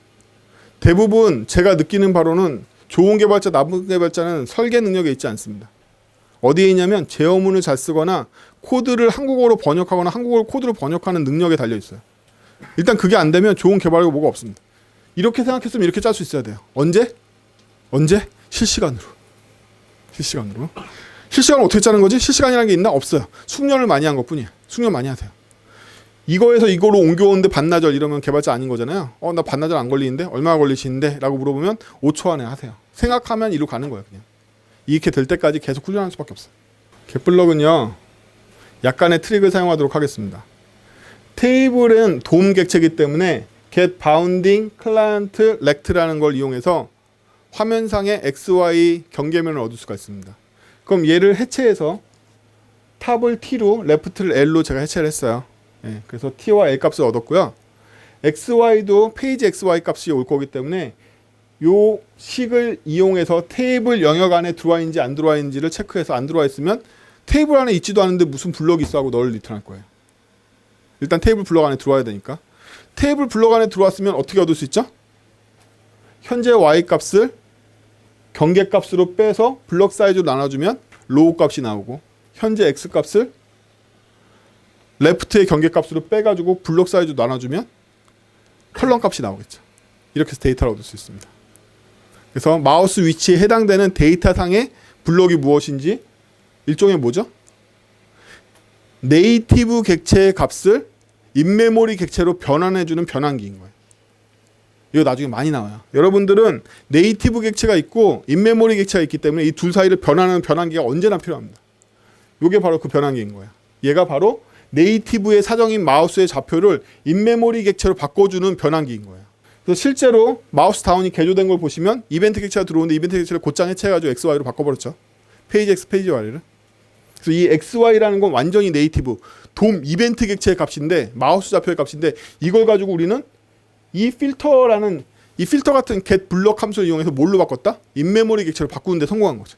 대부분 제가 느끼는 바로는 좋은 개발자, 나쁜 개발자는 설계 능력에 있지 않습니다. 어디에 있냐면 제어문을 잘 쓰거나 코드를 한국어로 번역하거나 한국어로 코드로 번역하는 능력에 달려 있어요. 일단 그게 안 되면 좋은 개발이 뭐가 없습니다. 이렇게 생각했으면 이렇게 짤 수 있어야 돼요. 언제? 실시간으로. 실시간으로 어떻게 짜는 거지? 실시간이라는 게 있나? 없어요. 숙련을 많이 한 것뿐이에요. 숙련 많이 하세요. 이거에서 이거로 옮겨오는데 반나절 이러면 개발자 아닌 거잖아요. 나 반나절 안 걸리는데? 얼마나 걸리시는데? 라고 물어보면 5초 안에 하세요. 생각하면 이로 가는 거예요. 그냥. 이렇게 될 때까지 계속 훈련할 수밖에 없어요. get블럭은요. 약간의 트릭을 사용하도록 하겠습니다. 테이블은 도움 객체이기 때문에 get bounding client rect라는 걸 이용해서 화면상의 XY 경계면을 얻을 수가 있습니다. 그럼 얘를 해체해서 탑을 T로 left를 L로 제가 해체를 했어요. 예, 그래서 T와 L 값을 얻었고요. XY도 페이지 XY 값이 올 거기 때문에 요 식을 이용해서 테이블 영역 안에 들어와 있는지 안 들어와 있는지를 체크해서 안 들어와 있으면 테이블 안에 있지도 않은데 무슨 블럭이 있어 하고 널 리턴할 거예요. 일단 테이블 블럭 안에 들어와야 되니까. 테이블 블럭 안에 들어왔으면 어떻게 얻을 수 있죠? 현재 y 값을 경계 값으로 빼서 블럭 사이즈로 나눠주면 로우 값이 나오고, 현재 x 값을 레프트의 경계 값으로 빼가지고 블럭 사이즈로 나눠주면 컬럼 값이 나오겠죠. 이렇게 해서 데이터를 얻을 수 있습니다. 그래서 마우스 위치에 해당되는 데이터상의 블럭이 무엇인지 일종의 뭐죠? 네이티브 객체의 값을 인메모리 객체로 변환해주는 변환기인 거예요. 이거 나중에 많이 나와요. 여러분들은 네이티브 객체가 있고 인메모리 객체가 있기 때문에 이 둘 사이를 변환하는 변환기가 언제나 필요합니다. 이게 바로 그 변환기인 거예요. 얘가 바로 네이티브의 사정인 마우스의 좌표를 인메모리 객체로 바꿔주는 변환기인 거예요. 그래서 실제로 마우스 다운이 개조된 걸 보시면 이벤트 객체가 들어오는데 이벤트 객체를 곧장 해체해가지고 XY로 바꿔버렸죠. 페이지 X, 페이지 Y를. 그래서 이 XY라는 건 완전히 네이티브, 돔 이벤트 객체의 값인데, 마우스 좌표의 값인데, 이걸 가지고 우리는 이 필터 같은 get 블럭 함수를 이용해서 뭘로 바꿨다? 인메모리 객체로 바꾸는데 성공한 거죠.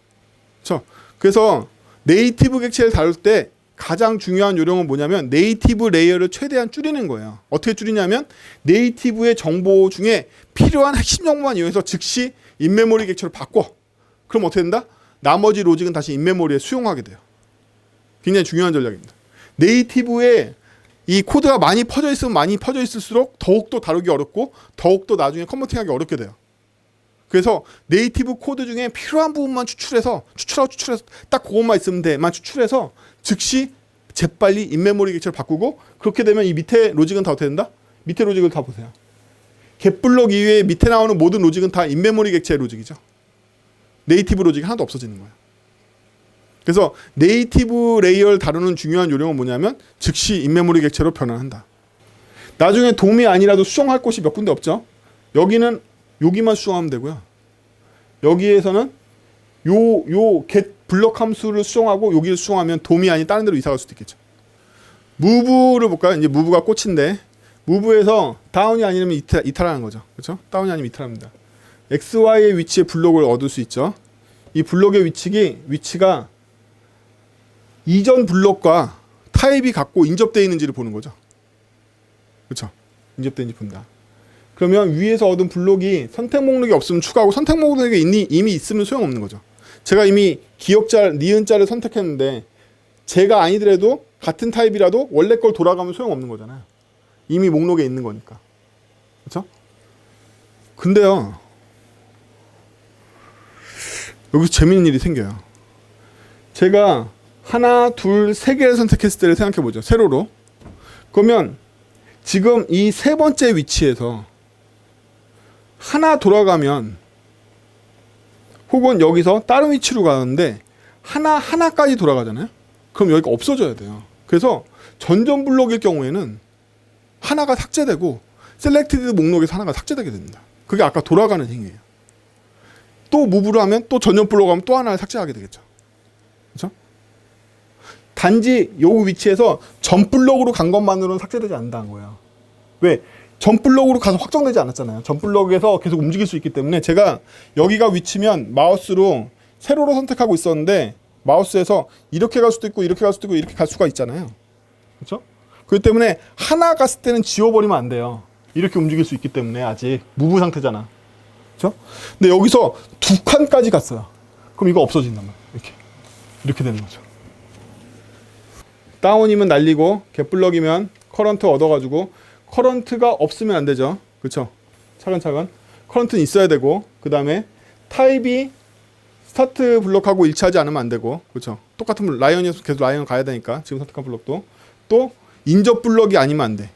그렇죠? 그래서 네이티브 객체를 다룰 때 가장 중요한 요령은 뭐냐면 네이티브 레이어를 최대한 줄이는 거예요. 어떻게 줄이냐면 네이티브의 정보 중에 필요한 핵심 정보만 이용해서 즉시 인메모리 객체로 바꿔. 그럼 어떻게 된다? 나머지 로직은 다시 인메모리에 수용하게 돼요. 굉장히 중요한 전략입니다. 네이티브에 이 코드가 많이 퍼져 있으면 많이 퍼져 있을수록 더욱더 다루기 어렵고 더욱더 나중에 컨버팅하기 어렵게 돼요. 그래서 네이티브 코드 중에 필요한 부분만 추출해서 딱 그것만 있으면 돼만 추출해서 즉시 재빨리 인메모리 객체를 바꾸고, 그렇게 되면 이 밑에 로직은 다 어떻게 된다? 밑에 로직을 다 보세요. 겟블럭 이외에 밑에 나오는 모든 로직은 다 인메모리 객체의 로직이죠. 네이티브 로직이 하나도 없어지는 거예요. 그래서 네이티브 레이어를 다루는 중요한 요령은 뭐냐면 즉시 인메모리 객체로 변환한다. 나중에 돔이 아니라도 수정할 곳이 몇 군데 없죠. 여기만 수정하면 되고요. 여기에서는 요 get 블럭 함수를 수정하고 여기를 수정하면 돔이 아닌 다른 데로 이사 갈 수도 있겠죠. 무브를 볼까요? 이제 무브가 꽃인데, 무브에서 다운이 아니면 이탈하는 거죠. 그렇죠? 다운이 아니면 이탈합니다. XY의 위치에 블럭을 얻을 수 있죠. 이 블럭의 위치가 이전 블럭과 타입이 같고 인접되어 있는지를 보는 거죠. 그렇죠? 인접되어 있는지 본다. 그러면 위에서 얻은 블록이 선택 목록이 없으면 추가하고, 선택 목록이 이미 있으면 소용없는 거죠. 제가 이미 기역자, 니은자를 선택했는데 제가 아니더라도 같은 타입이라도 원래 걸 돌아가면 소용없는 거잖아요. 이미 목록에 있는 거니까. 그렇죠? 근데요, 여기서 재밌는 일이 생겨요. 제가 하나, 둘, 세 개를 선택했을 때를 생각해 보죠. 세로로. 그러면 지금 이 세 번째 위치에서 하나 돌아가면, 혹은 여기서 다른 위치로 가는데 하나까지 돌아가잖아요. 그럼 여기가 없어져야 돼요. 그래서 전전 블록일 경우에는 하나가 삭제되고 셀렉티드 목록에서 하나가 삭제되게 됩니다. 그게 아까 돌아가는 행위예요. 또 무브를 하면 또 전전 블록 하면 또 하나를 삭제하게 되겠죠. 그렇죠? 단지 요 위치에서 전 블록으로 간 것만으로는 삭제되지 않는다는 거예요. 왜? 전 블록으로 가서 확정되지 않았잖아요. 전 블록에서 계속 움직일 수 있기 때문에, 제가 여기가 위치면 마우스로 세로로 선택하고 있었는데 마우스에서 이렇게 갈 수도 있고 이렇게 갈 수도 있고 이렇게 갈 수가 있잖아요. 그렇죠? 그렇기 때문에 하나 갔을 때는 지워버리면 안 돼요. 이렇게 움직일 수 있기 때문에 아직 무브 상태잖아. 그렇죠? 근데 여기서 두 칸까지 갔어요. 그럼 이거 없어진단 말이에요. 이렇게 되는 거죠. 다운이면 날리고 겟블럭이면 커런트 얻어가지고, 커런트가 없으면 안 되죠. 그렇죠? 차근차근 커런트는 있어야 되고, 그 다음에 타입이 스타트 블럭하고 일치하지 않으면 안 되고, 그렇죠? 똑같은 라이언이어서 계속 라이언 가야 되니까 지금 선택한 블럭도, 또 인접 블럭이 아니면 안 돼.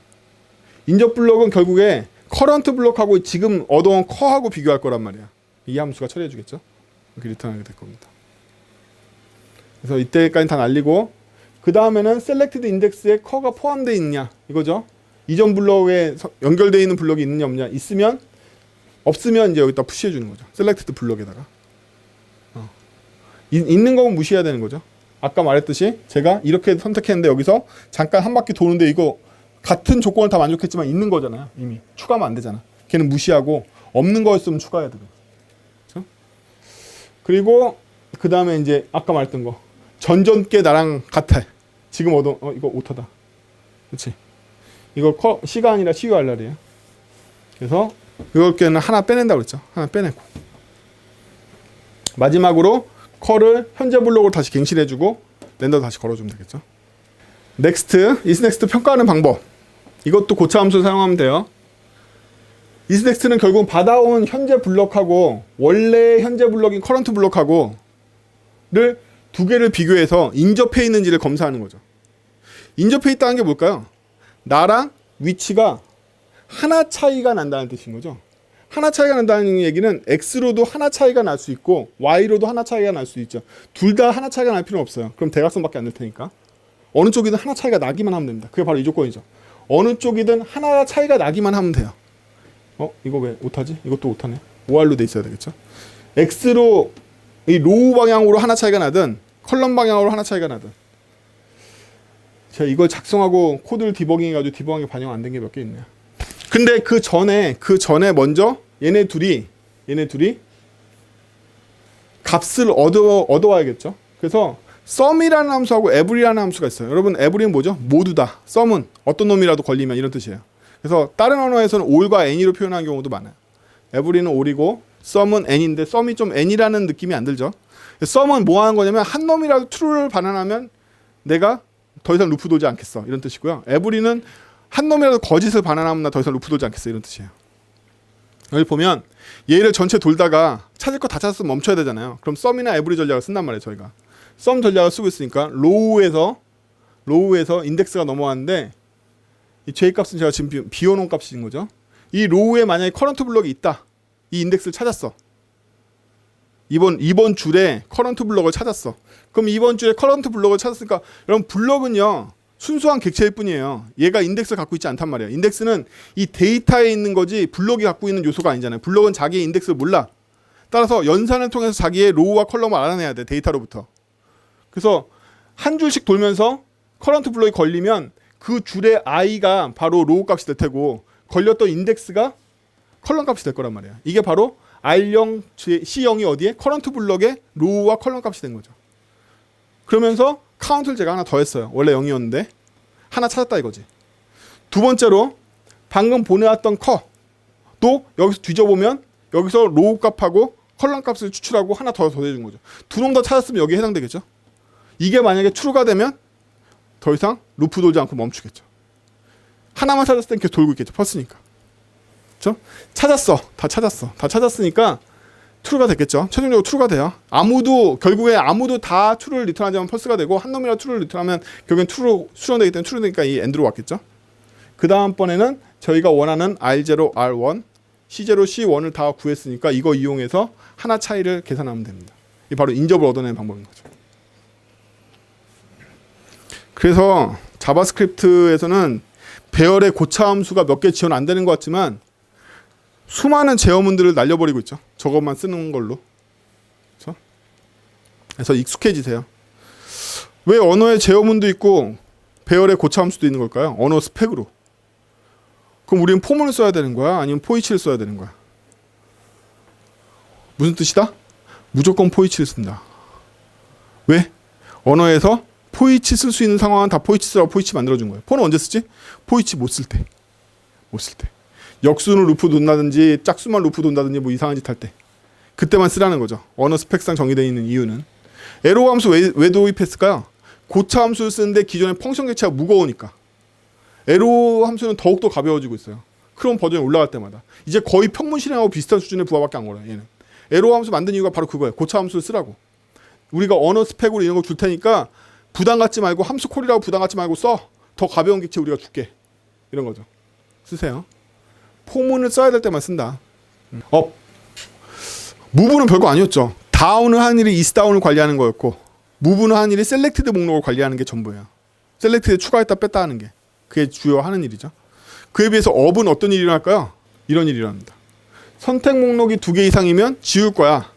인접 블럭은 결국에 커런트 블럭하고 지금 얻어온 커하고 비교할 거란 말이야. 이 함수가 처리해 주겠죠. 이렇게 리턴하게 될 겁니다. 그래서 이때까지 다 날리고, 그 다음에는 셀렉티드 인덱스에 커가 포함되어 있느냐 이거죠. 이전 블럭에 연결되어 있는 블럭이 있느냐 없느냐. 있으면, 없으면 이제 여기다 푸시해 주는 거죠. 셀렉티드 블럭에다가. 있는 거면 무시해야 되는 거죠. 아까 말했듯이 제가 이렇게 선택했는데 여기서 잠깐 한 바퀴 도는데 이거 같은 조건을 다 만족했지만 있는 거잖아요. 이미 추가하면 안 되잖아. 걔는 무시하고 없는 거였으면 추가해야 되고. 그리고 그 다음에 이제 아까 말했던 거 전전께 나랑 같아. 지금 이거 오타다. 그렇지? 이거 C가 아니라 CUR이에요. 그래서 이걸께는 하나 빼낸다고 그랬죠. 하나 빼내고 마지막으로 컬을 현재 블록으로 다시 갱신해주고 렌더 다시 걸어주면 되겠죠. 넥스트, isNext 평가하는 방법. 이것도 고차 함수 사용하면 돼요. isNext는 결국 받아온 현재 블럭하고 원래 현재 블럭인 커런트 블럭하고 를 두 개를 비교해서 인접해 있는지를 검사하는 거죠. 인접해 있다는 게 뭘까요? 나랑 위치가 하나 차이가 난다는 뜻인 거죠. 하나 차이가 난다는 얘기는 X로도 하나 차이가 날 수 있고 Y로도 하나 차이가 날 수 있죠. 둘 다 하나 차이가 날 필요는 없어요. 그럼 대각선밖에 안 될 테니까. 어느 쪽이든 하나 차이가 나기만 하면 됩니다. 그게 바로 이 조건이죠. 어느 쪽이든 하나 차이가 나기만 하면 돼요. 이거 왜 오타지? 이것도 오타네. OR로 돼 있어야 되겠죠. X로 이 로우 방향으로 하나 차이가 나든 컬럼 방향으로 하나 차이가 나든 제가 이걸 작성하고 코드를 디버깅 해가지고 디버깅이 반영 안 된 게 몇 개 있네요. 근데 그 전에 먼저 얘네 둘이 값을 얻어와야겠죠. 그래서 sum이라는 함수하고 every라는 함수가 있어요. 여러분 every는 뭐죠? 모두다. sum은 어떤 놈이라도 걸리면 이런 뜻이에요. 그래서 다른 언어에서는 all과 any로 표현하는 경우도 많아요. every는 all이고 sum은 n인데 sum이 좀 n이라는 느낌이 안 들죠. sum은 뭐 하는 거냐면 한 놈이라도 true를 반환하면 내가 더 이상 루프 돌지 않겠어 이런 뜻이고요. every는 한 놈이라도 거짓을 반환하면 나 더 이상 루프 돌지 않겠어 이런 뜻이에요. 여기 보면 얘를 전체 돌다가 찾을 거 다 찾았으면 멈춰야 되잖아요. 그럼 sum이나 every 전략을 쓴단 말이에요. 저희가 sum 전략을 쓰고 있으니까 low에서 인덱스가 넘어왔는데 이 j 값은 제가 지금 비워놓은 값인 거죠. 이 low에 만약에 커런트 블럭이 있다. 이 인덱스를 찾았어. 이번 줄에 커런트 블럭을 찾았어. 그럼 이번 줄에 커런트 블럭을 찾았으니까 여러분 블럭은요 순수한 객체일 뿐이에요. 얘가 인덱스를 갖고 있지 않단 말이에요. 인덱스는 이 데이터에 있는 거지 블럭이 갖고 있는 요소가 아니잖아요. 블럭은 자기의 인덱스를 몰라. 따라서 연산을 통해서 자기의 로우와 컬럼을 알아내야 돼. 데이터로부터. 그래서 한 줄씩 돌면서 커런트 블럭이 걸리면 그 줄의 i가 바로 로우 값이 될 테고 걸렸던 인덱스가 컬럼 값이 될 거란 말이에요. 이게 바로 R0, C0이 어디에? 커런트 블럭의 로우와 컬럼 값이 된 거죠. 그러면서 카운트를 제가 하나 더 했어요. 원래 0이었는데 하나 찾았다 이거지. 두 번째로 방금 보내왔던 또 여기서 뒤져보면 여기서 로우 값하고 컬럼 값을 추출하고 하나 더 더해준 거죠. 두 놈 다 찾았으면 여기에 해당되겠죠. 이게 만약에 true가 되면 더 이상 루프 돌지 않고 멈추겠죠. 하나만 찾았을 땐 계속 돌고 있겠죠. 펄스니까. 그렇죠? 다 찾았으니까 true가 됐겠죠. 최종적으로 true가 돼요. 결국에 아무도 다 true를 리턴하지 않으면 펄스가 되고 한 놈이라도 true를 리턴하면 결국엔 true로 수정되기 때문에 true 되니까 이 end로 왔겠죠. 그 다음번에는 저희가 원하는 R0, R1, C0, C1을 다 구했으니까 이거 이용해서 하나 차이를 계산하면 됩니다. 이게 바로 인접을 얻어내는 방법인 거죠. 그래서 자바스크립트에서는 배열의 고차 함수가 몇 개 지원 안 되는 것 같지만 수많은 제어문들을 날려버리고 있죠. 저것만 쓰는 걸로. 그렇죠? 그래서 익숙해지세요. 왜 언어에 제어문도 있고 배열의 고차 함수도 있는 걸까요? 언어 스펙으로. 그럼 우리는 포문을 써야 되는 거야? 아니면 포이치를 써야 되는 거야? 무슨 뜻이다? 무조건 포이치를 쓴다. 왜? 언어에서 포이치 쓸 수 있는 상황은 다 포이치 쓰라고 포이치 만들어준 거예요. 포는 언제 쓰지? 포이치 못 쓸 때. 역수는 루프 돈다든지 짝수만 루프 돈다든지 뭐 이상한 짓 할 때. 그때만 쓰라는 거죠. 언어 스펙상 정의되어 있는 이유는. 에로 함수 왜 도입했을까요? 고차 함수를 쓰는데 기존의 펑션 객체가 무거우니까. 에로 함수는 더욱더 가벼워지고 있어요. 크롬 버전이 올라갈 때마다. 이제 거의 평문 실행하고 비슷한 수준의 부하밖에 안 걸어요. 얘는. 에로 함수 만든 이유가 바로 그거예요. 고차 함수를 쓰라고. 우리가 언어 스펙으로 이런 거 줄 테니까 부담 갖지 말고 함수 콜이라고 부담 갖지 말고 써. 더 가벼운 객체 우리가 줄게. 이런 거죠. 쓰세요. 포문을 써야 될 때만 쓴다. 무브는 별거 아니었죠. 다운을 하는 일이 isDown을 관리하는 거였고 무브는 하는 일이 셀렉티드 목록을 관리하는 게 전부예요. 셀렉티드 추가했다 뺐다 하는 게. 그게 주요 하는 일이죠. 그에 비해서 업은 어떤 일이 일어날까요? 이런 일이 일어납니다. 선택 목록이 2개 이상이면 지울 거야.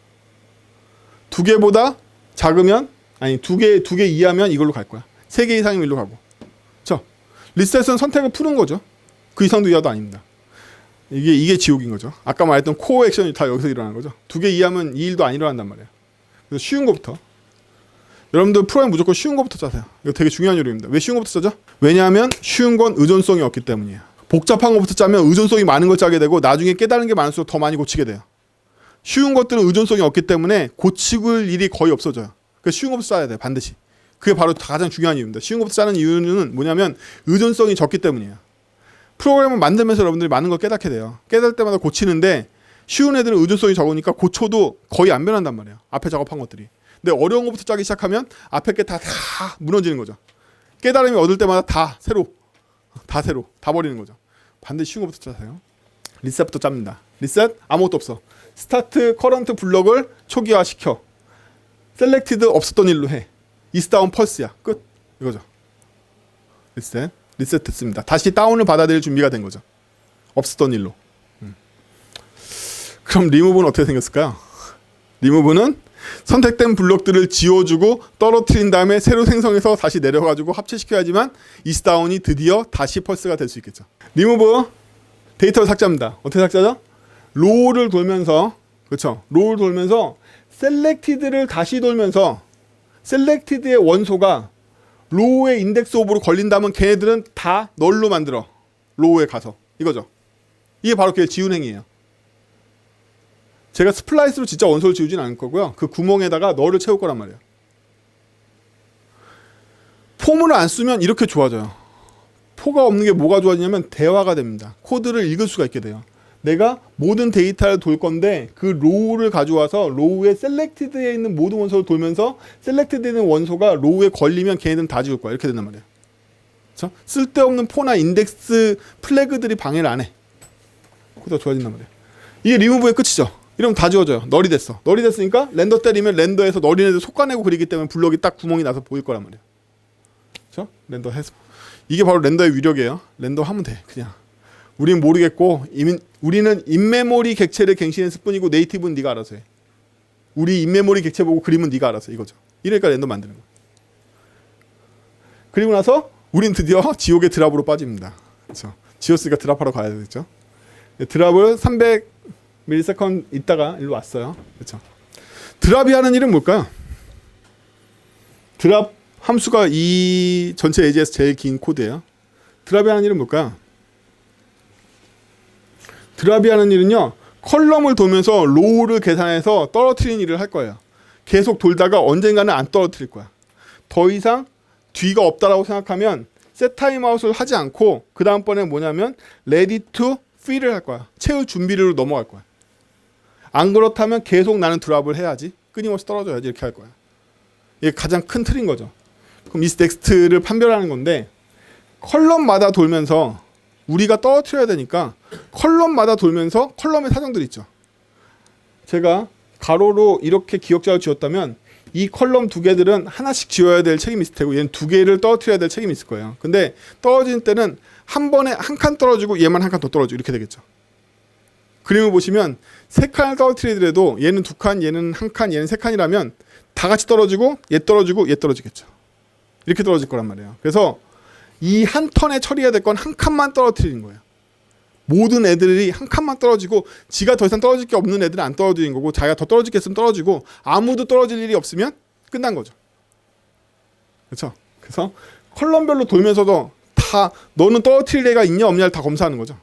2개보다 작으면 아니 2개 이하면 이걸로 갈 거야. 3개 이상이면 일로 가고. 그렇죠? 리셋은 선택을 푸는 거죠. 그 이상도 이하도 아닙니다. 이게 지옥인 거죠. 아까 말했던 코어 액션이 다 여기서 일어나는 거죠. 2개 이하면 이 일도 안 일어난단 말이에요. 그래서 쉬운 거부터. 여러분들 프로그램 무조건 쉬운 거부터 짜세요. 이거 되게 중요한 요령입니다. 왜 쉬운 거부터 짜죠? 왜냐하면 쉬운 건 의존성이 없기 때문이에요. 복잡한 것부터 짜면 의존성이 많은 걸 짜게 되고 나중에 깨달은 게 많을수록 더 많이 고치게 돼요. 쉬운 것들은 의존성이 없기 때문에 고칠 일이 거의 없어져요. 그래서 쉬운 것부터 짜야 돼요. 반드시. 그게 바로 가장 중요한 이유입니다. 쉬운 것부터 짜는 이유는 뭐냐면 의존성이 적기 때문이에요. 프로그램을 만들면서 여러분들이 많은 걸 깨닫게 돼요. 깨달을 때마다 고치는데 쉬운 애들은 의존성이 적으니까 고쳐도 거의 안 변한단 말이에요. 앞에 작업한 것들이. 근데 어려운 것부터 짜기 시작하면 앞에 게 다 무너지는 거죠. 깨달음이 얻을 때마다 다 버리는 거죠. 반드시 쉬운 것부터 짜세요. 리셋부터 짭니다. 리셋 아무것도 없어. 스타트 커런트 블럭을 초기화시켜. 셀렉티드 없었던 일로 해. 이스다운 펄스야. 끝. 이거죠. 리셋 됐습니다. 다시 다운을 받아들일 준비가 된 거죠. 없었던 일로. 그럼 리무브는 어떻게 생겼을까요? 리무브는 선택된 블록들을 지워주고 떨어뜨린 다음에 새로 생성해서 다시 내려가지고 합체시켜야지만 이스다운이 드디어 다시 펄스가 될 수 있겠죠. 리무브 데이터를 삭제합니다. 어떻게 삭제하죠? 로우를 돌면서, 그렇죠? 로우를 돌면서 셀렉티드를 다시 돌면서 셀렉티드의 원소가 로우의 인덱스 오브로 걸린다면 걔네들은 다 널로 만들어. 로우에 가서. 이거죠. 이게 바로 걔 지운 행위예요. 제가 스플라이스로 진짜 원소를 지우진 않을 거고요. 그 구멍에다가 널을 채울 거란 말이에요. 폼을 안 쓰면 이렇게 좋아져요. 포가 없는 게 뭐가 좋아지냐면 대화가 됩니다. 코드를 읽을 수가 있게 돼요. 내가 모든 데이터를 돌 건데 그 로우를 가져와서 로우에 셀렉티드에 있는 모든 원소를 돌면서 셀렉티드에 있는 원소가 로우에 걸리면 걔네들은 다 지울 거야. 이렇게 된단 말이에요. 그렇죠? 쓸데없는 포나 인덱스 플래그들이 방해를 안 해. 코드가 좋아진단 말이에요. 이게 리무브의 끝이죠. 이러면 다 지워져요. 널이 됐어. 널이 됐으니까 렌더 때리면 렌더에서 널인 애들 속아내고 그리기 때문에 블럭이 딱 구멍이 나서 보일 거란 말이에요. 그렇죠? 렌더 해서. 이게 바로 렌더의 위력이에요. 렌더 하면 돼. 그냥. 우린 모르겠고 우리는 인메모리 객체를 갱신했을 뿐이고 네이티브는 네가 알아서 해. 우리 인메모리 객체 보고 그림은 네가 알아서 해. 이거죠. 이러니까 렌더 만드는 거야. 그리고 나서 우린 드디어 지옥의 드랍으로 빠집니다. 그렇죠? 지웠으니까 드랍하러 가야 되겠죠. 드랍을 300ms 있다가 일로 왔어요. 그렇죠? 드랍이 하는 일은 뭘까요? 드랍 함수가 이 전체 AJ에서 제일 긴 코드예요. 드랍이 하는 일은 뭘까요? 드랍이 하는 일은요, 컬럼을 돌면서 로우를 계산해서 떨어뜨리는 일을 할 거예요. 계속 돌다가 언젠가는 안 떨어뜨릴 거야. 더 이상 뒤가 없다라고 생각하면 셋 타임아웃을 하지 않고 그 다음번에 뭐냐면 ready to fill을 할 거야. 채울 준비로 넘어갈 거야. 안 그렇다면 계속 나는 드랍을 해야지. 끊임없이 떨어져야지. 이렇게 할 거야. 이게 가장 큰 틀인 거죠. 그럼 이스 넥스트를 판별하는 건데 컬럼마다 돌면서 우리가 떨어뜨려야 되니까 컬럼마다 돌면서 컬럼의 사정들이 있죠. 제가 가로로 이렇게 기억자를 지었다면 이 컬럼 두 개들은 하나씩 지워야 될 책임이 있을 테고 얘는 두 개를 떨어뜨려야 될 책임이 있을 거예요. 근데 떨어지는 때는 한 번에 한 칸 떨어지고 얘만 한 칸 더 떨어지고 이렇게 되겠죠. 그림을 보시면 세 칸을 떨어뜨리더라도 얘는 두 칸, 얘는 한 칸, 얘는 세 칸이라면 다 같이 떨어지고 얘 떨어지고 얘 떨어지겠죠. 이렇게 떨어질 거란 말이에요. 그래서 이 한 턴에 처리해야 될 건 한 칸만 떨어뜨리는 거예요. 모든 애들이 한 칸만 떨어지고 지가 더 이상 떨어질 게 없는 애들은 안 떨어지는 거고 자기가 더 떨어질 게 있으면 떨어지고 아무도 떨어질 일이 없으면 끝난 거죠. 그렇죠? 그래서 컬럼별로 돌면서도 다 너는 떨어뜨릴 애가 있냐 없냐를 다 검사하는 거죠.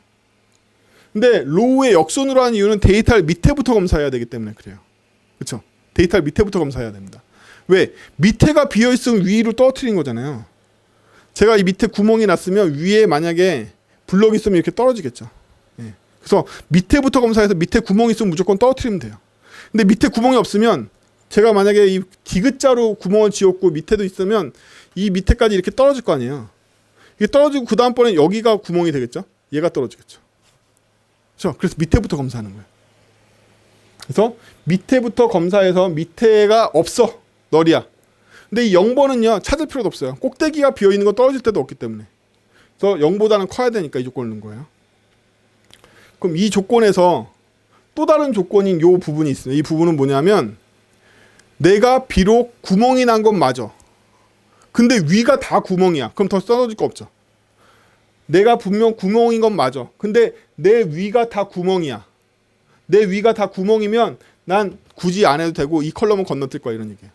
근데 로우의 역순으로 하는 이유는 데이터를 밑에부터 검사해야 되기 때문에 그래요. 그렇죠? 데이터를 밑에부터 검사해야 됩니다. 왜? 밑에가 비어있으면 위로 떨어뜨린 거잖아요. 제가 이 밑에 구멍이 났으면 위에 만약에 블럭이 있으면 이렇게 떨어지겠죠. 예. 그래서 밑에부터 검사해서 밑에 구멍이 있으면 무조건 떨어뜨리면 돼요. 근데 밑에 구멍이 없으면 제가 만약에 이 디귿자로 구멍을 지었고 밑에도 있으면 이 밑에까지 이렇게 떨어질 거 아니에요. 이게 떨어지고 그 다음번에 여기가 구멍이 되겠죠. 얘가 떨어지겠죠. 그렇죠? 그래서 밑에부터 검사하는 거예요. 그래서 밑에부터 검사해서 밑에가 없어. 널이야. 근데 이 0번은요 찾을 필요도 없어요. 꼭대기가 비어있는 건 떨어질 때도 없기 때문에. 그래서 0보다는 커야 되니까 이 조건을 넣은 거예요. 그럼 이 조건에서 또 다른 조건인 이 부분이 있어요. 이 부분은 뭐냐면 내가 비록 구멍이 난 건 맞아. 근데 위가 다 구멍이야. 그럼 더 떨어질 거 없죠. 내가 분명 구멍인 건 맞아. 근데 내 위가 다 구멍이야. 내 위가 다 구멍이면 난 굳이 안 해도 되고 이 컬럼은 건너뛸 거야 이런 얘기예요.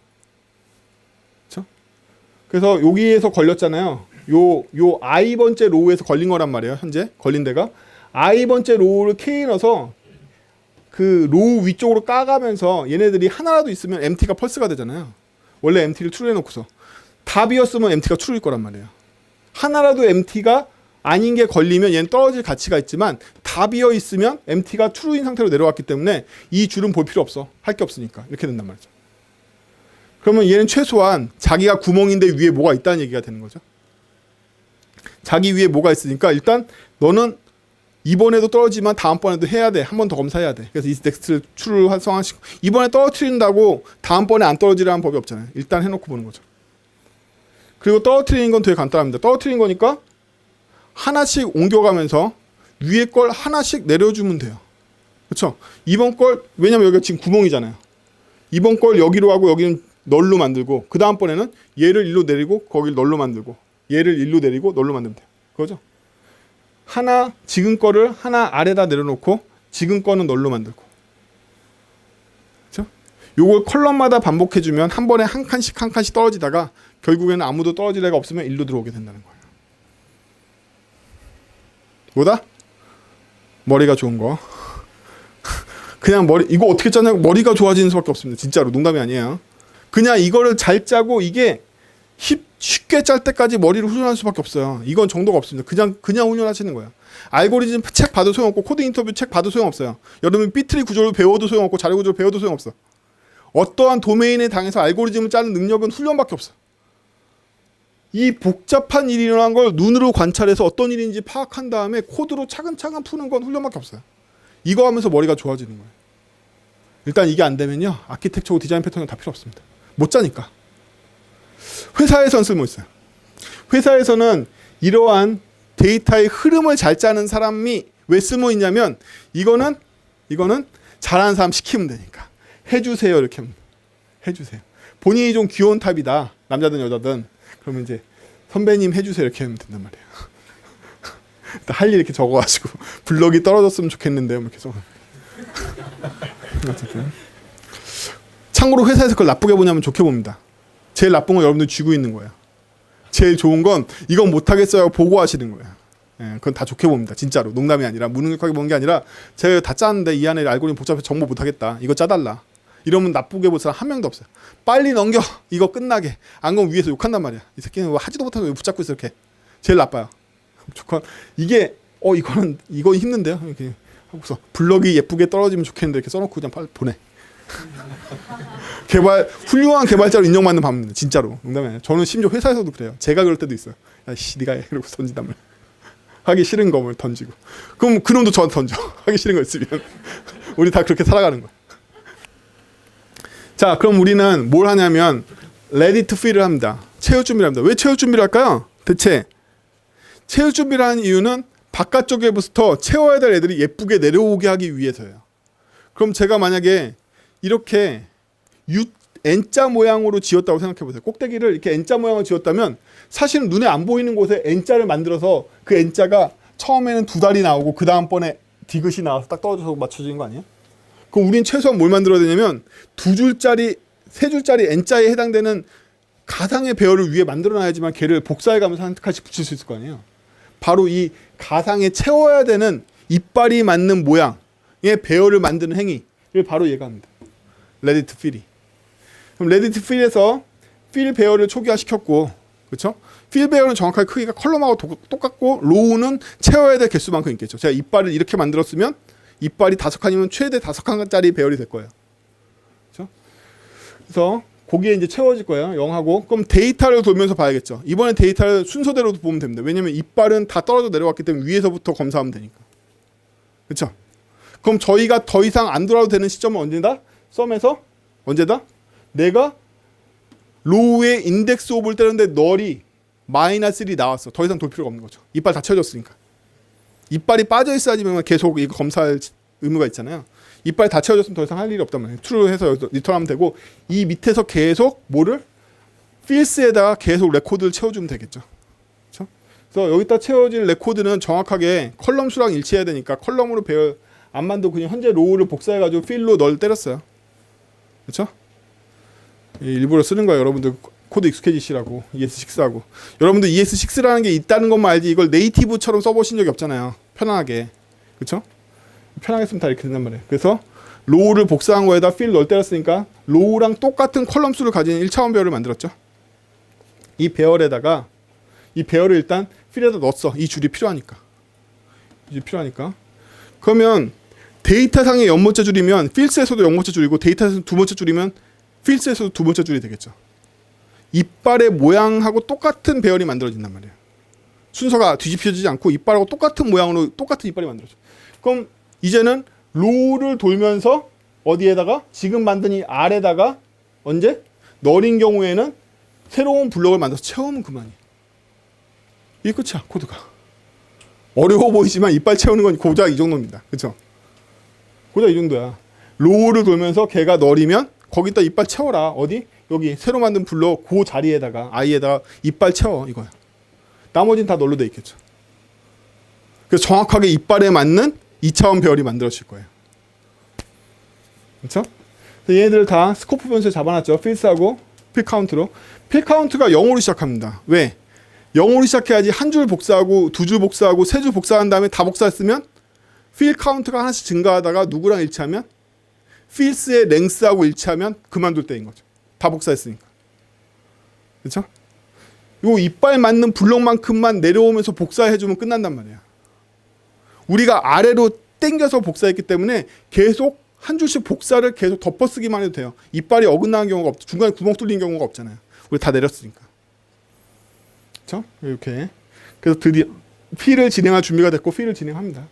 그렇죠? 그래서 여기에서 걸렸잖아요. 요 i번째 로우에서 걸린 거란 말이에요. 현재 걸린 데가 i번째 로우를 K에 넣어서 그 로우 위쪽으로 까가면서 얘네들이 하나라도 있으면 MT가 펄스가 되잖아요. 원래 MT를 true로 해놓고서 다 비었으면 MT가 true일 거란 말이에요. 하나라도 MT가 아닌 게 걸리면 얘는 떨어질 가치가 있지만 다 비어 있으면 MT가 true인 상태로 내려왔기 때문에 이 줄은 볼 필요 없어. 할 게 없으니까. 이렇게 된단 말이죠. 그러면 얘는 최소한 자기가 구멍인데 위에 뭐가 있다는 얘기가 되는 거죠. 자기 위에 뭐가 있으니까 일단 너는 이번에도 떨어지만 다음번에도 해야 돼. 한 번 더 검사해야 돼. 그래서 is next true를 활성화시키고 이번에 떨어뜨린다고 다음번에 안 떨어지라는 법이 없잖아요. 일단 해놓고 보는 거죠. 그리고 떨어뜨리는 건 되게 간단합니다. 떨어뜨린 거니까 하나씩 옮겨가면서 위에 걸 하나씩 내려주면 돼요. 그렇죠? 이번 걸 왜냐면 여기가 지금 구멍이잖아요. 이번 걸 여기로 하고 여기는 널로 만들고 그 다음번에는 얘를 일로 내리고 거기를 널로 만들고 얘를 일로 내리고 널로 만들면 돼요. 그거죠? 하나 지금 거를 하나 아래다 내려놓고 지금 거는 널로 만들고 그렇죠? 요걸 컬럼마다 반복해주면 한 번에 한 칸씩 떨어지다가 결국에는 아무도 떨어질 애가 없으면 일로 들어오게 된다는 거예요. 뭐다? 머리가 좋은 거. 그냥 이거 어떻게 짜냐고 머리가 좋아지는 수밖에 없습니다. 진짜로 농담이 아니에요. 그냥 이거를 잘 짜고 이게 쉽게 짤 때까지 머리를 훈련할 수밖에 없어요. 이건 정도가 없습니다. 그냥 훈련하시는 거예요. 알고리즘 책 봐도 소용없고 코드 인터뷰 책 봐도 소용없어요. 여러분 삐트리 구조를 배워도 소용없고 자료 구조를 배워도 소용없어. 어떠한 도메인에 당해서 알고리즘을 짜는 능력은 훈련밖에 없어. 이 복잡한 일이 일어난 걸 눈으로 관찰해서 어떤 일인지 파악한 다음에 코드로 차근차근 푸는 건 훈련밖에 없어요. 이거 하면서 머리가 좋아지는 거예요. 일단 이게 안 되면요. 아키텍처고 디자인 패턴은 다 필요 없습니다. 못 짜니까. 회사에서는 쓸모 있어요. 회사에서는 이러한 데이터의 흐름을 잘 짜는 사람이 왜 쓸모 있냐면 이거는 잘하는 사람 시키면 되니까. 해주세요 이렇게 하면 해주세요. 본인이 좀 귀여운 타입이다. 남자든 여자든. 그러면 이제 선배님 해주세요 이렇게 하면 된단 말이에요. 할 일 이렇게 적어가지고 블럭이 떨어졌으면 좋겠는데요. 이렇게 써. 참고로 회사에서 그걸 나쁘게 보냐면 좋게 봅니다. 제일 나쁜 건 여러분들 쥐고 있는 거예요. 제일 좋은 건 이건 못하겠어요 보고하시는 거예요. 예, 그건 다 좋게 봅니다. 진짜로 농담이 아니라 무능력하게 보는 게 아니라 제가 다 짰는데 이 안에 알고리즘 복잡해서 정보 못하겠다. 이거 짜달라. 이러면 나쁘게 볼 사람 한 명도 없어요. 빨리 넘겨. 이거 끝나게. 안 그러면 위에서 욕한단 말이야. 이 새끼는 뭐 하지도 못하고 왜 붙잡고 있어 이렇게. 제일 나빠요. 이게 이건 힘든데요. 이렇게 하고서 블럭이 예쁘게 떨어지면 좋겠는데 이렇게 써놓고 그냥 빨리 보내. 훌륭한 개발자로 인정받는 반면입니다. 진짜로 농담이 아니에요. 저는 심지어 회사에서도 그래요. 제가 그럴 때도 있어요. 야씨 네가 해. 이러고 던진단 말이야. 하기 싫은 거를 던지고. 그럼 그놈도 저한테 던져. 하기 싫은 거 있으면. 우리 다 그렇게 살아가는 거야. 자, 그럼 우리는 뭘 하냐면 ready to fill을 합니다. 채울 준비를 합니다. 왜 채울 준비를 할까요? 대체 채울 준비를 하는 이유는 바깥쪽에부터 채워야 될 애들이 예쁘게 내려오게 하기 위해서예요. 그럼 제가 만약에 이렇게 N자 모양으로 지었다고 생각해 보세요. 꼭대기를 이렇게 N자 모양으로 지었다면 사실은 눈에 안 보이는 곳에 N자를 만들어서 그 N자가 처음에는 두 달이 나오고 그 다음번에 디귿이 나와서 딱 떨어져서 맞춰지는 거 아니에요? 그럼 우린 최소한 뭘 만들어야 되냐면 세 줄짜리 N자에 해당되는 가상의 배열을 위에 만들어놔야지만 걔를 복사해가면서 한 칸씩 붙일 수 있을 거 아니에요. 바로 이 가상에 채워야 되는 이빨이 맞는 모양의 배열을 만드는 행위를 바로 얘가 합니다. ready to fill이. 그럼 ready to fill에서 fill 배열을 초기화시켰고, 그렇죠? fill 배열은 정확하게 크기가 컬럼하고 똑같고 로우는 채워야 될 개수만큼 있겠죠. 제가 이빨을 이렇게 만들었으면 이빨이 5칸이면 최대 5칸짜리 배열이 될 거예요. 그렇죠? 그래서 거기에 이제 채워질 거예요. 0하고. 그럼 데이터를 돌면서 봐야겠죠. 이번에 데이터를 순서대로 보면 됩니다. 왜냐면 이빨은 다 떨어져 내려왔기 때문에 위에서부터 검사하면 되니까. 그렇죠? 그럼 저희가 더 이상 안 돌아도 되는 시점은 언제다? 썸에서 언제다? 내가 로우의 인덱스 오브를 때렸는데 널이 -1이 나왔어. 더 이상 돌 필요가 없는 거죠. 이빨 다 채워졌으니까. 이빨이 빠져있어야지만 계속 이거 검사할 의무가 있잖아요. 이빨이 다 채워졌으면 더 이상 할 일이 없단 말이에요. true 해서 여기서 리턴하면 되고 이 밑에서 계속 뭐를? fills에다가 계속 레코드를 채워주면 되겠죠. 그렇죠? 그래서 여기다 채워질 레코드는 정확하게 컬럼 수랑 일치해야 되니까 컬럼으로 배열 안 만들고 그냥 현재 로우를 복사해가지고 fill로 널 때렸어요. 그렇죠? 일부러 쓰는 거예요. 여러분들 코드 익숙해지시라고. ES6하고. 여러분들 ES6라는 게 있다는 것만 알지 이걸 네이티브처럼 써보신 적이 없잖아요. 편안하게. 그렇죠? 편하게 쓰면 다 이렇게 된단 말이에요. 그래서 로우를 복사한 거에다 필 넣을 때였으니까 로우랑 똑같은 컬럼 수를 가진 1차원 배열을 만들었죠. 이 배열에다가 이 배열을 일단 필에다 넣었어. 이 줄이 필요하니까. 그러면 데이터상의 연모자 줄이면 필스에서도 연모자 줄이고 데이터에서 두 번째 줄이면 필스에서도 두 번째 줄이 되겠죠. 이빨의 모양하고 똑같은 배열이 만들어진단 말이에요. 순서가 뒤집혀지지 않고 이빨하고 똑같은 모양으로 똑같은 이빨이 만들어져. 그럼 이제는 로우를 돌면서 어디에다가 지금 만든 이 R에다가 언제? 널인 경우에는 새로운 블록을 만들어서 채우면 그만이에요. 이게 끝이야. 코드가. 어려워 보이지만 이빨 채우는 건 고작 이 정도입니다. 그쵸? 고작 이 정도야. 로우를 돌면서 걔가 널이면 거기다 이빨 채워라. 어디? 여기 새로 만든 블록 그 자리에다가 I에다가 이빨 채워. 이거야. 나머지는 다 널로 돼 있겠죠. 그래서 정확하게 이빨에 맞는 2차원 배열이 만들어질 거예요. 그렇죠? 얘네들 다 스코프 변수에 잡아놨죠. 필스하고 필 카운트로. 필 카운트가 0으로 시작합니다. 왜? 0으로 시작해야지 한 줄 복사하고 두 줄 복사하고 세 줄 복사한 다음에 다 복사했으면 필 카운트가 하나씩 증가하다가 누구랑 일치하면 필스의 랭스하고 일치하면 그만둘 때인 거죠. 다 복사했으니까. 그렇죠? 요 이빨 맞는 블록만큼만 내려오면서 복사해주면 끝난단 말이야. 우리가 아래로 당겨서 복사했기 때문에 계속 한 줄씩 복사를 계속 덮어쓰기만 해도 돼요. 이빨이 어긋나는 경우가 없죠. 중간에 구멍 뚫린 경우가 없잖아요. 우리 다 내렸으니까. 그렇죠? 이렇게. 그래서 드디어 필을 진행할 준비가 됐고 필을 진행합니다.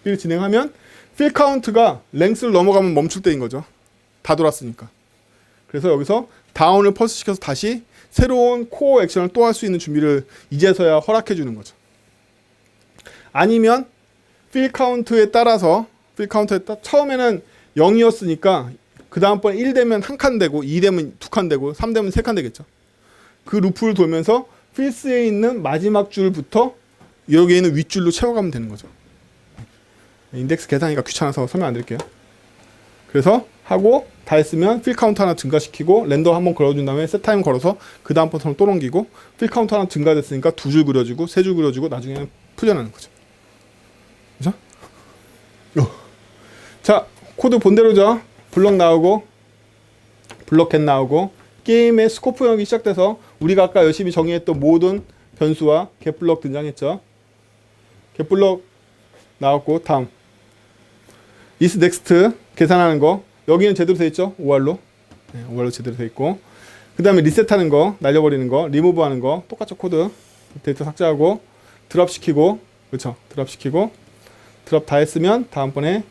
필을 진행하면 필 카운트가 랭스를 넘어가면 멈출 때인 거죠. 다 돌았으니까. 그래서 여기서 다운을 펄스 시켜서 다시 새로운 코어 액션을 또 할 수 있는 준비를 이제서야 허락해 주는 거죠. 아니면 필 카운트에 따라서 처음에는 0이었으니까 그 다음번에 1 되면 한 칸 되고 2 되면 두 칸 되고 3 되면 세 칸 되겠죠. 그 루프를 돌면서 필스에 있는 마지막 줄부터 여기에 있는 윗줄로 채워가면 되는 거죠. 인덱스 계산하기가 귀찮아서 설명 안 드릴게요. 그래서 하고 다 했으면 필 카운트 하나 증가시키고 렌더 한번 걸어준 다음에 셋 타임 걸어서 그 다음 버튼을 또 넘기고 필 카운트 하나 증가됐으니까 두 줄 그려주고 세 줄 그려주고 나중에는 풀려나는 거죠. 그죠? 자, 코드 본대로죠. 블럭 나오고 블럭 겟 나오고 게임의 스코프 영역이 시작돼서 우리가 아까 열심히 정의했던 모든 변수와 겟 블럭 등장했죠. 겟 블럭 나왔고 다음 is next 계산하는 거 여기는 제대로 돼 있죠. OR로. 네, OR로 제대로 돼 있고 그 다음에 리셋하는 거 날려버리는 거 리무브 하는 거 똑같죠. 코드 데이터 삭제하고 드랍 시키고 그렇죠. 드랍 시키고 드랍 다 했으면 다음번에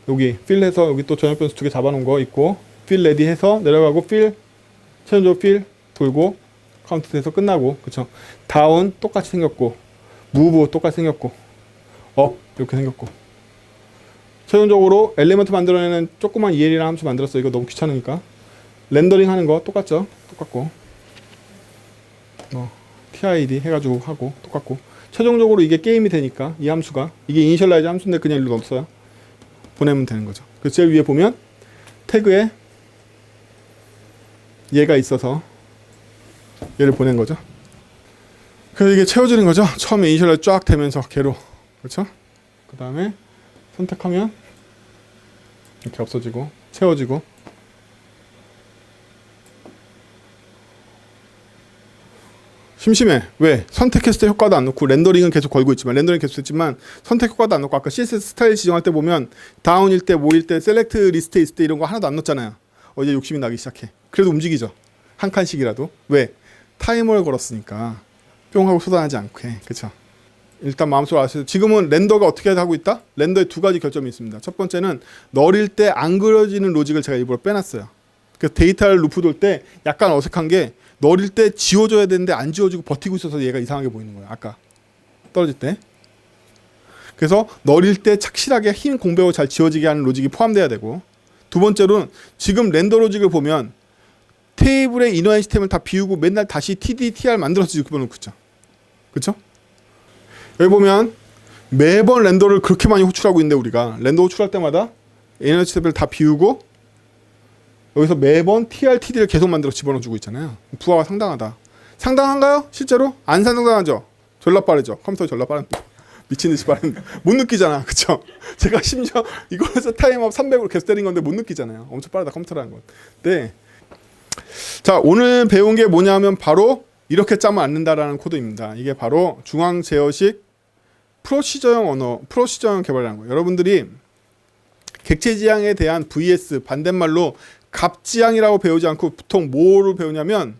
여기 필 해서 여기 또 전역 변수 두 개 잡아놓은 거 있고 필 레디 해서 내려가고 필 최종적으로 필 돌고 카운트 돼서 끝나고 그쵸. 다운 똑같이 생겼고 무브 똑같이 생겼고 업 이렇게 생겼고 최종적으로 엘리먼트 만들어내는 조그만 EL이라는 함수 만들었어. 이거 너무 귀찮으니까 렌더링 하는 거 똑같죠. 똑같고 TID 해가지고 하고 똑같고 최종적으로 이게 게임이 되니까 이 함수가 이게 이니셜라이즈 함수인데 그냥 일로 넣었어요. 보내면 되는 거죠. 그래서 제일 위에 보면 태그에 얘가 있어서 얘를 보낸 거죠. 그래서 이게 채워지는 거죠. 처음에 이니셜라이즈 쫙 되면서 개로 그렇죠. 그 다음에 선택하면 이렇게 없어지고 채워지고 심심해. 왜? 선택했을 때 효과도 안 넣고 렌더링은 계속 걸고 있지만 렌더링 계속 했지만 선택 효과도 안 넣고 아까 CSS 스타일 지정할 때 보면 다운일 때 모일 때 셀렉트 리스트에 있을 때 이런 거 하나도 안 넣었잖아요. 이제 욕심이 나기 시작해. 그래도 움직이죠. 한 칸씩이라도. 왜? 타이머를 걸었으니까 뿅 하고 쏟아나지 않게. 그쵸? 일단 마음속으로 아시죠? 지금은 렌더가 어떻게 하고 있다? 렌더에 두 가지 결점이 있습니다. 첫 번째는 널일 때 안 그려지는 로직을 제가 일부러 빼놨어요. 그래서 데이터를 루프 돌 때 약간 어색한 게 널일 때 지워줘야 되는데 안 지워지고 버티고 있어서 얘가 이상하게 보이는 거예요. 아까 떨어질 때. 그래서 널일 때 착실하게 흰 공백을 잘 지워지게 하는 로직이 포함돼야 되고 두 번째로는 지금 렌더 로직을 보면 테이블의 이너의 시스템을 다 비우고 맨날 다시 TD, TR 만들어서 집어넣고 있죠. 그쵸? 여기 보면 매번 렌더를 그렇게 많이 호출하고 있는데 우리가 렌더 호출할 때마다 이너 시스템을 다 비우고 여기서 매번 TR-TD를 계속 만들어 집어넣어주고 있잖아요. 부하가 상당하다. 상당한가요? 실제로? 안 상당하죠? 졸라 빠르죠? 컴퓨터 졸라 빠릅니다. 미친듯이 빠릅니다. 못 느끼잖아. 그쵸? 제가 심지어 이거에서 타임업 300으로 계속 때린 건데 못 느끼잖아요. 엄청 빠르다 컴퓨터라는 건. 네. 자, 오늘 배운 게 뭐냐면 바로 이렇게 짜면 않는다라는 코드입니다. 이게 바로 중앙 제어식 프로시저형 언어, 프로시저형 개발이라는 거예요. 여러분들이 객체 지향에 대한 VS 반대말로 값 지향이라고 배우지 않고 보통 뭐를 배우냐면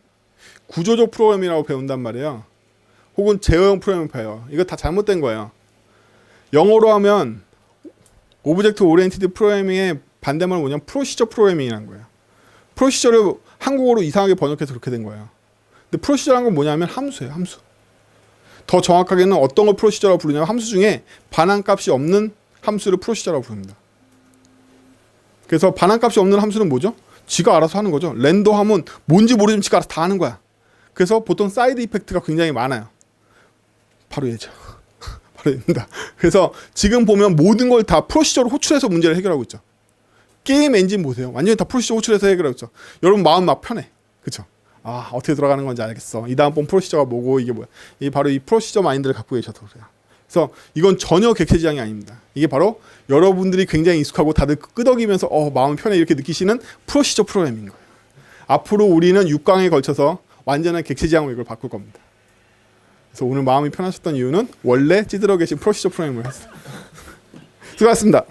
구조적 프로그램이라고 배운단 말이에요. 혹은 제어형 프로그램을 배워요. 이거 다 잘못된 거예요. 영어로 하면 오브젝트 오리엔티드 프로그래밍의 반대말은 뭐냐면 프로시저 프로그래밍이라는 거예요. 프로시저를 한국어로 이상하게 번역해서 그렇게 된 거예요. 근데 프로시저라는 건 뭐냐면 함수예요. 함수. 더 정확하게는 어떤 걸 프로시저라고 부르냐면 함수 중에 반환값이 없는 함수를 프로시저라고 부릅니다. 그래서 반환값이 없는 함수는 뭐죠? 지가 알아서 하는 거죠. 렌더하면 뭔지 모르지만 지가 알아서 다 하는 거야. 그래서 보통 사이드 이펙트가 굉장히 많아요. 바로 얘죠. 바로 얘입니다. 그래서 지금 보면 모든 걸 다 프로시저로 호출해서 문제를 해결하고 있죠. 게임 엔진 보세요. 완전히 다 프로시저 호출해서 해결하고 있죠. 여러분 마음 막 편해. 그쵸? 아, 어떻게 돌아가는 건지 알겠어. 이 다음번 프로시저가 뭐고 이게 뭐야. 이게 바로 이 프로시저 마인드를 갖고 계셔서 그래요. 그래서 이건 전혀 객체 지향이 아닙니다. 이게 바로 여러분들이 굉장히 익숙하고 다들 끄덕이면서 마음 편해 이렇게 느끼시는 프로시저 프로그램인 거예요. 앞으로 우리는 6강에 걸쳐서 완전한 객체 지향으로 이걸 바꿀 겁니다. 그래서 오늘 마음이 편하셨던 이유는 원래 찌들어 계신 프로시저 프로그램을 했어요. 수고하셨습니다.